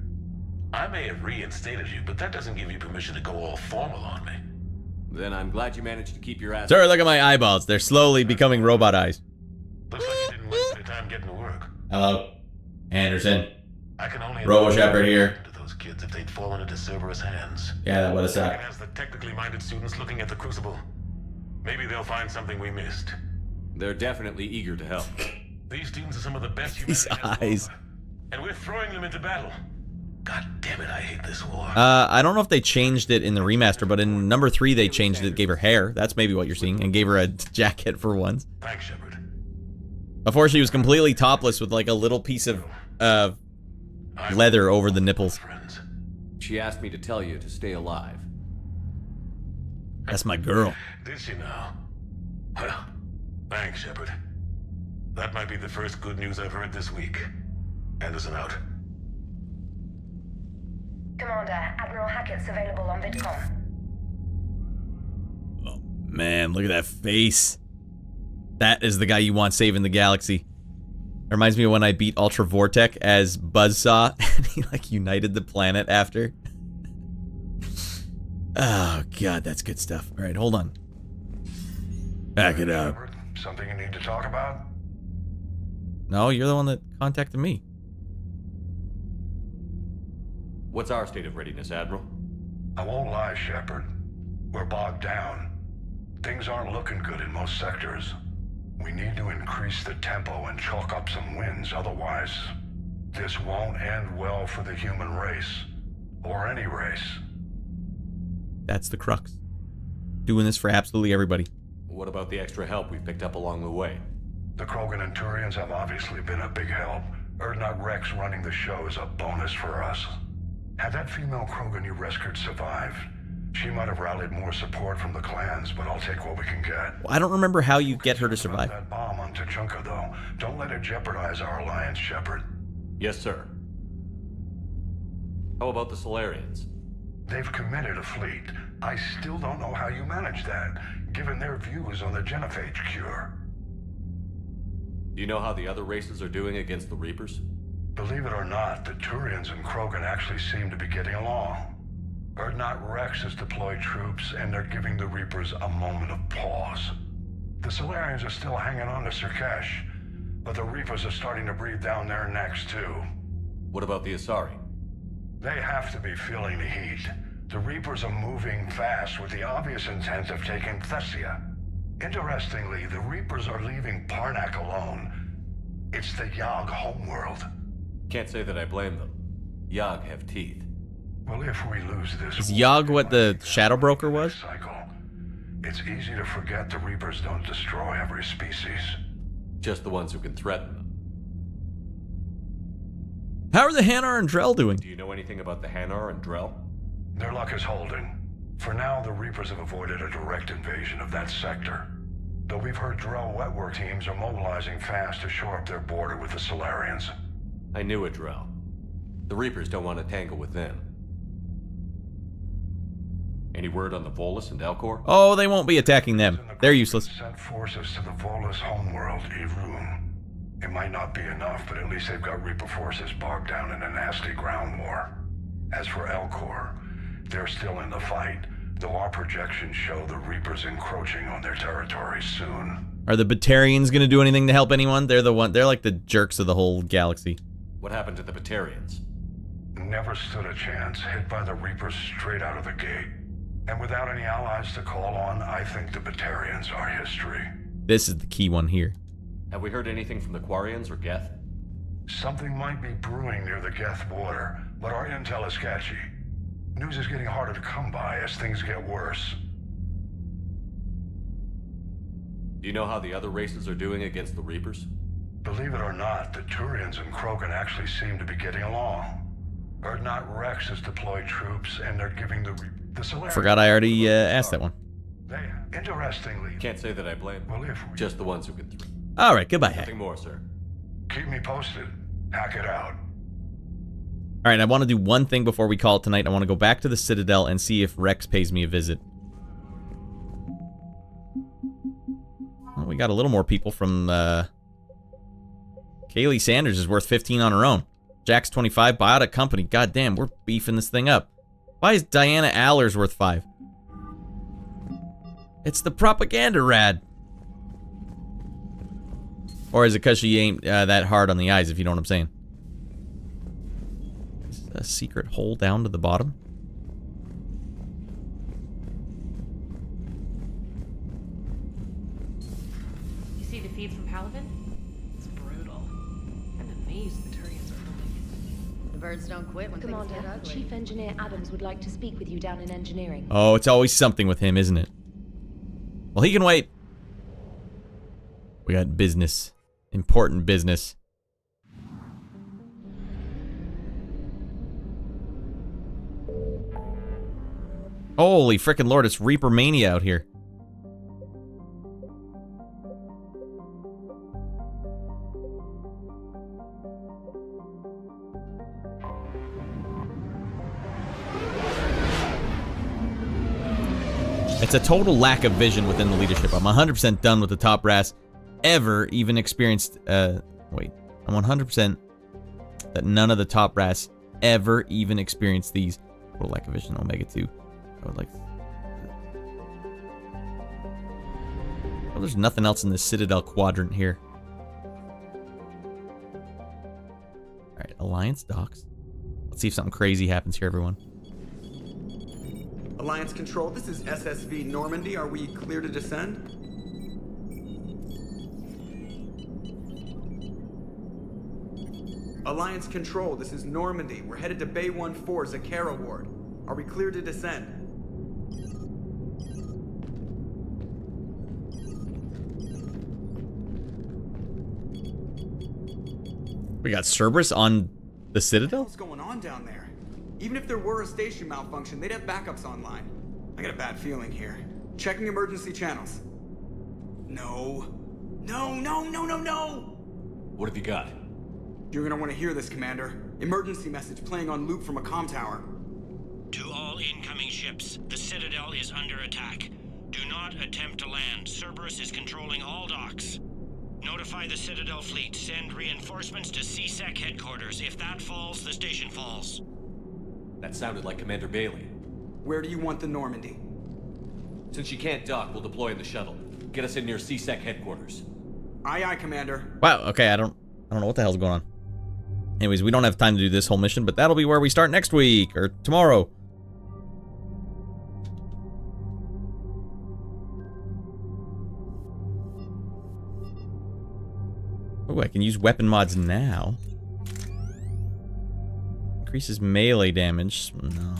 Speaker 11: I may have reinstated you, but that doesn't give you permission to go all formal on me.
Speaker 4: Then I'm glad you managed to keep your ass...
Speaker 1: Sir, look at my eyeballs. They're slowly becoming robot eyes.
Speaker 11: Looks like you didn't waste any time getting to work.
Speaker 1: Hello. Anderson.
Speaker 11: I can only...
Speaker 1: Robo Shepard here.
Speaker 11: ...to those kids if they'd fallen into Cerberus hands.
Speaker 1: Yeah, that would've sucked.
Speaker 11: And as the technically minded students looking at the Crucible, maybe they'll find something we missed.
Speaker 4: They're definitely eager to help.
Speaker 11: These students are some of the best
Speaker 1: These eyes.
Speaker 11: And we're throwing them into battle. God damn it, I hate this war.
Speaker 1: I don't know if they changed it in the remaster, but in number 3 they changed it, gave her hair. That's maybe what you're seeing, and gave her a jacket for once.
Speaker 11: Thanks, Shepard.
Speaker 1: Before she was completely topless with like a little piece of leather over the nipples.
Speaker 4: She asked me to tell you to stay alive.
Speaker 1: That's my girl.
Speaker 11: Did she now? Well, thanks, Shepard. That might be the first good news I've heard this week. Anderson out.
Speaker 8: Commander, Admiral Hackett's available on VidCom.
Speaker 1: Oh, man, look at that face. That is the guy you want saving the galaxy. It reminds me of when I beat Ultra Vortek as Buzzsaw, and he, like, united the planet after. Oh, God, that's good stuff. All right, hold on. Back it up.
Speaker 14: Something you need to talk about?
Speaker 1: No, you're the one that contacted me.
Speaker 4: What's our state of readiness, Admiral?
Speaker 14: I won't lie, Shepard. We're bogged down. Things aren't looking good in most sectors. We need to increase the tempo and chalk up some wins, otherwise this won't end well for the human race. Or any race.
Speaker 1: That's the crux. Doing this for absolutely everybody.
Speaker 4: What about the extra help we picked up along the way?
Speaker 14: The Krogan and Turians have obviously been a big help. Urdnot Rex running the show is a bonus for us. Had that female Krogan you rescued survived, she might have rallied more support from the clans, but I'll take what we can get.
Speaker 1: I don't remember how you get her to survive.
Speaker 14: That bomb on Tuchanka, though. Don't let it jeopardize our alliance, Shepard.
Speaker 4: Yes, sir. How about the Salarians?
Speaker 14: They've committed a fleet. I still don't know how you manage that, given their views on the genophage cure.
Speaker 4: Do you know how the other races are doing against the Reapers?
Speaker 14: Believe it or not, the Turians and Krogan actually seem to be getting along. Urdnot Rex has deployed troops, and they're giving the Reapers a moment of pause. The Salarians are still hanging on to Surkesh, but the Reapers are starting to breathe down their necks, too.
Speaker 4: What about the Asari?
Speaker 14: They have to be feeling the heat. The Reapers are moving fast with the obvious intent of taking Thessia. Interestingly, the Reapers are leaving Parnak alone. It's the Yogg homeworld.
Speaker 4: Can't say that I blame them. Yogg have teeth.
Speaker 14: Well, if we lose this...
Speaker 1: Is Yogg what the Shadow Broker was?
Speaker 14: Cycle, it's easy to forget the Reapers don't destroy every species.
Speaker 4: Just the ones who can threaten them.
Speaker 1: How are the Hanar and Drell doing?
Speaker 4: Do you know anything about the Hanar and Drell?
Speaker 14: Their luck is holding. For now, the Reapers have avoided a direct invasion of that sector. Though we've heard Drell wetwork teams are mobilizing fast to shore up their border with the Salarians.
Speaker 4: I knew it, Drell. The Reapers don't want to tangle with them. Any word on the Volus and Elcor?
Speaker 1: Oh, they won't be attacking them. They're useless.
Speaker 14: Sent forces to the Volus homeworld, Irun. It might not be enough, but at least they've got Reaper forces bogged down in a nasty ground war. As for Elcor, they're still in the fight, though our projections show the Reapers encroaching on their territory soon.
Speaker 1: Are the Batarians gonna do anything to help anyone? They're like the jerks of the whole galaxy.
Speaker 4: What happened to the Batarians?
Speaker 14: Never stood a chance, hit by the Reapers straight out of the gate. And without any allies to call on, I think the Batarians are history.
Speaker 1: This is the key one here.
Speaker 4: Have we heard anything from the Quarians or Geth?
Speaker 14: Something might be brewing near the Geth border, but our intel is sketchy. News is getting harder to come by as things get worse.
Speaker 4: Do you know how the other races are doing against the Reapers?
Speaker 14: Believe it or not, the Turians and Krogan actually seem to be getting along. Urdnot Rex has deployed troops, and they're giving the Salarian...
Speaker 1: Forgot I already asked that one.
Speaker 14: Interestingly...
Speaker 4: Can't say that I blame them.
Speaker 14: Well,
Speaker 4: just the ones who get through.
Speaker 1: Alright, goodbye, Hack.
Speaker 4: Nothing more, sir.
Speaker 14: Keep me posted. Hack it out.
Speaker 1: Alright, I want to do one thing before we call it tonight. I want to go back to the Citadel and see if Rex pays me a visit. Well, we got a little more people from, Kaylee Sanders is worth 15 on her own. Jack's 25, Biotic Company. God damn, we're beefing this thing up. Why is Diana Allers worth 5? It's the propaganda rad. Or is it because she ain't that hard on the eyes, if you know what I'm saying? Is a secret hole down to the bottom?
Speaker 2: You see the feeds from Palavin? It's brutal. I'm amazed the Turians are holding it.
Speaker 21: The birds don't quit when
Speaker 20: Commander,
Speaker 21: things get ugly.
Speaker 20: Chief Engineer Adams would like to speak with you down in engineering.
Speaker 1: Oh, it's always something with him, isn't it? Well, he can wait. We got business. Important business. Holy frickin' lord, it's Reaper Mania out here. It's a total lack of vision within the leadership. I'm 100% done with the top brass ever even experienced, wait. I'm 100% that none of the top brass ever even experienced these. Total lack of vision, Omega 2. I would like... Well, there's nothing else in the Citadel quadrant here. Alright, Alliance docks. Let's see if something crazy happens here, everyone.
Speaker 3: Alliance Control, this is SSV Normandy. Are we clear to descend? Alliance Control, this is Normandy. We're headed to Bay 1-4, Zakara Ward. Are we clear to descend?
Speaker 1: We got Cerberus on the Citadel?
Speaker 3: What's going on down there? Even if there were a station malfunction, they'd have backups online. I got a bad feeling here. Checking emergency channels. No. No, no, no, no, no!
Speaker 4: What have you got?
Speaker 3: You're gonna want to hear this, Commander. Emergency message playing on loop from a comm tower.
Speaker 7: To all incoming ships, the Citadel is under attack. Do not attempt to land. Cerberus is controlling all docks. Notify the Citadel fleet. Send reinforcements to CSEC headquarters. If that falls, the station falls.
Speaker 4: That sounded like Commander Bailey.
Speaker 3: Where do you want the Normandy?
Speaker 4: Since you can't dock, we'll deploy in the shuttle. Get us in near CSEC headquarters.
Speaker 3: Aye, aye, Commander.
Speaker 1: Wow, okay, I don't know what the hell's going on. Anyways, we don't have time to do this whole mission, but that'll be where we start next week, or tomorrow. Oh, I can use weapon mods now. Increases melee damage. No.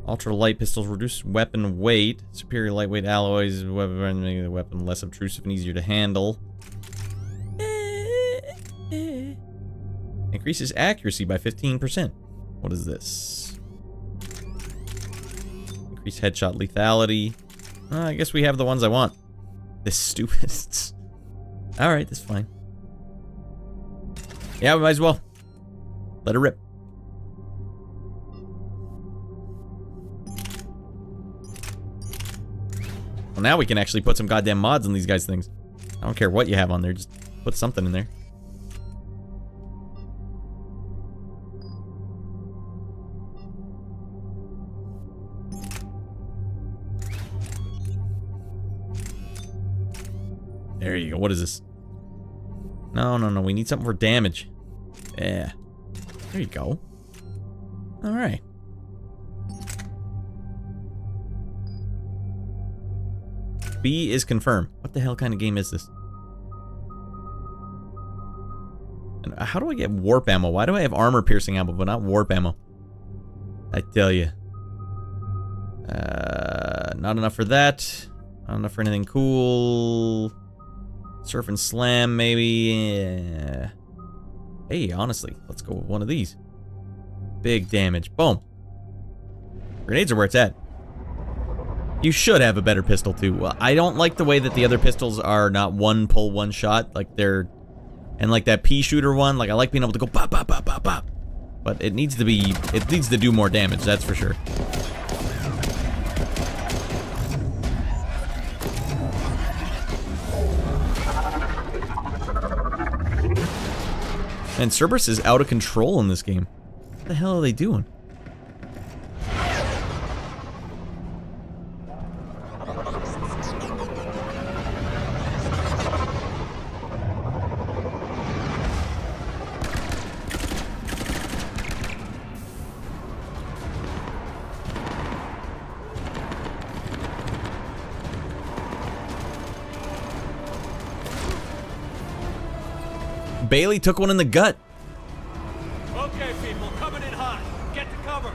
Speaker 1: Ultra light pistols reduce weapon weight. Superior lightweight alloys, making the weapon less obtrusive and easier to handle. Increases accuracy by 15%. What is this? Increase headshot lethality. I guess we have the ones I want. This stupid. Alright, that's fine. Yeah, we might as well. Let her rip. Well, now we can actually put some goddamn mods on these guys' things. I don't care what you have on there, just put something in there. There you go. What is this? No, no, no. We need something for damage. Yeah. There you go. Alright. B is confirmed. What the hell kind of game is this? And how do I get warp ammo? Why do I have armor piercing ammo but not warp ammo? I tell you. Not enough for that. Not enough for anything cool. Surf and slam, maybe. Yeah. Hey, honestly, let's go with one of these. Big damage. Boom. Grenades are where it's at. You should have a better pistol, too. Well, I don't like the way that the other pistols are not one pull, one shot. Like, they're... And like that pea shooter one, like, I like being able to go pop, pop, pop, pop, pop. But it needs to be... It needs to do more damage, that's for sure. And Cerberus is out of control in this game. What the hell are they doing? Bailey took one in the gut.
Speaker 4: Okay, people, coming in hot. Get to cover.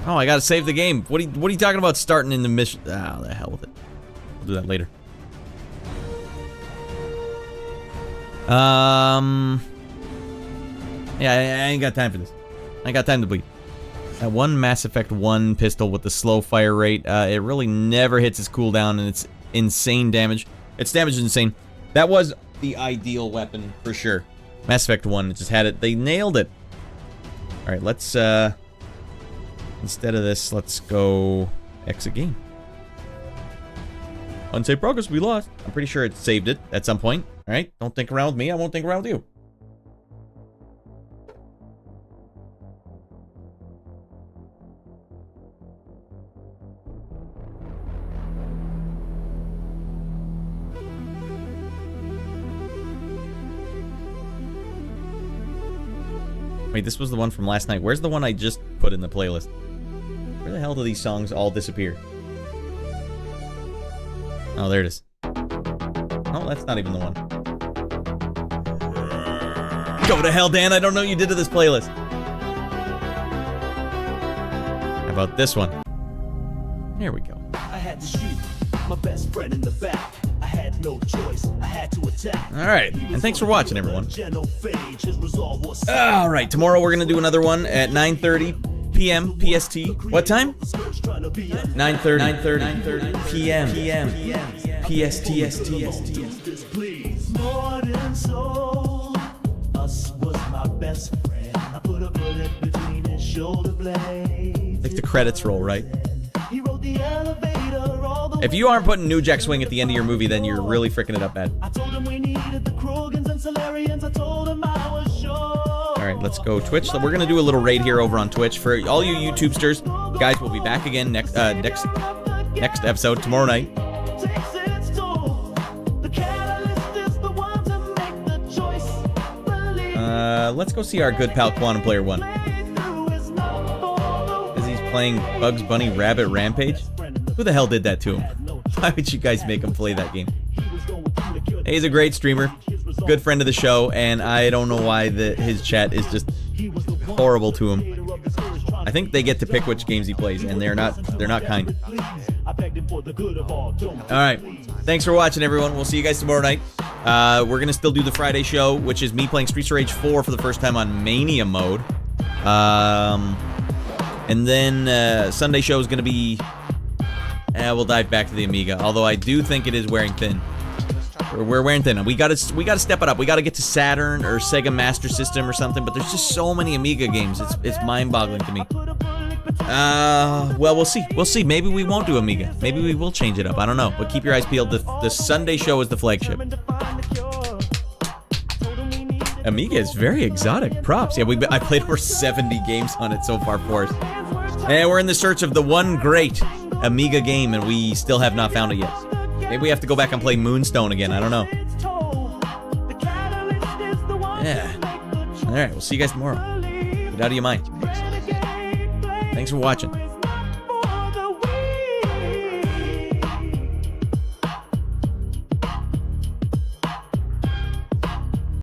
Speaker 1: Oh, I gotta save the game. What are you talking about starting in the mission? Ah, the hell with it. We'll do that later. Yeah, I ain't got time for this. I ain't got time to bleed. That one Mass Effect 1 pistol with the slow fire rate, it really never hits its cooldown, and it's insane damage. Its damage is insane. That was the ideal weapon for sure. Mass Effect 1 just had it. They nailed it. Alright, let's, instead of this, let's go exit game. Unsaved progress, we lost. I'm pretty sure it saved it at some point. Alright, don't think around with me, I won't think around with you. Wait, this was the one from last night. Where's the one I just put in the playlist? Where the hell do these songs all disappear? Oh, there it is. Oh, that's not even the one. Go to hell, Dan. I don't know what you did to this playlist. How about this one? There we go.
Speaker 6: I had to shoot my best friend in the back. I had no choice. I had to attack.
Speaker 1: All right, and thanks for watching, everyone. All right, tomorrow we're gonna do another one at 9:30 p.m. PST. What time? 9:30 p.m. PST.
Speaker 6: Mordin soul. Us was my best friend. I put a bullet between his shoulder blades.
Speaker 1: Like the credits roll, right?
Speaker 6: He rode the elevator all the
Speaker 1: If you aren't putting New Jack Swing at the end of your movie, then you're really freaking it up bad.
Speaker 6: I told him we needed the Krogans and Salarians. I told him I was sure.
Speaker 1: All right, let's go Twitch. So we're gonna do a little raid here over on Twitch for all you YouTubesters. Guys, we'll be back again next episode tomorrow night. Let's go see our good pal Quantum Player 1. As he's playing Bugs Bunny Rabbit Rampage. Who the hell did that to him? Why would you guys make him play that game? Hey, he's a great streamer, good friend of the show, and I don't know why his chat is just horrible to him. I think they get to pick which games he plays, and they're not kind. Alright, thanks for watching, everyone. We'll see you guys tomorrow night. We're gonna still do the Friday show, which is me playing Streets of Rage 4 for the first time on Mania mode. And then Sunday show is gonna be... we'll dive back to the Amiga, although I do think it is wearing thin. We're wearing thin. We gotta step it up. We gotta get to Saturn or Sega Master System or something. But there's just so many Amiga games. It's mind-boggling to me. Well, we'll see. We'll see. Maybe we won't do Amiga. Maybe we will change it up. I don't know. But keep your eyes peeled. The Sunday show is the flagship. Amiga is very exotic. Props. Yeah, I played over 70 games on it so far for us. And we're in the search of the one great Amiga game, and we still have not found it yet. Maybe we have to go back and play Moonstone again. I don't know. Yeah. All right. We'll see you guys tomorrow. Get out of your mind. Thanks for watching.